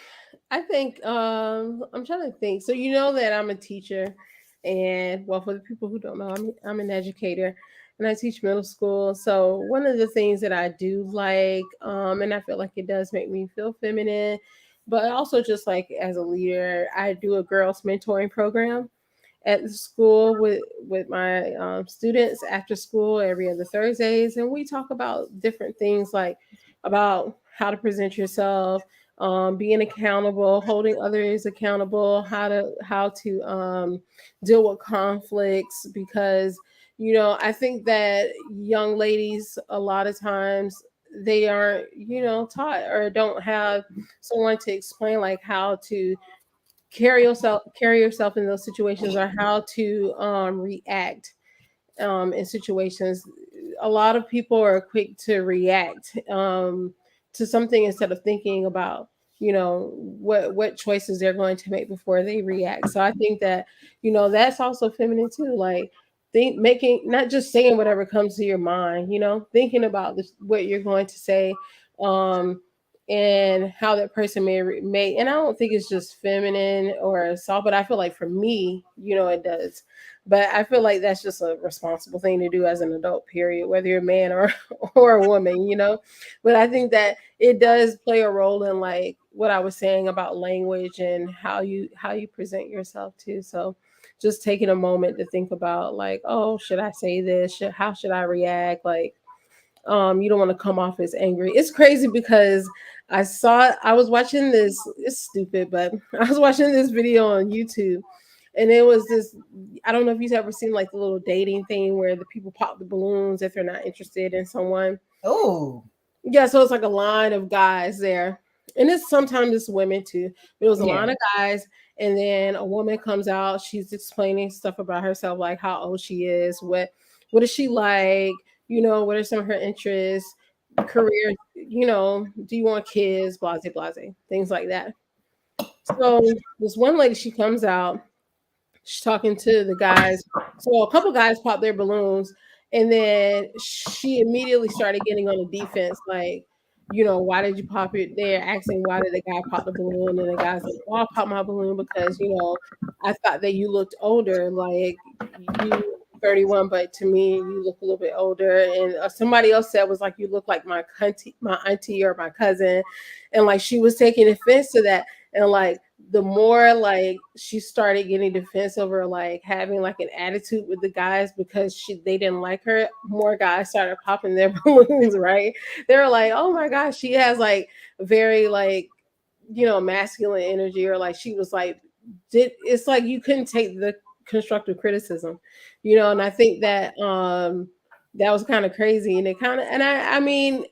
I think I'm trying to think. So you know that I'm a teacher, and well, for the people who don't know, I'm an educator, and I teach middle school. So one of the things that I do like, and I feel like it does make me feel feminine, but also just like as a leader, I do a girls mentoring program at the school with my students after school every other Thursdays, and we talk about different things like about how to present yourself, being accountable, holding others accountable, how to deal with conflicts. Because I think that young ladies a lot of times they aren't taught or don't have someone to explain like how to carry yourself in those situations or how to react in situations. A lot of people are quick to react to something instead of thinking about what choices they're going to make before they react. So I think that that's also feminine too. Like think making not just saying whatever comes to your mind. Thinking about what you're going to say. And how that person may, and I don't think it's just feminine or soft, but I feel like for me, it does. But I feel like that's just a responsible thing to do as an adult, period, whether you're a man or or a woman. But I think that it does play a role in like what I was saying about language and how you present yourself too. So just taking a moment to think about like, oh, should I say this? How should I react? Like you don't want to come off as angry. It's crazy because I was watching this, it's stupid, but I was watching this video on YouTube, and it was this, I don't know if you've ever seen like the little dating thing where the people pop the balloons if they're not interested in someone. Oh, Yeah, so it's like a line of guys there. And it's sometimes it's women too. But it was a yeah. line of guys, and then a woman comes out, she's explaining stuff about herself, like how old she is, what is she like, what are some of her interests, career, do you want kids, blase blase, things like that. So this one lady, she comes out, she's talking to the guys. So a couple guys popped their balloons, and then she immediately started getting on the defense, like, why did you pop it? They're asking why did the guy pop the balloon, and the guy's like, "Oh, I popped my balloon because I thought that you looked older, like you 31, but to me you look a little bit older." And somebody else said was like, "You look like my auntie or my cousin," and like she was taking offense to that, and like the more like she started getting defensive or like having like an attitude with the guys because they didn't like her, more guys started popping their balloons, right? They were like, oh my gosh, she has like very like masculine energy, or like she was like, it's like you couldn't take the constructive criticism, and I think that that was kind of crazy, and it kind of, and I mean,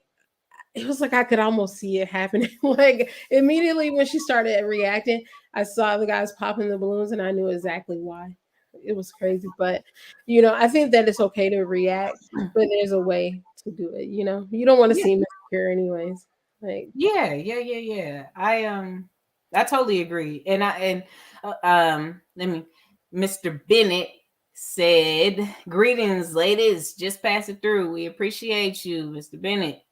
it was like I could almost see it happening. Like immediately when she started reacting, I saw the guys popping the balloons and I knew exactly why. It was crazy. But I think that it's okay to react, but there's a way to do it. You don't want to Yeah. seem insecure anyways. Like Yeah. I I totally agree. Let me. Mr. Bennett said, "Greetings, ladies. Just passing through. We appreciate you, Mr. Bennett."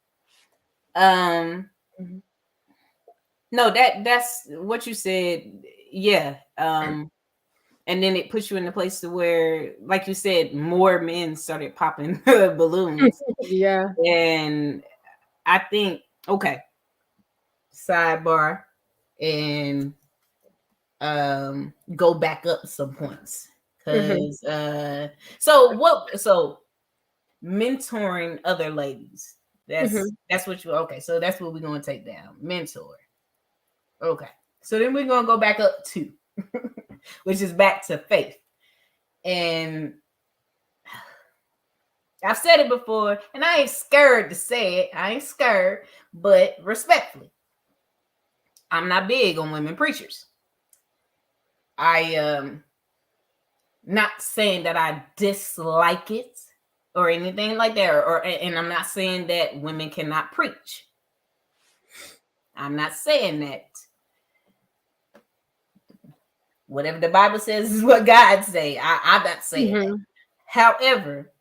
Um, Mhm. no, that's what you said. Yeah. And then it puts you in a place to where, like you said, more men started popping balloons, Yeah. and I think okay. Sidebar and go back up some points Mhm. because so mentoring other ladies, Mhm. that's what you okay, so that's what we're gonna take down, mentor. Okay, so then we're gonna go back up to which is back to faith. And I've said it before and I ain't scared to say it, I ain't scared, but respectfully, I'm not big on women preachers. I not saying that I dislike it or anything like that, and I'm not saying that women cannot preach. I'm not saying that. Whatever the Bible says is what God say. I'm not saying that. Mhm. However,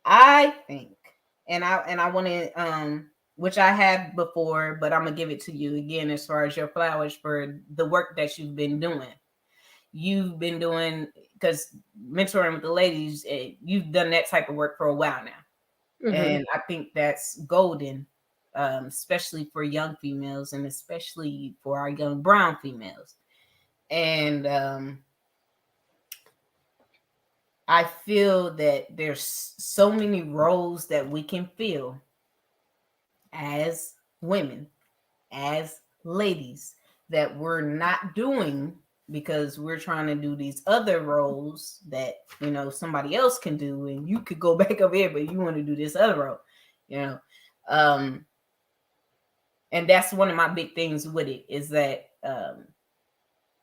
I think, and I want to which I have before, but I'm gonna give it to you again as far as your flowers for the work that you've been doing. You've been doing because mentoring with the ladies, you've done that type of work for a while now. Mhm. And I think that's golden, especially for young females and especially for our young brown females. And I feel that there's so many roles that we can fill as women, as ladies, that we're not doing because we're trying to do these other roles that somebody else can do, and you could go back over here, but you want to do this other role, you know. Um, and that's one of my big things with it is that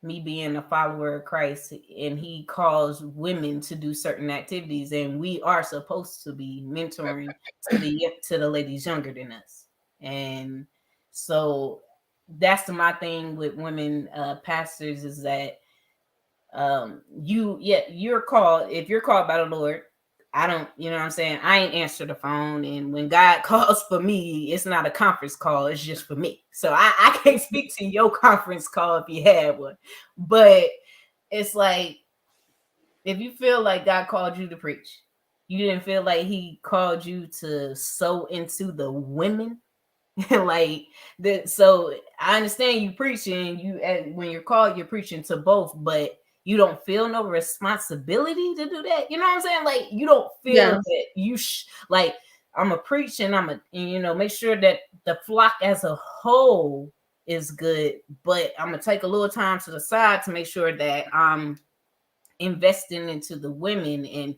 me being a follower of Christ, and he calls women to do certain activities, and we are supposed to be mentoring to the ladies younger than us. And so that's my thing with women pastors is that you're called, if you're called by the Lord. I don't, what I'm saying, I ain't answer the phone, and when God calls for me, it's not a conference call, it's just for me. So I can't speak to your conference call if you had one. But it's like, if you feel like God called you to preach, you didn't feel like he called you to sow into the women. Like that. So I understand you preaching, when you're called, you're preaching to both, but you don't feel no responsibility to do that. You know what I'm saying? Like, you don't feel Yeah. that like, I'm a preach, and make sure that the flock as a whole is good, but I'm gonna take a little time to the side to make sure that I'm investing into the women. And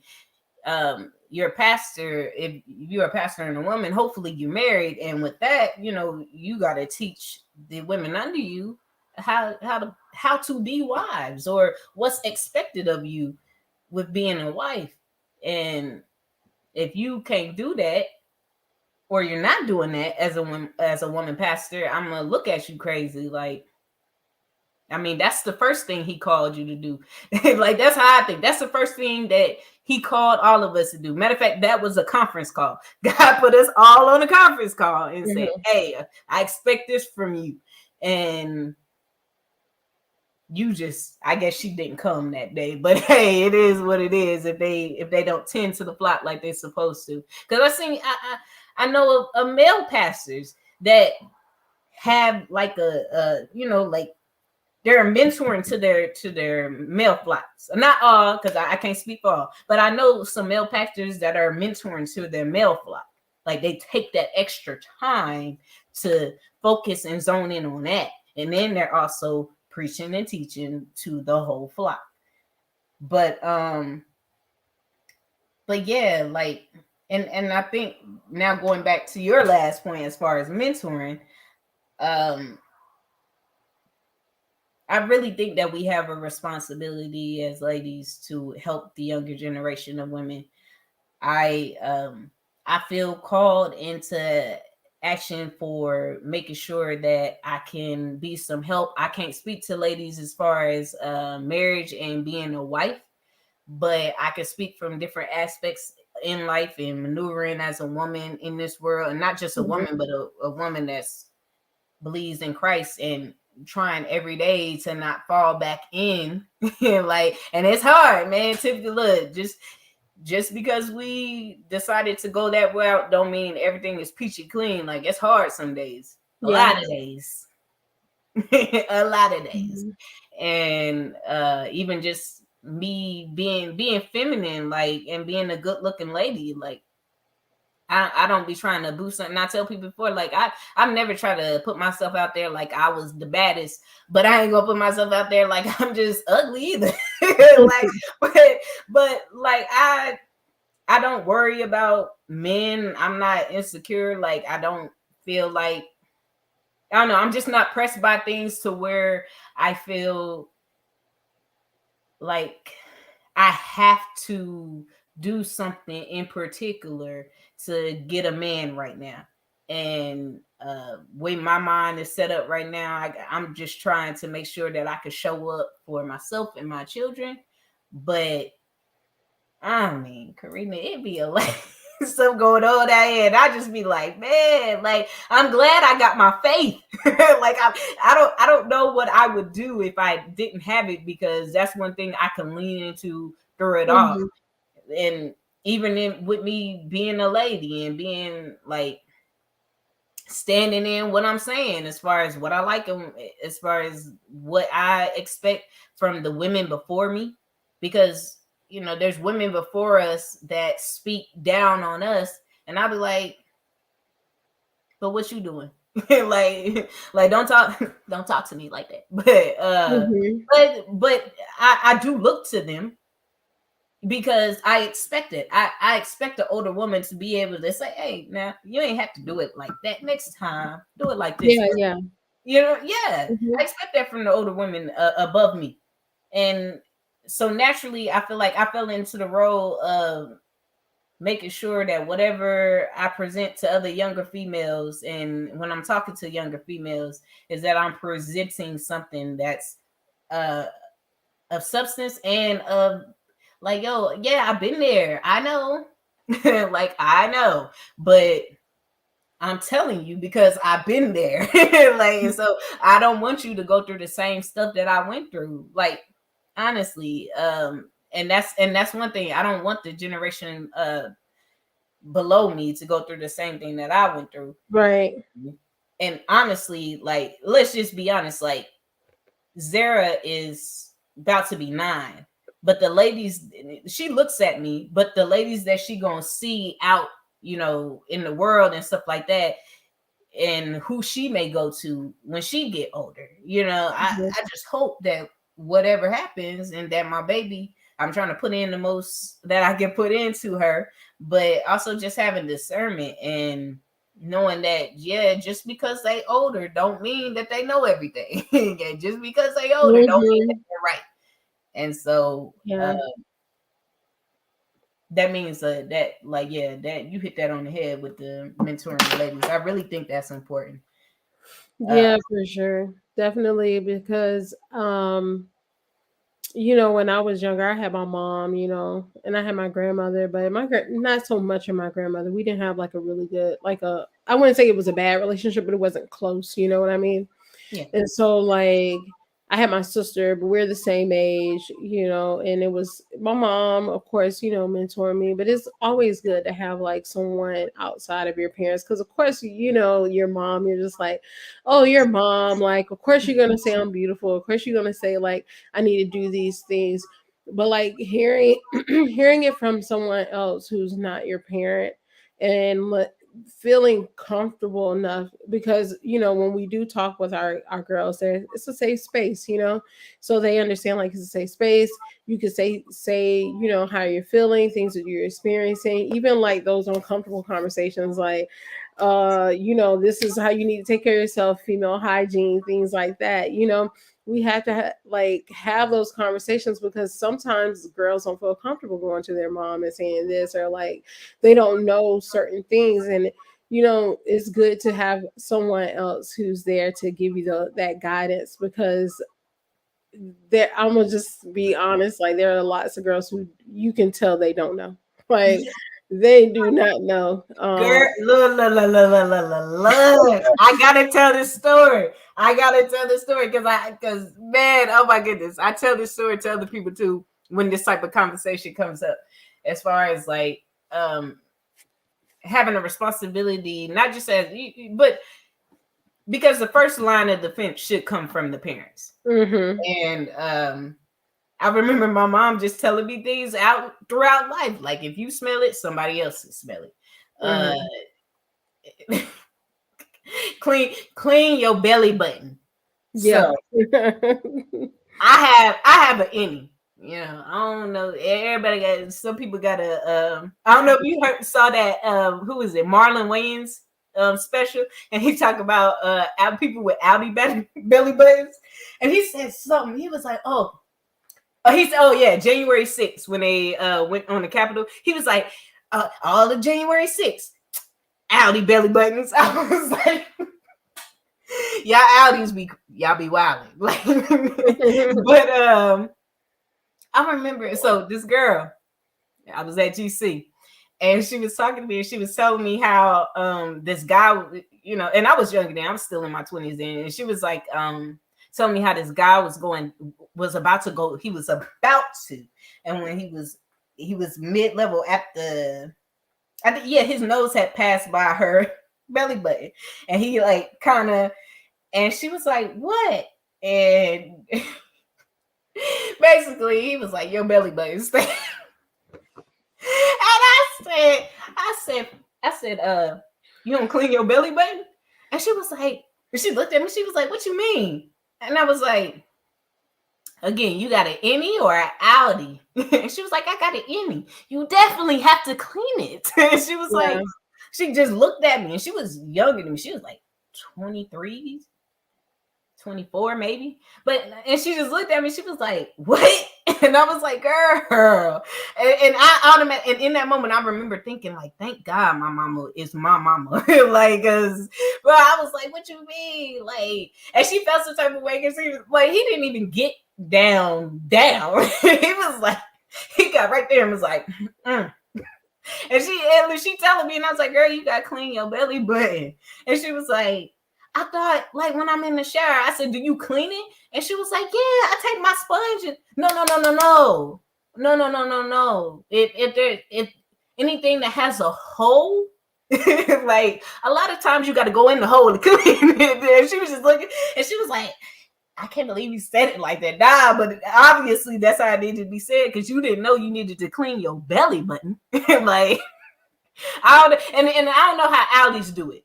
you're a pastor, if you're a pastor and a woman, hopefully you're married, and with that, you got to teach the women under you how to be wives, or what's expected of you with being a wife. And if you can't do that, or you're not doing that as a woman pastor, I'm gonna look at you crazy. Like, I mean, that's the first thing he called you to do. Like, that's how I think. That's the first thing that he called all of us to do. Matter of fact, that was a conference call. God put us all on a conference call and said, Mhm. "Hey, I expect this from you." And I guess she didn't come that day, but hey, it is what it is. If they don't tend to the flock like they're supposed to, because I know of male pastors that have like like, they're mentoring to their male flocks. Not all, because I can't speak for all, but I know some male pastors that are mentoring to their male flock. Like, they take that extra time to focus and zone in on that, and then they're also preaching and teaching to the whole flock. But yeah, like, and I think, now going back to your last point as far as mentoring, um I really think that we have a responsibility as ladies to help the younger generation of women. I feel called into action for making sure that I can be some help. I can't speak to ladies as far as marriage and being a wife, but I can speak from different aspects in life and maneuvering as a woman in this world, and not just a Mhm. woman, but a woman that's believes in Christ and trying every day to not fall back in. Like, and it's hard, man. Typically, look, just because we decided to go that route don't mean everything is peachy clean. Like, it's hard some days, a Yeah. lot of days. A lot of days. Mhm. And even just me being feminine, like, and being a good looking lady, like, I don't be trying to boost something. I tell people before, like, I've never tried to put myself out there like I was the baddest, but I ain't gonna put myself out there like I'm just ugly either. Like, but like I don't worry about men. I'm not insecure. Like, I don't feel like, I don't know. I'm just not pressed by things to where I feel like I have to do something in particular to get a man right now. And way my mind is set up right now, I'm just trying to make sure that I can show up for myself and my children. But I mean, Karina, it be a lot stuff going on out here, and I just be like, man, like, I'm glad I got my faith. Like, I don't know what I would do if I didn't have it, because that's one thing I can lean into through it all. Mhm. And even in with me being a lady and being like standing in what I'm saying, as far as what I like and as far as what I expect from the women before me, because there's women before us that speak down on us, and I'll be like, but what you doing? like don't talk to me like that. Mhm. But I do look to them because I expect it. I expect the older woman to be able to say, hey, now you ain't have to do it like that. Next time, do it like this. Yeah, yeah. Yeah. I Mhm. expect that from the older women above me. And so naturally, I feel like I fell into the role of making sure that whatever I present to other younger females, and when I'm talking to younger females, is that I'm presenting something that's uh of substance and of like, yo, yeah, I've been there. I know. Like, I know. But I'm telling you because I've been there. Like, and so I don't want you to go through the same stuff that I went through. Like, honestly, and that's one thing. I don't want the generation below me to go through the same thing that I went through. Right. And honestly, like, let's just be honest, like, Zara is about to be 9, but the ladies, she looks at me, but the ladies that she gonna see out, in the world and stuff like that, and who she may go to when she get older, Mhm. I just hope that whatever happens, and that my baby, I'm trying to put in the most that I can put into her, but also just having discernment and knowing that, yeah, just because they older don't mean that they know everything. Yeah, just because they older don't mean that Mhm. they're right. And so Yeah. that means that, like, yeah, that you hit that on the head with the mentoring the ladies. I really think that's important. uh Yeah, for sure. Definitely because when I was younger, I had my mom, and I had my grandmother, but not so much of my grandmother. We didn't have like a really good, like I wouldn't say it was a bad relationship, but it wasn't close, you know what I mean? yeah. And so like I had my sister, but we're the same age, and it was my mom, of course, mentoring me, but it's always good to have like someone outside of your parents. Cause of course, your mom, you're just like, oh, your mom, like, of course you're gonna say I'm beautiful. Of course you're gonna say like I need to do these things. But like hearing hearing it from someone else who's not your parent and feeling comfortable enough because when we do talk with our girls there, it's a safe space, so they understand like it's a safe space. You can say how you're feeling, things that you're experiencing, even like those uncomfortable conversations like this is how you need to take care of yourself, female hygiene, things like that. We have to like have those conversations because sometimes girls don't feel comfortable going to their mom and saying this, or like they don't know certain things. And it's good to have someone else who's there to give you that guidance, because there, I'm gonna just be honest, like there are lots of girls who you can tell they don't know. Like they do not know. Girl, look. I gotta tell this story. Because man, oh my goodness, I tell this story to other people too when this type of conversation comes up, as far as like having a responsibility, not just as, but because the first line of defense should come from the parents. Mm-hmm. And I remember my mom just telling me things out throughout life, like if you smell it, somebody else will smell it. Mm-hmm. Clean your belly button. Yeah. So I have an innie. I don't know. Everybody got. Some people got a. I don't know if you saw that. Who is it? Marlon Wayans special, and he talked about people with Audi belly buttons, and he said something. He was like, he said, yeah, January 6th when they went on the Capitol. He was like, all of January 6th, Audi belly buttons. I was like, y'all Audis y'all be wilding. Like, but I remember, so this girl, I was at GC, and she was talking to me, and she was telling me how this guy, and I was younger then, I was still in my 20s then, and she was like telling me how this guy was about to go, and when he was mid-level his nose had passed by her belly button, and he like kind of, and she was like, what? And basically he was like, your belly button stink. And I said, you don't clean your belly button? And she was like, she looked at me, she was like, what you mean? And I was like, again, you got an innie or an Audi? And she was like, I got an innie. You definitely have to clean it. And she was like, she just looked at me, and she was younger than me. She was like 23, 24 maybe. And she just looked at me. She was like, what? And I was like, girl. And and in that moment, I remember thinking, like, thank God my mama is my mama. Like, because, well, I was like, what you mean? Like, and she felt some type of way, because he was like, he didn't even get down. He was like, he got right there and was like, And she telling me, and I was like, girl, you got to clean your belly button. And she was like, I thought, like, when I'm in the shower, I said, do you clean it? And she was like, yeah, I take my sponge and no. If anything that has a hole, like, a lot of times you got to go in the hole to clean it. And she was just looking, and she was like, I can't believe you said it like that. Nah, but obviously that's how it needed to be said, because you didn't know you needed to clean your belly button. Like, I don't know how Audis do it.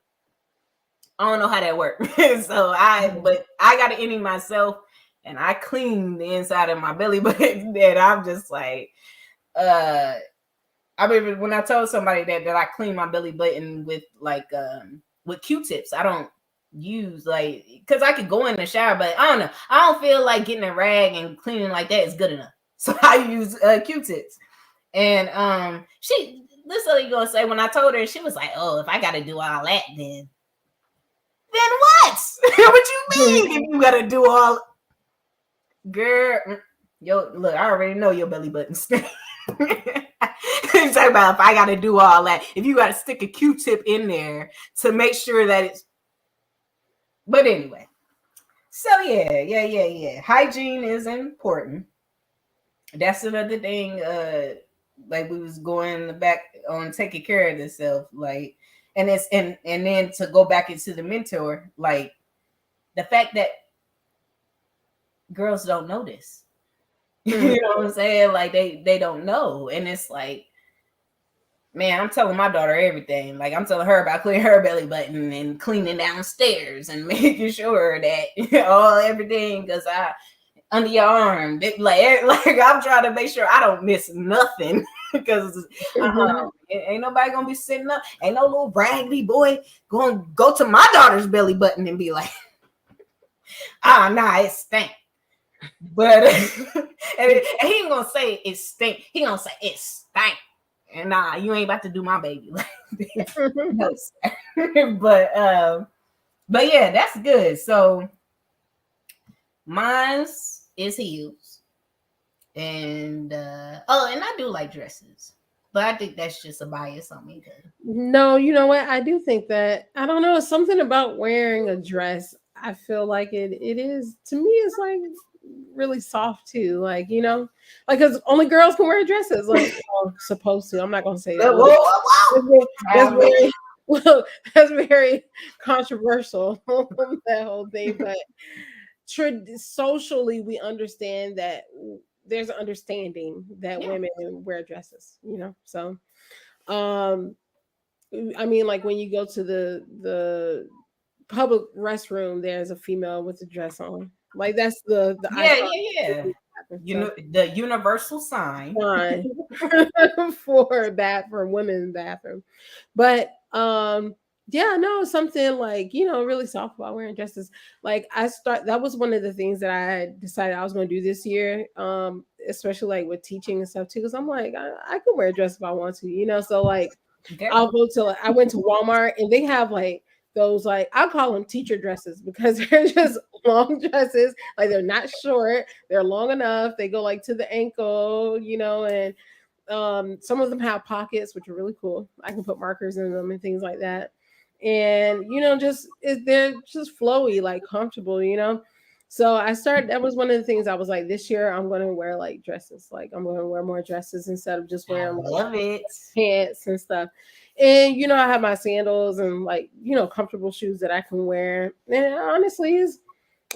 I don't know how that works. So but I got to innie myself, and I clean the inside of my belly button. And I'm just like, I remember when I told somebody that I clean my belly button with with Q-tips. I don't use, like, because I could go in the shower, but I don't know. I don't feel like getting a rag and cleaning like that is good enough. So I use Q-tips. And this lady gonna say, when I told her, she was like, oh, if I got to do all that, then what? What you mean if you gotta do all? Girl, look, I already know your belly button stink. You talking about if I gotta do all that, if you gotta stick a Q-tip in there to make sure that it's. But anyway, so yeah. Hygiene is important. That's another thing. Like, we was going back on taking care of yourself, like. And then to go back into the mentor, like, the fact that girls don't know this. You know what I'm saying? Like, they don't know. And it's like, man, I'm telling my daughter everything. Like, I'm telling her about cleaning her belly button and cleaning downstairs and making sure that everything, because under your arm, like I'm trying to make sure I don't miss nothing. Because ain't nobody gonna be sitting up. Ain't no little raggedy boy gonna go to my daughter's belly button and be like, nah, it stink. But and he ain't gonna say it stink. He gonna say it stank. And nah, you ain't about to do my baby like that. No, sir. But yeah, that's good. So mine's is heels. And and I do like dresses. But I think that's just a bias on me. No, you know what? I do think that I don't know, it's something about wearing a dress. I feel like it is to me it's like really soft too. Like, like cuz only girls can wear dresses like supposed to. I'm not going to say that. Whoa, whoa, whoa. That's very well, that's very controversial that whole thing, but socially we understand that there's an understanding that women wear dresses, so um I mean, like when you go to the public restroom, there's a female with a dress on. Like that's the yeah. The universal sign for women's bathroom. But yeah, no, something like, really soft about wearing dresses. Like that was one of the things that I decided I was going to do this year, especially like with teaching and stuff too, because I'm like, I could wear a dress if I want to, so like I went to Walmart and they have like those, like, I call them teacher dresses because they're just long dresses. Like they're not short, they're long enough. They go like to the ankle, and some of them have pockets, which are really cool. I can put markers in them and things like that. And they're just flowy, like comfortable. So that was one of the things I was like, this year I'm going to wear like dresses. Like I'm going to wear more dresses instead of just wearing pants and stuff. And I have my sandals and like, comfortable shoes that I can wear. And honestly,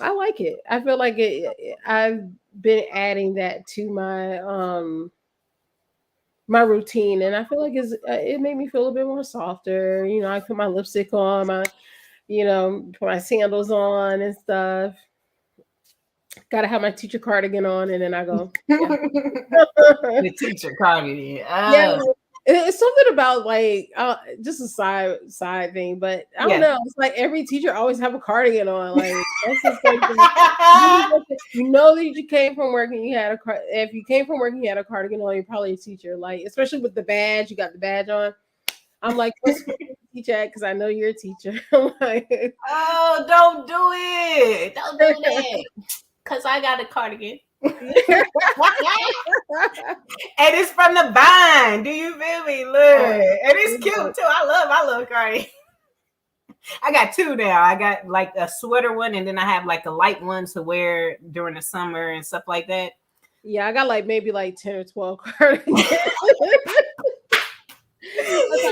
I like it. I feel like I've been adding that to my routine, and I feel like it made me feel a bit more softer. I put my lipstick on, put my sandals on and stuff. Gotta have my teacher cardigan on, and then I go. The teacher cardigan. Yeah, it's something about like just a side thing, but I don't know. It's like every teacher always have a cardigan on. Like that's just like that you came from work and you had if you came from work and you had a cardigan on, you're probably a teacher. Like especially with the badge, you got the badge on. I'm like, what's teacher? Because I know you're a teacher. Like, oh, don't do it! Don't do that. Because I got a cardigan. And it's from the Vine. Do you feel me? Look. And it's cute too. I love cardigan. I got two now. I got like a sweater one, and then I have like a light one to wear during the summer and stuff like that. Yeah, I got like maybe like 10 or 12 cardigans.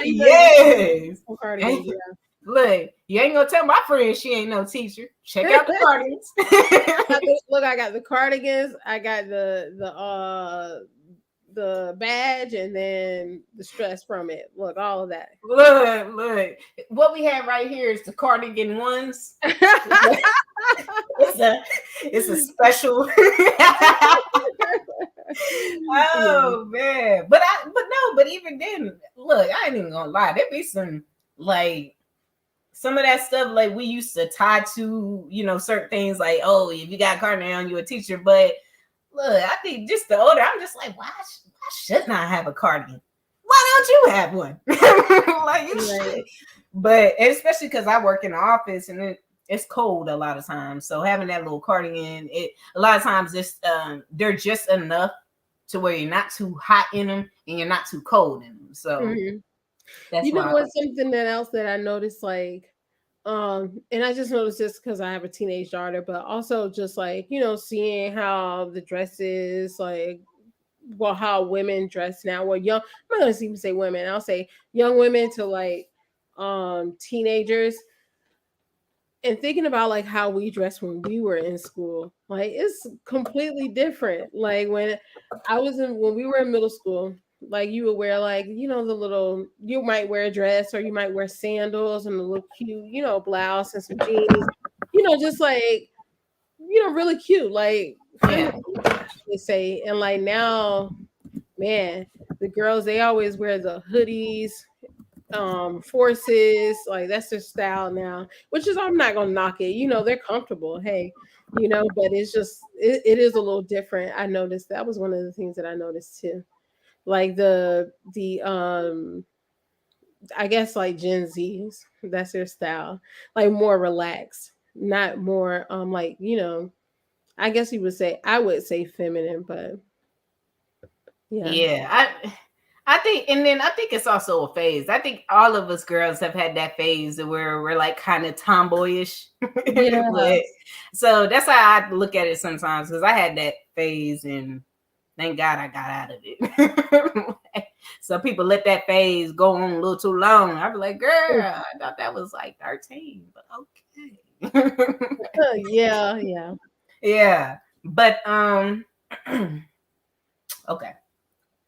Yes. Cardigans, yeah. Look, you ain't gonna tell my friend she ain't no teacher. Check out the cardigans. Look, I got the cardigans. I got the badge, and then the stress from it. Look, all of that. Look. What we have right here is the cardigan ones. It's a special. Oh man, but even then, look, I ain't even gonna lie. There be some like. Some of that stuff, like we used to tie to, certain things like, oh, if you got a cardigan on, you a teacher. But look, I think just the older, I'm just like, why shouldn't I have a cardigan? Why don't you have one? Like you should. But especially because I work in the office and it's cold a lot of times. So having that little cardigan, a lot of times they're just enough to where you're not too hot in them and you're not too cold in them. So that's what's something else that I noticed, like, and I just noticed this because I have a teenage daughter, but also just like, seeing how the dresses, like, well, how women dress now. Well, young, I'm not gonna even say women, I'll say young women to like teenagers. And thinking about like how we dressed when we were in school, like it's completely different. Like when we were in middle school, like you would wear like, you might wear a dress or you might wear sandals and a little cute, blouse and some jeans, just like, really cute. Like they say, and like now, man, the girls, they always wear the hoodies, forces, like that's their style now, which is, I'm not gonna knock it, they're comfortable, hey, but it's just it is a little different. I noticed that was one of the things that I noticed too. like the I guess like Gen Z's, that's their style. Like more relaxed, not more like, I guess you would say, I would say feminine, but yeah. Yeah, I think, and then I think it's also a phase. I think all of us girls have had that phase where we're like kind of tomboyish. Yeah. So that's how I look at it sometimes, because I had that phase and thank God I got out of it. So people let that phase go on a little too long. I'd be like, girl, I thought that was like 13, but okay. Yeah, yeah. Yeah. But okay.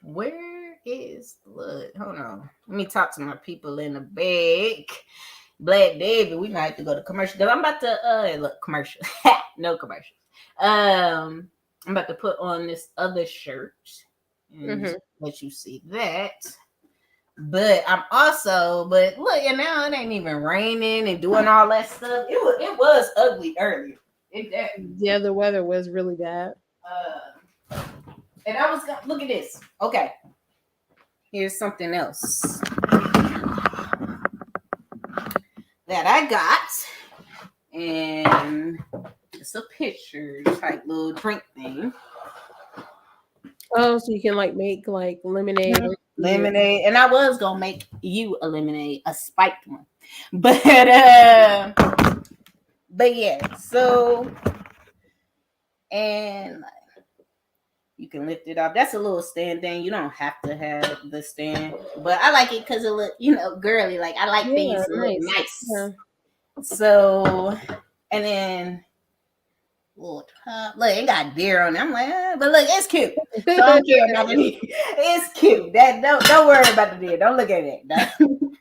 Where is look? Hold on. Let me talk to my people in the back. Black David, we might have to go to commercial because I'm about to look commercial. No commercials. I'm about to put on this other shirt and Hmm. let you see that. But I'm also, but look, and now it ain't even raining and doing all that stuff. It was ugly earlier. It definitely. Yeah, the weather was really bad. Uh, and I was gonna look at this. Okay, here's something else that I got, and it's a picture type little drink thing. Oh, so you can like make like lemonade or beer. Lemonade, and I was gonna make you a lemonade, a spiked one, but yeah. So, and you can lift it up. That's a little stand thing. You don't have to have the stand, but I like it because it look, girly. Like I like Yeah, things to look nice. nice. Yeah. So, and then little top. Look, it got deer on it. I'm like, but look, it's cute. So I don't care about the deer. It's cute. That don't worry about the deer. Don't look at it.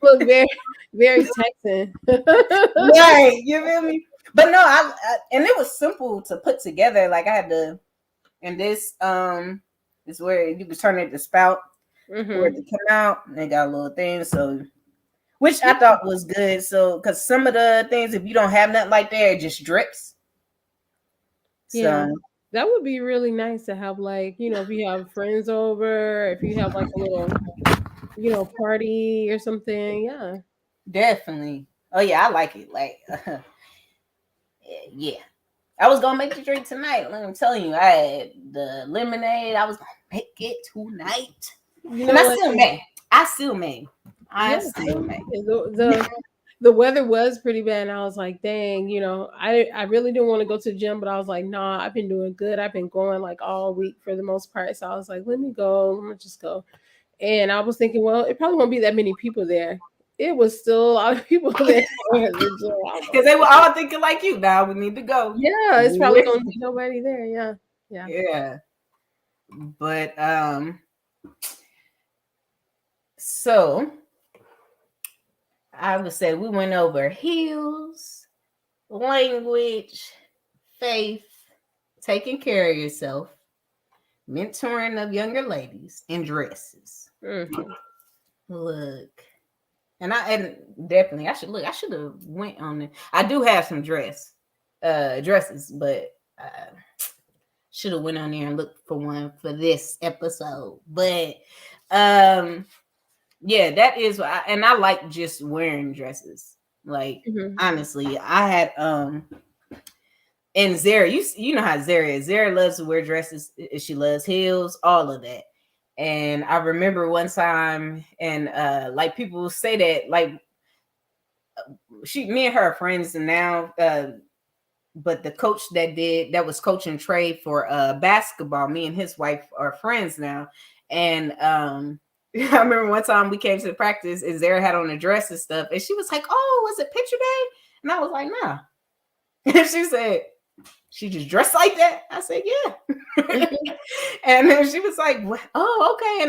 Look very, very Texan. Right, you feel me? But no, I and it was simple to put together. Like I had to, and this is where you can turn it to spout for it Hmm. to come out. And they got a little thing, so which I thought was good. So because some of the things, if you don't have nothing like that, it just drips. Yeah, So that would be really nice to have, like, if you have friends over, if you have like a little, party or something. Yeah. definitely. Oh yeah, I like it. Like yeah. I was gonna make the drink tonight. Let me tell you, I had the lemonade. I was gonna make it tonight, You and know I what? still may. I still may. Yeah, I still may. the weather was pretty bad, and I was like, dang, I really didn't want to go to the gym, but I was like, nah, I've been doing good. I've been going like all week for the most part. So I was like, let me go. Let me just go. And I was thinking, well, it probably won't be that many people there. It was still a lot of people there at the gym. I was Because like, they were all thinking like you. Now we need to go. yeah, it's probably gonna be nobody there. Yeah. Yeah. Yeah, but so I would say we went over heels, language, faith, taking care of yourself, mentoring of younger ladies, and dresses. Hmm. Look, and definitely I should look. I should have went on it. I do have some dresses, but should have went on there and looked for one for this episode. But um, yeah, that is what and I like just wearing dresses. Like Hmm. honestly, I had and Zara, you know how Zara is. Zara loves to wear dresses. She loves heels, all of that. And I remember one time, and like people say that, like me and her are friends now. But the coach that was coaching Trey for basketball, me and his wife are friends now. And I remember one time we came to the practice and Zara had on a dress and stuff, and she was like, "Oh, was it picture day?" And I was like, "Nah." And she said, "She just dressed like that?" I said, "Yeah." And then she was like, "Oh, okay."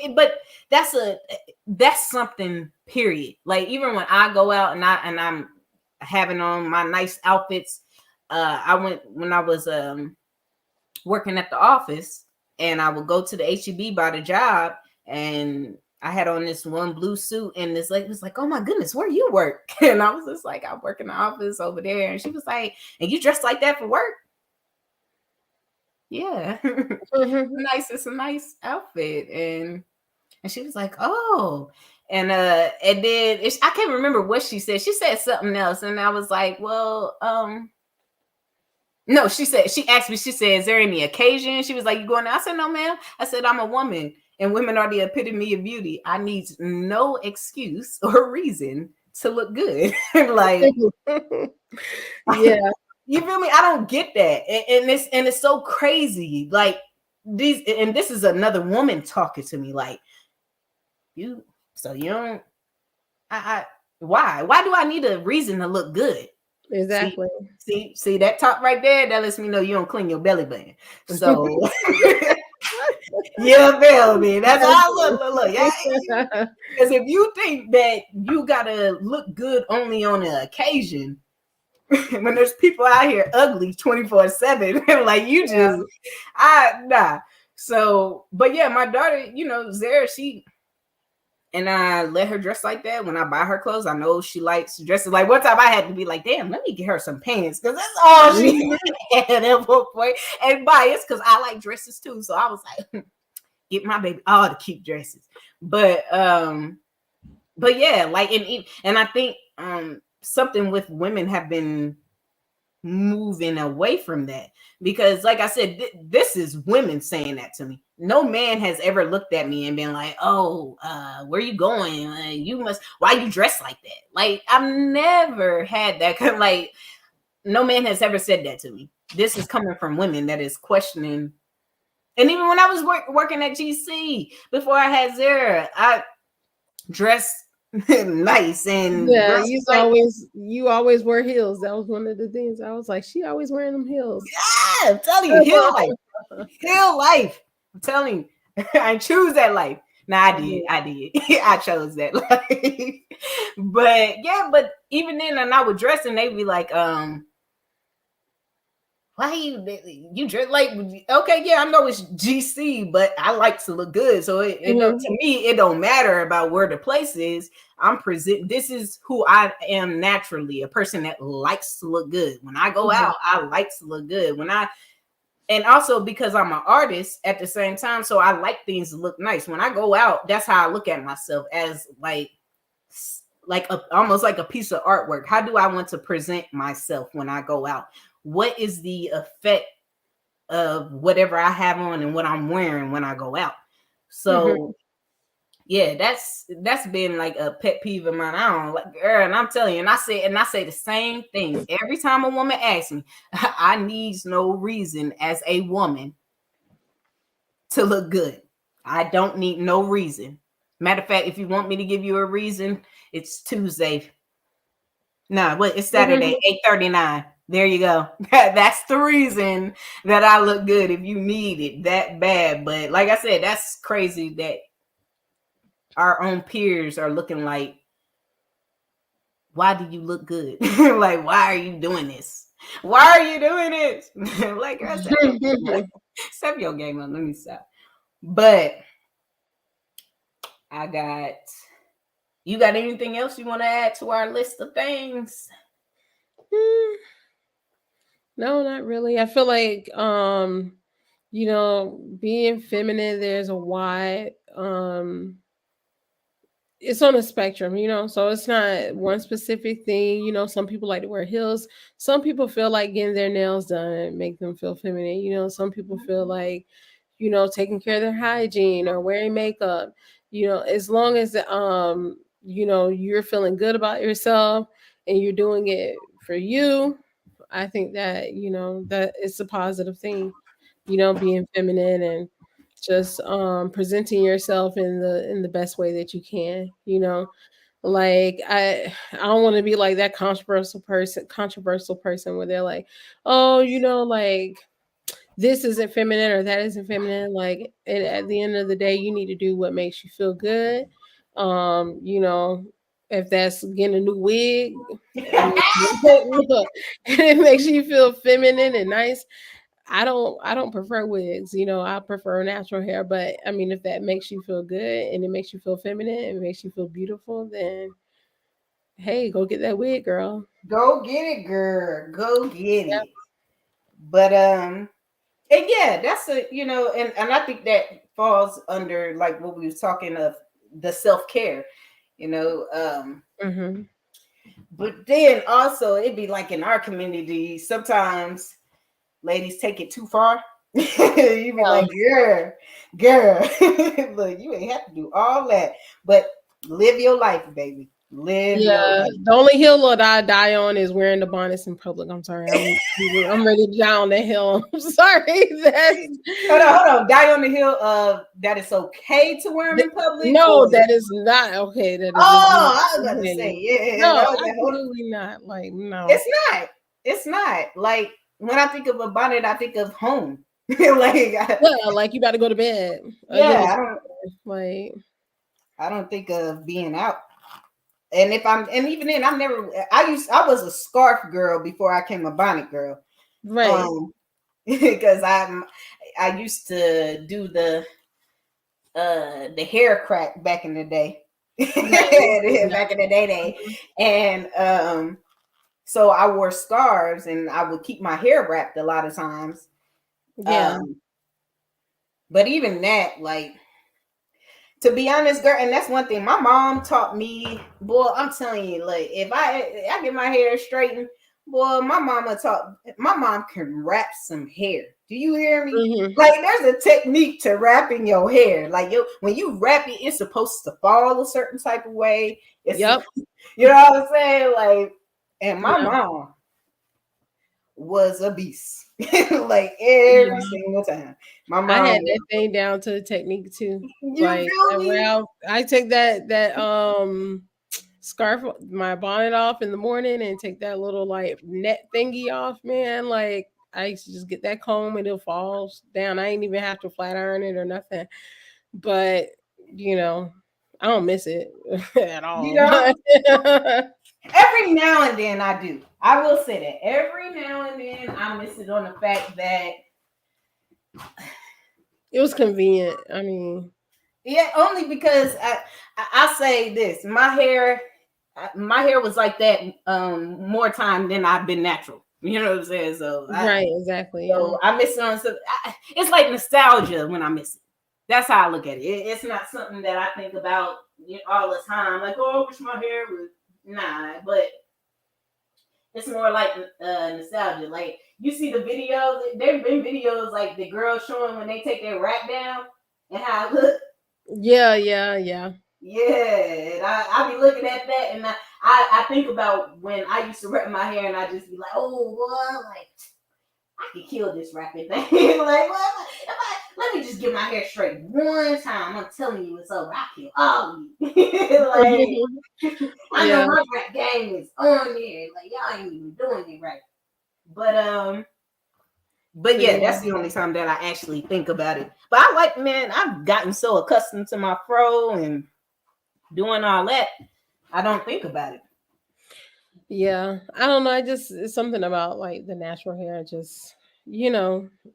And but that's something. Period. Like even when I go out and I'm having on my nice outfits, I went when I was working at the office, and I would go to the HEB by the job, and I had on this one blue suit, and this lady was like, "Oh my goodness, where you work?" And I was just like, "I work in the office over there." And she was like, "And you dress like that for work?" yeah. Mhm. Nice, it's a nice outfit. And she was like, "Oh." And then I can't remember what she said. She said something else, and I was like, "Well, no." She asked me. She said, "Is there any occasion?" She was like, "You going out?" I said, "No, ma'am." I said, "I'm a woman, and women are the epitome of beauty. I need no excuse or reason to look good." Like, Yeah, you feel me? I don't get that, and it's so crazy. Like these, and this is another woman talking to me. Like you, so you don't. I why do I need a reason to look good? See, exactly. see that top right there. That lets me know you don't clean your belly button. So you feel me? That's how I look. Yeah, because if you think that you gotta look good only on an occasion, when there's people out here ugly 24/7, like you Yeah. just, I nah. So, but yeah, my daughter, Zara, she and I let her dress like that. When I buy her clothes, I know she likes dresses. Like one time I had to be like, damn, let me get her some pants because that's all she had at one point. And bias because I like dresses too. So I was like, get my baby all the cute dresses. But yeah, like and I think something with women have been moving away from that because like I said, this is women saying that to me. No man has ever looked at me and been like, "Oh, where you going? You must, why you dressed like that?" Like I've never had that kind of, like, no man has ever said that to me. This is coming from women that is questioning. And even when I was working at GC before I had Zara, I dressed nice, and Yeah, girls was like, you always wear heels. That was one of the things. I was like, she always wearing them heels. "Yeah, I'm telling you, heal life." Hell life. I'm telling you, I choose that life. Nah, I did. Yeah. I did. I chose that life. But yeah, but even then, and I would dress and they'd be like, why you dress like, okay, yeah, I know it's GC, but I like to look good. So it don't, Mhm. to me, it don't matter about where the place is. I'm present. This is who I am naturally, a person that likes to look good. When I go Mhm. out, I like to look good. And also because I'm an artist at the same time, so I like things to look nice. When I go out, that's how I look at myself, as almost like a piece of artwork. How do I want to present myself when I go out? What is the effect of whatever I have on and what I'm wearing when I go out? Mhm. So yeah, that's been like a pet peeve of mine. I don't like, girl, and I'm telling you, and I say the same thing every time a woman asks me. I needs no reason as a woman to look good. I don't need no reason. Matter of fact, if you want me to give you a reason, it's Tuesday. No, what, it's Saturday, Mhm. 8:39. There you go. That's the reason that I look good if you need it that bad. But like I said, that's crazy that our own peers are looking like, why do you look good? Like, why are you doing this? Why are you doing this? Like, girl, step your game up. Step your game up. Let me stop. But I got, you got anything else you want to add to our list of things? Mm, no, not really. I feel like being feminine, there's a wide it's on a spectrum, so it's not one specific thing. Some people like to wear heels. Some people feel like getting their nails done make them feel feminine. Some people feel like, taking care of their hygiene or wearing makeup. As long as you're feeling good about yourself and you're doing it for you, I think that, that it's a positive thing, being feminine and just presenting yourself in the best way that you can. Like I don't want to be like that controversial person where they're like, oh, like this isn't feminine or that isn't feminine. Like at the end of the day, you need to do what makes you feel good. um you know if that's getting a new wig, I mean, look, it makes you feel feminine and nice. I don't prefer wigs. I prefer natural hair. But I mean, if that makes you feel good and it makes you feel feminine and it makes you feel beautiful, then hey, go get that wig, girl. Go get it, girl. Go get Yeah. it. But And yeah, that's a and I think that falls under like what we was talking of the self care, you know. Mm-hmm. But then also it'd be like in our community, sometimes ladies take it too far. You be Yeah. like, girl, look, you ain't have to do all that, but live your life, baby. Live your Yeah, life. the only hill that I die on is wearing the bonnets in public. I'm sorry, I'm ready to die on that hill. I'm sorry. That's Hold on. Die on the hill of that it's okay to wear them in public, or no, that is not okay. That is just not oh, I was about to say, okay. yeah, No, that was like, hold on. absolutely not. Like no. It's not. It's not. Like when I think of a bonnet, I think of home. Like, Yeah, like you got to go to bed or get in the yeah, shower. Like I don't think of being out. And if I'm, and even then, I was a scarf girl before I came a bonnet girl. right. Because I used to do the hair crack back in the day. Right. Back in the day. And so I wore scarves and I would keep my hair wrapped a lot of times. Yeah. Um, but even that, like, to be honest, girl, and that's one thing my mom taught me. Boy, I'm telling you, like, if I get my hair straightened, boy, my mom can wrap some hair. Do you hear me? Mm-hmm. Like, there's a technique to wrapping your hair. Like, when you wrap it, it's supposed to fall a certain type of way. It's Yep. you know what I'm saying? Like, and my Yeah. mom was a beast. Like Yeah. every single time. My I mom had that thing down to the technique too. you Like feel that way me? I take that scarf, my bonnet off in the morning and take that little like net thingy off, man. Like I used to just get that comb and it falls down. I ain't even have to flat iron it or nothing. But you know, I don't miss it at You all. know? But Every now and then I do. I will say that. Every now and then I miss it on the fact that it was convenient. I mean, yeah, only because I say this. My hair was like that more time than I've been natural. You know what I'm saying? right, exactly. Yeah. So I miss it on some. It's like nostalgia when I miss it. That's how I look at it. It's not something that I think about all the time. Like, oh, I wish my hair was nah. But it's more like nostalgia. Like you see the videos. There've been videos like the girls showing when they take their wrap down and how it look. Yeah, yeah, yeah. Yeah, and I be looking at that, and I think about when I used to wrap my hair, and I just be like, oh, boy, like I could kill this rapping thing. Like, well, let me just get my hair straight one time. I'm telling you, it's over. I kill all of you. Like, I know Yeah. my rap game is on there. Like, y'all ain't even doing it right. But but But yeah, yeah. that's the only time that I actually think about it. But I like, man, I've gotten so accustomed to my fro and doing all that, I don't think about it. Yeah, I don't know. I just it's something about like the natural hair. Just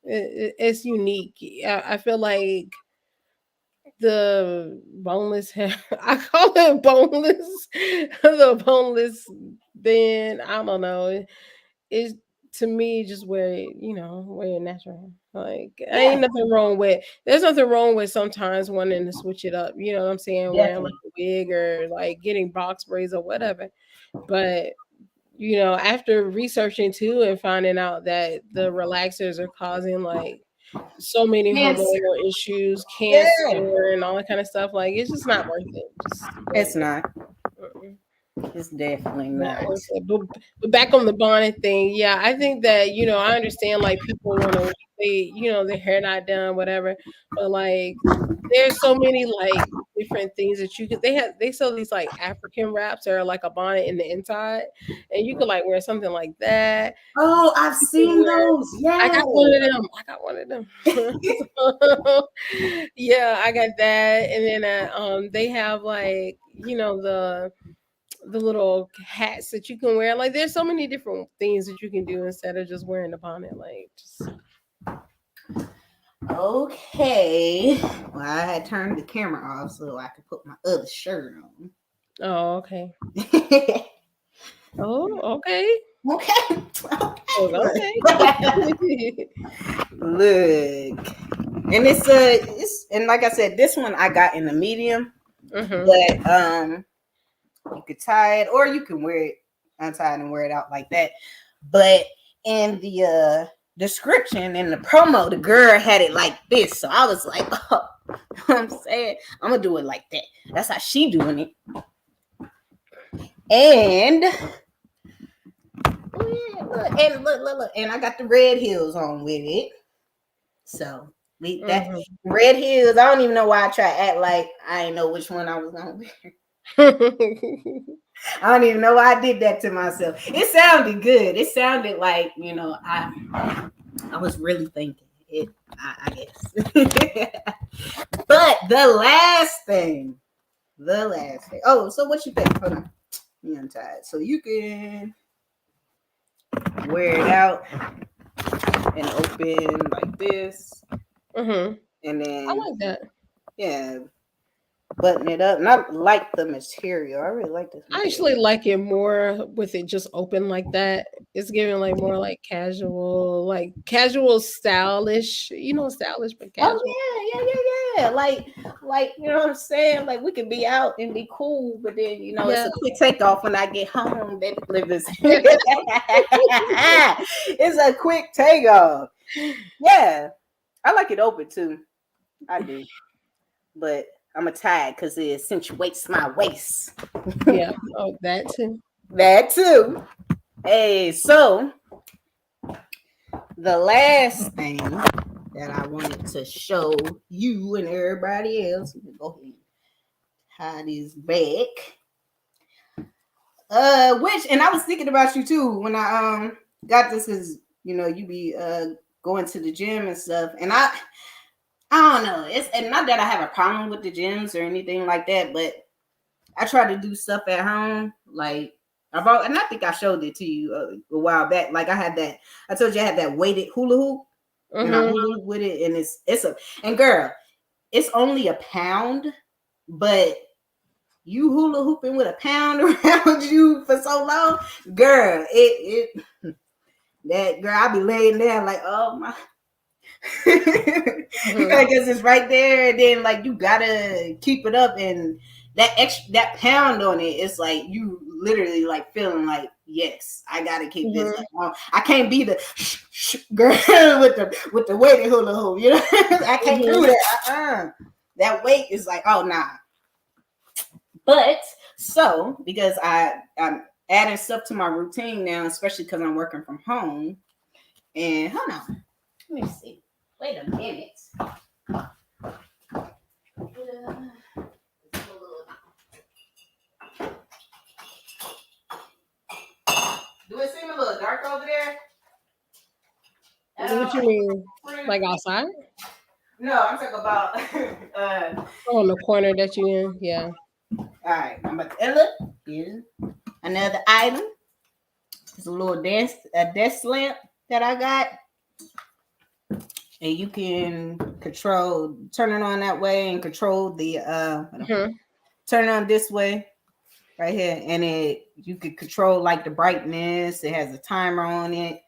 it's unique. I feel like the boneless hair. I call it boneless. The boneless. Then I don't know. It's to me just wear your natural hair. Like Yeah, ain't nothing wrong with. There's nothing wrong with sometimes wanting to switch it up. You know what I'm saying? Wearing like definitely. a wig or like getting box braids or whatever. But after researching too and finding out that the relaxers are causing like so many Cancer. hormonal issues, Yeah, cancer, and all that kind of stuff, like it's just not worth it. Just it's really, not. mm-mm, It's definitely not not. worth it. But back on the bonnet thing, yeah, I think that I understand like people want to their hair not done, whatever, but like there's so many like different things that you could they sell these like African wraps that are like a bonnet in the inside, and you could like wear something like that. Oh, I've You can seen wear those. I Yeah. got one of them. I got one of them. So, yeah, I got that, and then they have like the little hats that you can wear. Like, there's so many different things that you can do instead of just wearing the bonnet. Like, just Okay. Well, I had turned the camera off so I could put my other shirt on. oh, okay. Oh, okay. Okay. Okay. Look. And it's and like I said, this one I got in the medium, Mm-hmm. but you could tie it or you can wear it untied and wear it out like that. But in the description in the promo, the girl had it like this. So I was like, oh, I'm saying I'm gonna do it like that. That's how she doing it. And oh yeah, look, and I got the red heels on with it. So that red heels. I don't even know why I try to act like I didn't know which one I was gonna wear. I don't even know why I did that to myself. It sounded good. It sounded like, you know, I was really thinking it, I guess. But the last thing. Oh, so what you think? Hold on. Me untied. So you can wear it out and open like this. Mm-hmm. And then I like that. yeah, button it up. And I like the material. I really like this I material. actually like it more with it just open like that. It's giving like more like casual stylish, stylish but casual. Oh yeah. Like you know what I'm saying? Like we could be out and be cool, but then it's a quick takeoff when I get home. Baby livers. It's a quick takeoff. Yeah. I like it open too. I do. But I'm a tie because it accentuates my waist. Yeah. Oh, that too. That too. Hey, so the last thing that I wanted to show you and everybody else, go ahead and hide his back. Which, and I was thinking about you too when I got this, because you be going to the gym and stuff, and I don't know, it's and not that I have a problem with the gyms or anything like that, but I try to do stuff at home, like and I think I showed it to you a while back. Like I told you I had that weighted hula hoop, and I hula hoop with it, and and girl, it's only a pound, but you hula hooping with a pound around you for so long, girl, that girl, I be laying there like, oh my. Because it's right there, and then like you gotta keep it up, and that pound on it, it's like you literally like feeling like, yes, I gotta keep this up. I can't be the girl with the weighted hula hoop, I can't do that. That weight is like, oh nah. But so because I'm adding stuff to my routine now, especially because I'm working from home. And hold on, let me see. Wait a minute. Do it seem a little dark over there? What you mean? Like outside? No, I'm talking about on the corner that you in, yeah. All right, I'm about to look. Here's another item. It's a little desk lamp that I got. And you can turn it on that way and control the turn it on this way right here. And you could control like the brightness. It has a timer on it.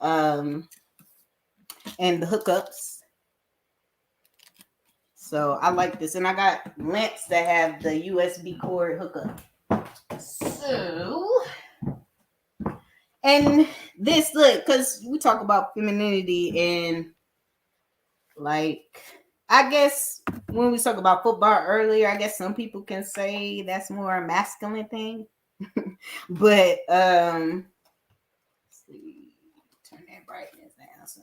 And the hookups. So I like this. And I got lamps that have the USB cord hookup. So, and this, look, because we talk about femininity, and like, I guess when we talk about football earlier, I guess some people can say that's more a masculine thing. But let's see, turn that brightness down. So,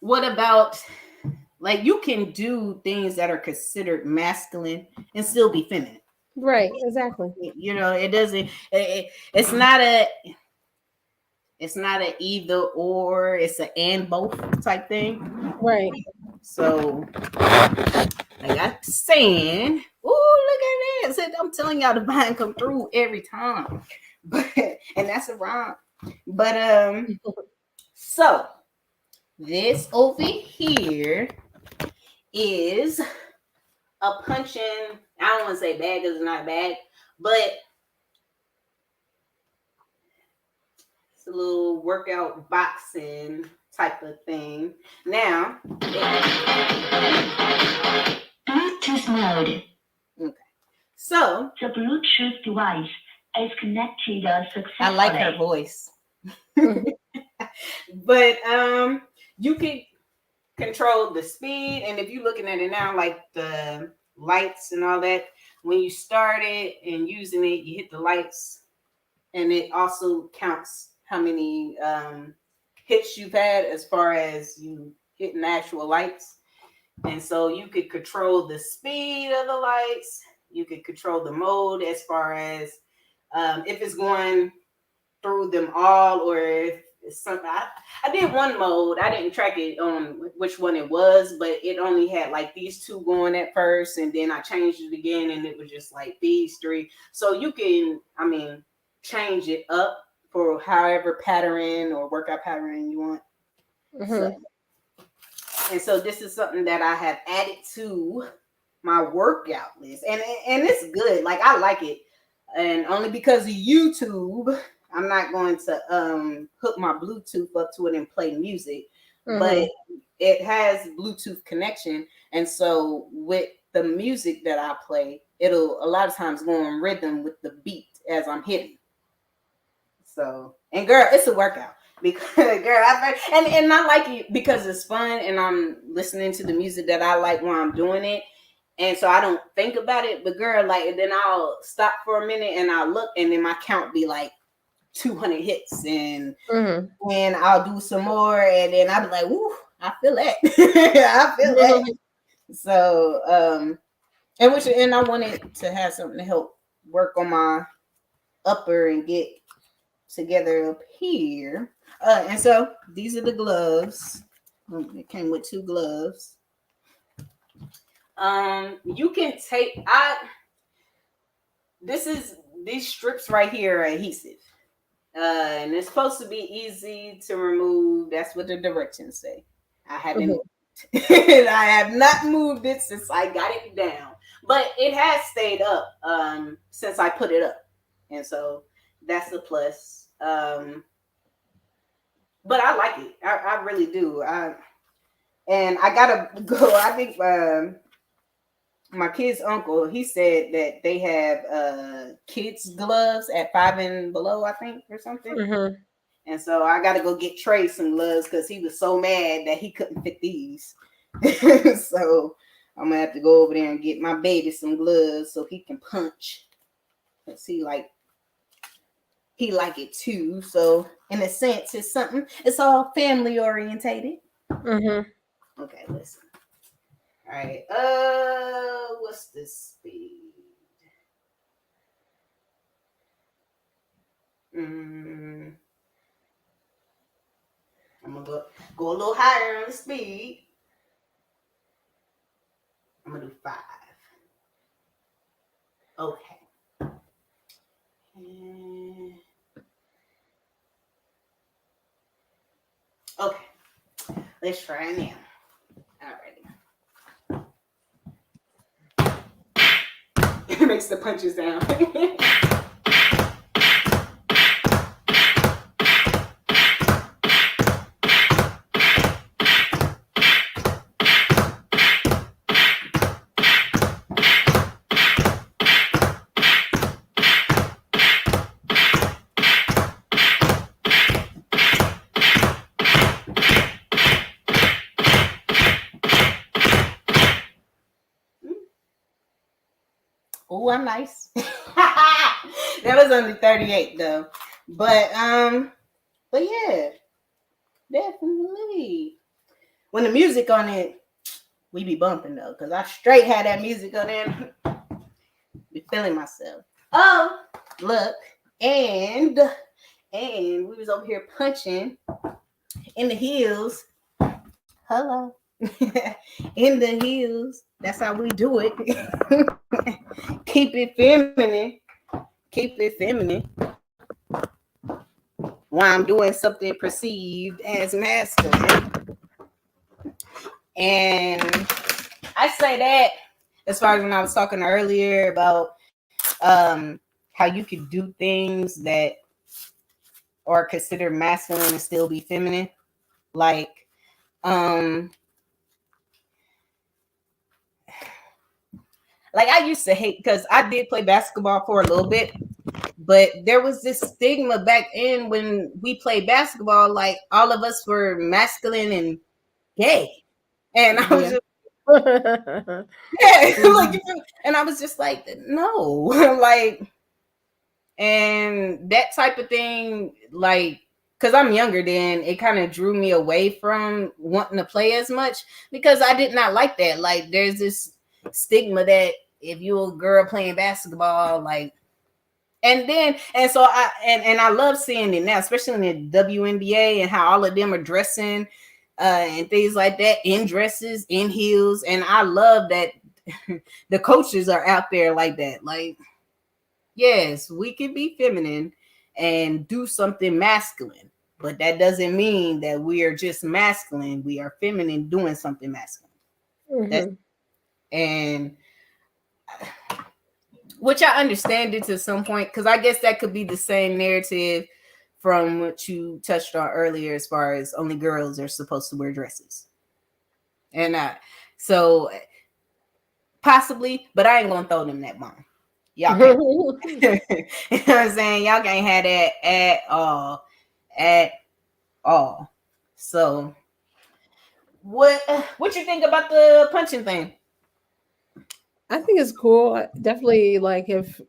what about, like, you can do things that are considered masculine and still be feminine. Right, exactly. It doesn't. It's not a either or. It's an and both type thing. Right. So, like I'm saying, oh, look at this! I'm telling y'all, the vine come through every time. But and that's a rhyme. But so this over here is a punching. I don't want to say bag because it's not a bag, but It's a little workout boxing type of thing. Now, Bluetooth mode. okay. So the Bluetooth device is connected successfully. I like her voice. Mhm. But you can control the speed, and if you're looking at it now, like the lights and all that, when you start it and using it, you hit the lights, and it also counts how many hits you've had as far as you hitting actual lights. And so you could control the speed of the lights. You could control the mode as far as if it's going through them all, or if it's something. I did one mode. I didn't track it on which one it was, but it only had like these two going at first, and then I changed it again, and it was just like these three. So you can, change it up for however pattern or workout pattern you want. So, and so this is something that I have added to my workout list, and it's good. Like, I like it, and only because of YouTube, I'm not going to hook my Bluetooth up to it and play music, but it has Bluetooth connection, and so with the music that I play, it'll a lot of times go in rhythm with the beat as I'm hitting. So, and girl, it's a workout. Because girl, and I like it because it's fun, and I'm listening to the music that I like while I'm doing it, and so I don't think about it. But girl, like, and then I'll stop for a minute and I'll look, and then my count be like 200 hits, and I'll do some more, and then I'll be like, "Woo, I feel that, I feel that." So, and I wanted to have something to help work on my upper and get together up here. And so these are the gloves. It came with 2 gloves. You can take these strips right here are adhesive. And it's supposed to be easy to remove. That's what the directions say. I haven't I have not moved it since I got it down. But it has stayed up since I put it up. And so that's a plus. But I like it. I really do. And I gotta go. I think my kid's uncle, he said that they have kids gloves at 5 and below, I think, or something. And so I gotta go get Trey some gloves because he was so mad that he couldn't fit these. So I'm gonna have to go over there and get my baby some gloves so he can punch. Let's see, like, he like it too. So in a sense, it's all family orientated. Okay, listen. All right. What's the speed? I'm gonna go a little higher on the speed. I'm gonna do 5. Okay. Okay. Let's try it now. Alrighty. It makes the punches down. Oh, I'm nice. That was only 38 though. But yeah, definitely. When the music on it, we be bumping though, because I straight had that music on there. Be feeling myself. Oh, look, and we was over here punching in the heels. Hello. In the heels. That's how we do it. Keep it feminine. Keep it feminine. While I'm doing something perceived as masculine. And I say that as far as when I was talking earlier about how you could do things that or considered masculine and still be feminine. Like, um, like I used to hate because I did play basketball for a little bit, but there was this stigma back in when we played basketball, like all of us were masculine and gay. And I was Yeah. just yeah, like Mhm. and I was just like, no, like, and that type of thing, like, because I'm younger then, it kind of drew me away from wanting to play as much because I did not like that. Like, there's this stigma that if you're a girl playing basketball, like, and so and I love seeing it now, especially in the WNBA and how all of them are dressing and things like that, in dresses, in heels, and I love that the coaches are out there like that. Like, yes, we can be feminine and do something masculine, but that doesn't mean that we are just masculine. We are feminine doing something masculine. That's Mhm. and which I understand it to some point because I guess that could be the same narrative from what you touched on earlier, as far as only girls are supposed to wear dresses, and so possibly, but I ain't gonna throw them that bomb. Y'all can't. You know what I'm saying? Y'all can't have that at all. So what you think about the punching thing? I think it's cool. Definitely, like if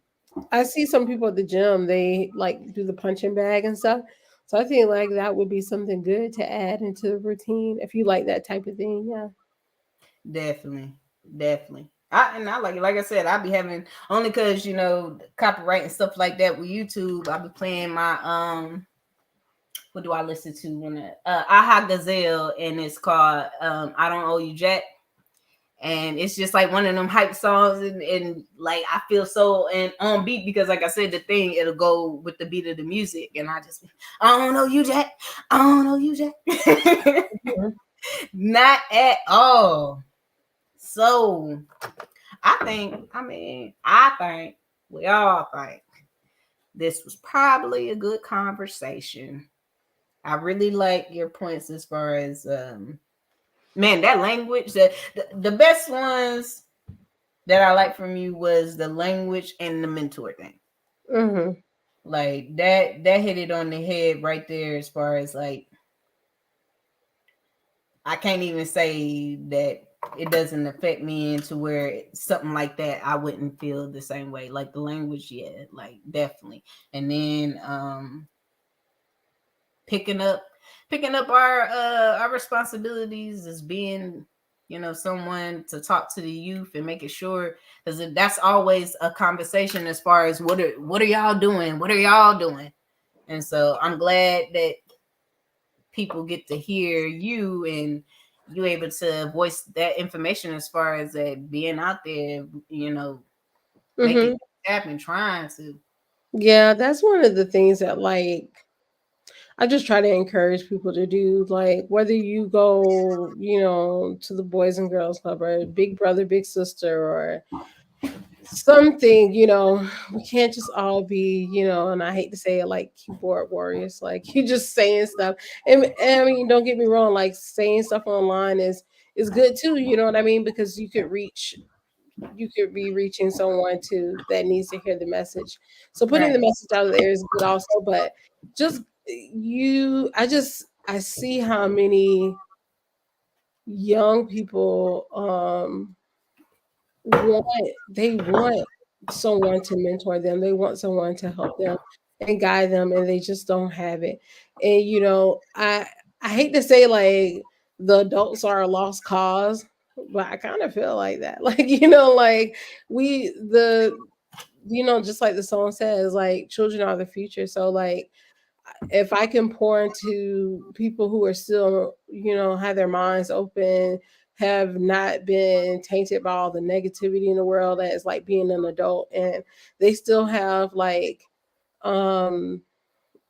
I see some people at the gym, they like do the punching bag and stuff. So I think like that would be something good to add into the routine if you like that type of thing. Yeah. Definitely, definitely. I like it. Like I said, I be having only because copyright and stuff like that with YouTube. I be playing my what do I listen to when Aha Gazelle, and it's called I Don't Owe You Jack. And it's just like one of them hype songs, and like I feel so and on beat because, like I said, the thing it'll go with the beat of the music, and I don't know you, Jack. I don't know you, Jack. Mhm. Not at all. So I think we all think this was probably a good conversation. I really like your points as far as man, that language, the best ones that I like from you was the language and the mentor thing. Mhm. Like that hit it on the head right there, as far as like I can't even say that it doesn't affect me into where something like that I wouldn't feel the same way. Like the language, yeah, like definitely. And then picking up our responsibilities as being someone to talk to the youth and making sure, because that's always a conversation as far as what are y'all doing, and so I'm glad that people get to hear you and you able to voice that information as far as that being out there, making Mhm. things happen, trying to. Yeah, that's one of the things that like I just try to encourage people to do. Like whether you go, to the Boys and Girls Club or Big Brother, Big Sister, or something, we can't just all be, and I hate to say it, like keyboard warriors, like you just saying stuff. And I mean, don't get me wrong, like saying stuff online is good too, you know what I mean? Because you could be reaching someone too that needs to hear the message. So putting the Right. message out there is good also, but just I see how many young people want someone to mentor them. They want someone to help them and guide them, and they just don't have it. And I hate to say like the adults are a lost cause, but I kind of feel like that. Like like we the just like the song says, like children are the future. So like if I can pour into people who are still, have their minds open, have not been tainted by all the negativity in the world that is like being an adult, and they still have like um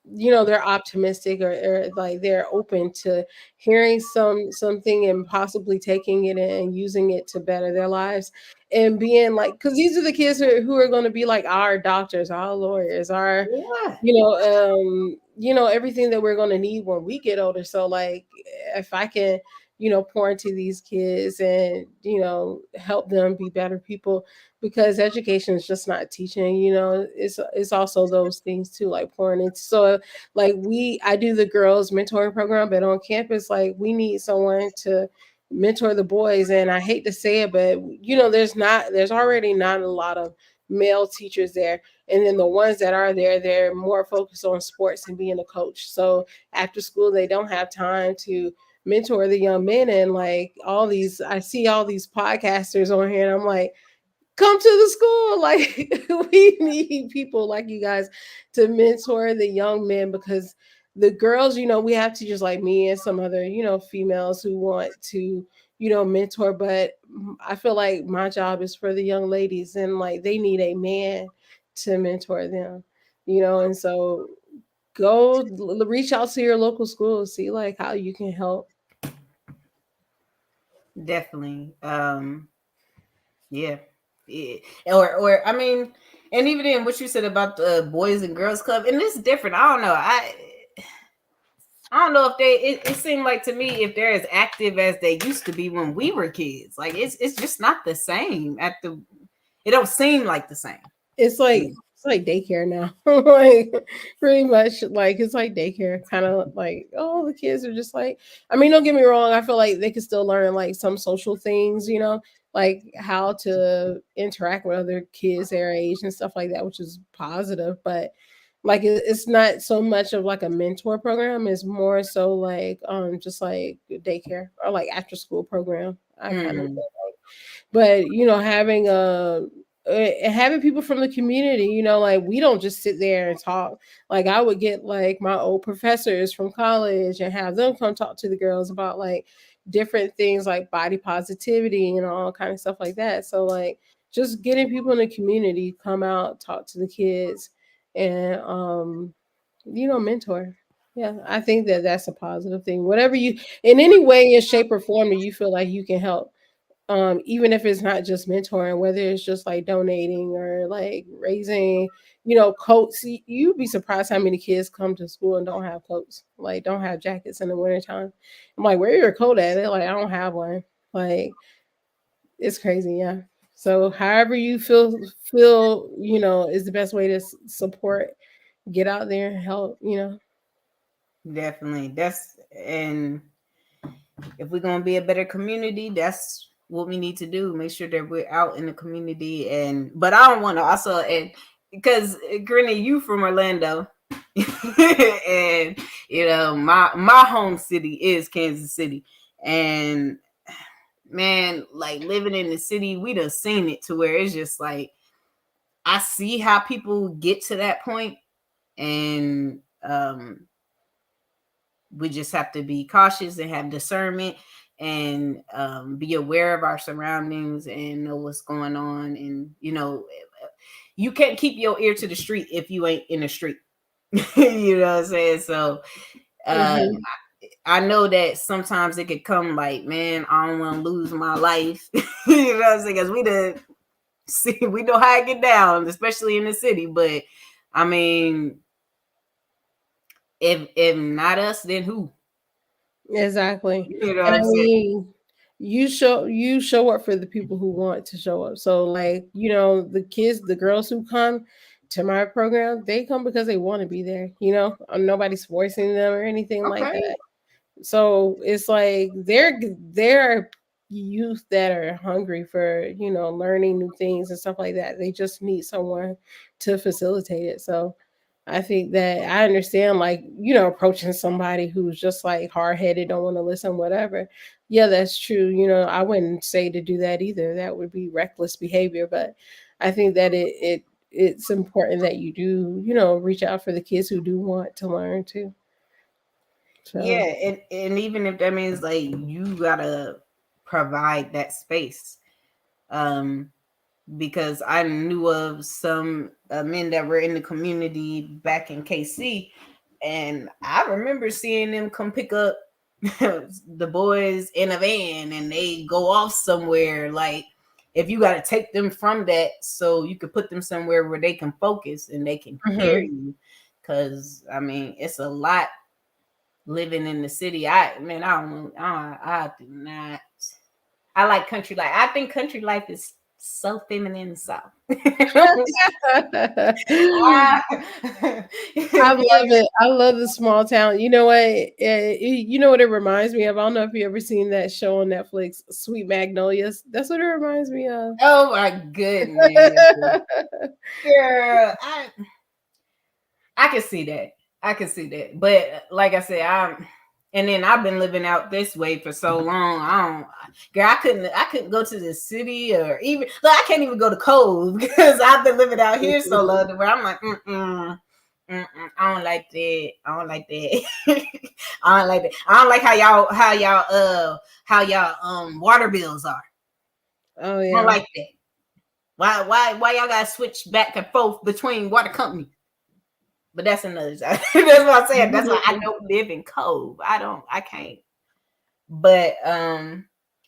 they're optimistic, or like they're open to hearing something and possibly taking it and using it to better their lives, and being like, because these are the kids who are going to be like our doctors, our lawyers, our Yeah, everything that we're going to need when we get older. So like, if I can pour into these kids and help them be better people, because education is just not teaching, it's also those things too, like pouring into. So like, I do the girls mentoring program, but on campus, like, we need someone to mentor the boys. And I hate to say it, but there's already not a lot of male teachers there. And then the ones that are there, they're more focused on sports and being a coach. So after school, they don't have time to mentor the young men. And like, I see all these podcasters on here, and I'm like, come to the school. Like, we need people like you guys to mentor the young men, because the girls, we have teachers like me and some other, females who want to, mentor. But I feel like my job is for the young ladies, and like, they need a man to mentor them, and so reach out to your local schools, see like how you can help. definitely. Yeah. Yeah. Or I mean, and even in what you said about the Boys and Girls Club, and it's different. I don't know. I don't know if it seemed like to me, if they're as active as they used to be when we were kids. Like, it's just not the same it don't seem like the same It's to like me. it's like daycare now. Like, pretty much, like, it's like daycare. Kind of like, oh, the kids are just like, I mean, don't get me wrong, I feel like they can still learn like some social things, like how to interact with other kids their age and stuff like that, which is positive. But like, it's not so much of like a mentor program. It's more so like just like daycare or like after school program. I kind of, Mm-hmm. but having people from the community, like, we don't just sit there and talk. Like, I would get like my old professors from college and have them come talk to the girls about like different things like body positivity and all kind of stuff like that. So like, just getting people in the community come out, talk to the kids, and mentor. Yeah, I think that that's a positive thing. Whatever you, in any way, in shape or form, that you feel like you can help, even if it's not just mentoring, whether it's just like donating or like raising, coats. You'd be surprised how many kids come to school and don't have coats, like don't have jackets in the wintertime. I'm like, where your coat at? They're like, I don't have one. Like, it's crazy, yeah. So however you feel, is the best way to support. Get out there and help. Definitely. And if we're gonna be a better community, that's what we need to do. Make sure that we're out in the community. And but I don't want to also, and because granted, you from Orlando, and my home city is Kansas City, and man, like living in the city, we done seen it to where it's just like I see how people get to that point, and we just have to be cautious and have discernment, and be aware of our surroundings and know what's going on. And you can't keep your ear to the street if you ain't in the street. You know what I'm saying? So uh, Hmm. I know that sometimes it could come like, man, I don't want to lose my life. You know what I'm saying? Because we know how it get down, especially in the city. But I mean, if not us, then who? Exactly. You know what And I'm I saying? mean, you show up for the people who want to show up. So like, the kids, the girls who come to my program, they come because they want to be there. Nobody's forcing them or anything like Okay. that. So it's like, they're youth that are hungry for, learning new things and stuff like that. They just need someone to facilitate it. So I think that I understand, like, approaching somebody who's just like hard headed, don't want to listen, whatever. Yeah, that's true. I wouldn't say to do that either. That would be reckless behavior. But I think that it's important that you do, reach out for the kids who do want to learn too. Yeah, So and even if that means like you gotta provide that space, um, because I knew of some men that were in the community back in KC, And I remember seeing them come pick up the boys in a van and they go off somewhere. Like, if you got to take them from that so you could put them somewhere where they can focus and they can hear Mhm. you. Because, I mean, it's a lot living in the city. I do not. I like country life. I think country life is so feminine and soft. I love it. I love the small town. You know what? You know what it reminds me of? I don't know if you ever seen that show on Netflix, Sweet Magnolias. That's what it reminds me of. Oh my goodness, girl! I can see that. I can see that. But like I said, and then I've been living out this way for so long. Girl, I couldn't go to the city or even look, I can't even go to Cove because I've been living out here so long where I'm like, I don't like that. I don't like that. I don't like that. I don't like how y'all water bills are. Oh I don't yeah. like that. Why y'all gotta switch back and forth between water companies? But that's another time. That's what I'm saying. That's why I don't live in Cove. I can't. But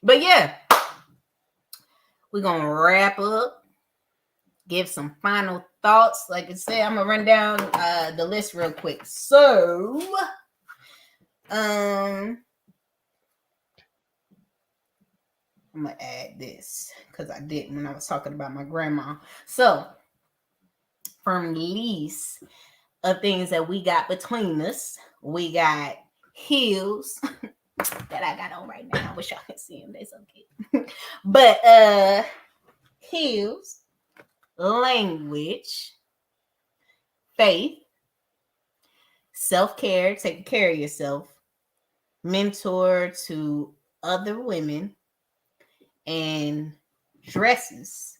yeah, we're gonna wrap up, give some final thoughts. Like I said, I'm gonna run down the list real quick. So I'm gonna add this because I didn't when I was talking about my grandma. So from least of things that we got between us, we got heels that I got on right now. I wish y'all could see them. They so cute. But heels, language, faith, self-care, taking care of yourself, mentor to other women, and dresses.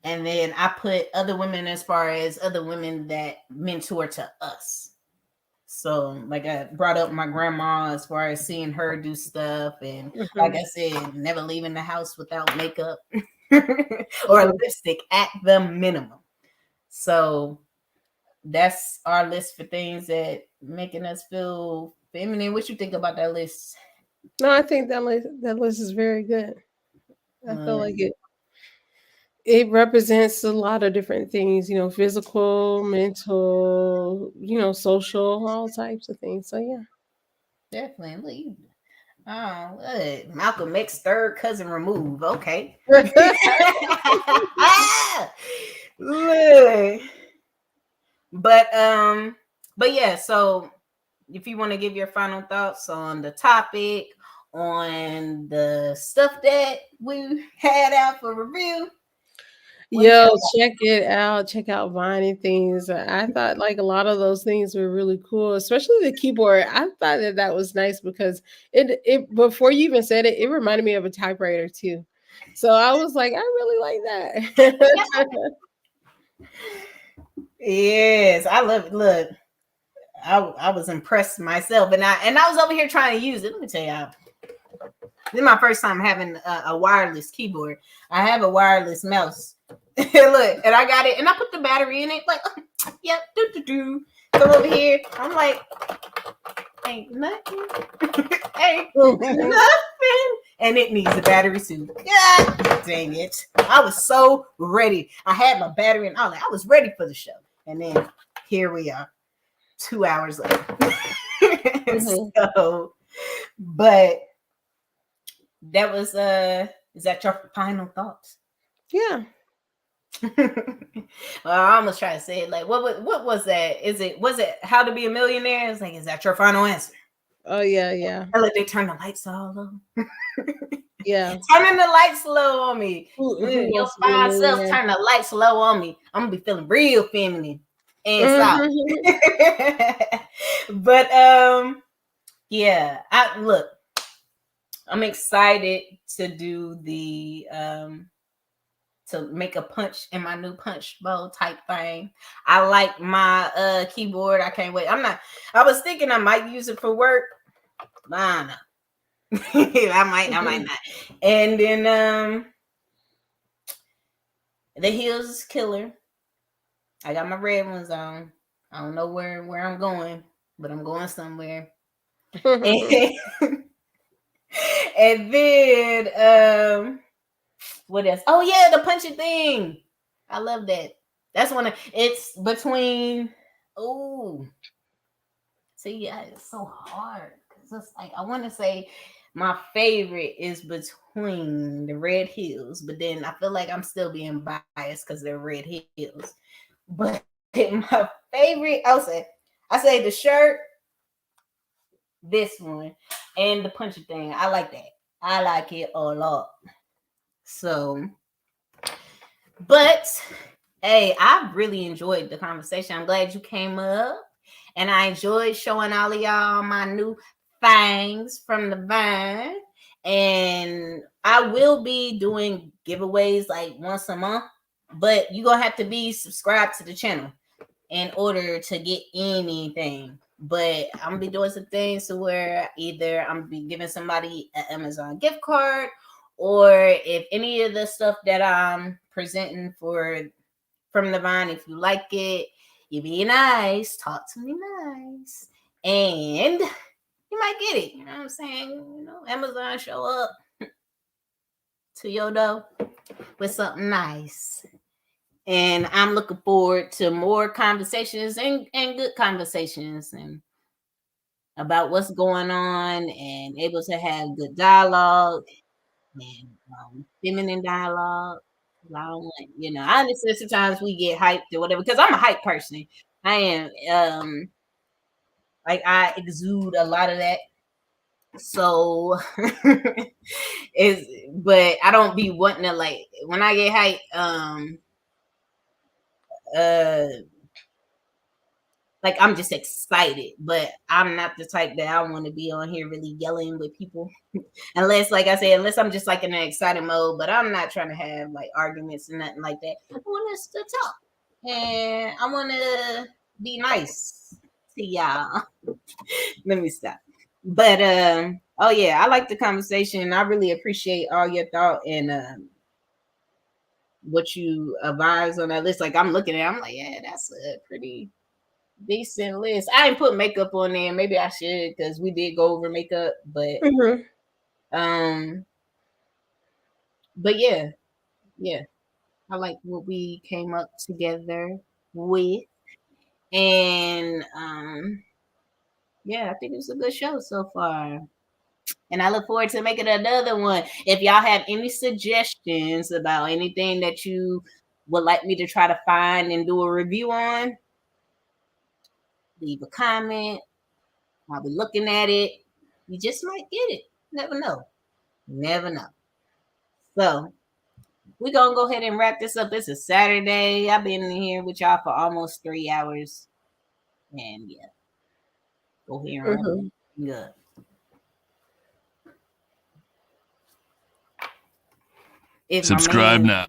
And then I put other women as far as other women that mentor to us. So, like I brought up my grandma as far as seeing her do stuff, and like I said, never leaving the house without makeup or lipstick at the minimum. So that's our list for things that making us feel feminine. What you think about that list? No, I think that list is very good. I feel like Um, it represents a lot of different things, physical, mental, social, all types of things. So yeah. definitely. Oh, good. Malcolm X third cousin remove. Okay. Look. But but yeah, so if you want to give your final thoughts on the topic, on the stuff that we had out for review, what you Yo, got? check it out. Check out Vine and things. I thought like a lot of those things were really cool, especially the keyboard. I thought that was nice because it before you even said it, it reminded me of a typewriter too. So I was like, I really like that. Yes, I love it. Look, I was impressed myself, and I was over here trying to use it. Let me tell y'all, this is my first time having a wireless keyboard. I have a wireless mouse. Look, and I got it, and I put the battery in it. Like, yep, do. Come over here. I'm like, ain't nothing, ain't nothing, and it needs a battery too. God dang it! I was so ready. I had my battery, and I was ready for the show, and then here we are, 2 hours later. So, but that was is that your final thoughts? Yeah. Well, I almost try to say it like what was that? Was it How to Be a Millionaire? It's like, is that your final answer? Oh yeah, yeah. I like they turn the lights all low. Yeah. Turning the lights low on me. Who Your wants to be a fine self millionaire? turn the lights low on me. I'm gonna be feeling real feminine and soft. Mhm. But yeah, I'm excited to do the to make a punch in my new punch bowl type thing. I like my keyboard. I can't wait. I was thinking I might use it for work, but I don't know. I might not. And then the heels is killer. I got my red ones on. I don't know where I'm going. but I'm going somewhere. And, and then what else? Oh yeah, the punching thing. I love that. That's one of it's between see, yeah, it's so hard. Cause it's like I want to say my favorite is between the Red Hills, but then I feel like I'm still being biased because they're Red Hills. But my favorite, I say the shirt, this one, and the punching thing. I like that. I like it a lot. So, but hey, I really enjoyed the conversation. I'm glad you came up, and I enjoyed showing all of y'all my new things from the vine. And I will be doing giveaways like once a month, but you're gonna have to be subscribed to the channel in order to get anything. But I'm gonna be doing some things to where either I'm gonna be giving somebody an Amazon gift card, or if any of the stuff that I'm presenting from the vine, if you like it, you be nice, talk to me nice, and you might get it. You know what I'm saying? You know, Amazon show up to your door with something nice. And I'm looking forward to more conversations and good conversations and about what's going on, and able to have good dialogue and feminine dialogue. I don't want, I understand sometimes we get hyped or whatever, because I'm a hype person. I am like I exude a lot of that. So but I don't be wanting to, like, when I get hyped, like I'm just excited, but I'm not the type that I want to be on here really yelling with people. Unless, like I said, unless I'm just like in an excited mode, but I'm not trying to have like arguments and nothing like that. I want us to talk, and I want to be nice to y'all. Let me stop. But oh yeah, I like the conversation. I really appreciate all your thought and what you advise on that list. Like I'm looking at it, I'm like, yeah, that's a pretty decent list. I didn't put makeup on there. Maybe I should, because we did go over makeup, but but yeah, I like what we came up together with. And yeah, I think it was a good show so far. And I look forward to making another one. If y'all have any suggestions about anything that you would like me to try to find and do a review on, leave a comment. I'll be looking at it. You just might get it. Never know. Never know. So we're going to go ahead and wrap this up. It's a Saturday. I've been in here with y'all for almost 3 hours. And yeah, go here and wrap it up. Subscribe now.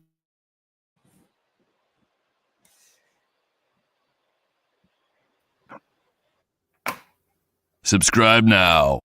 Subscribe now.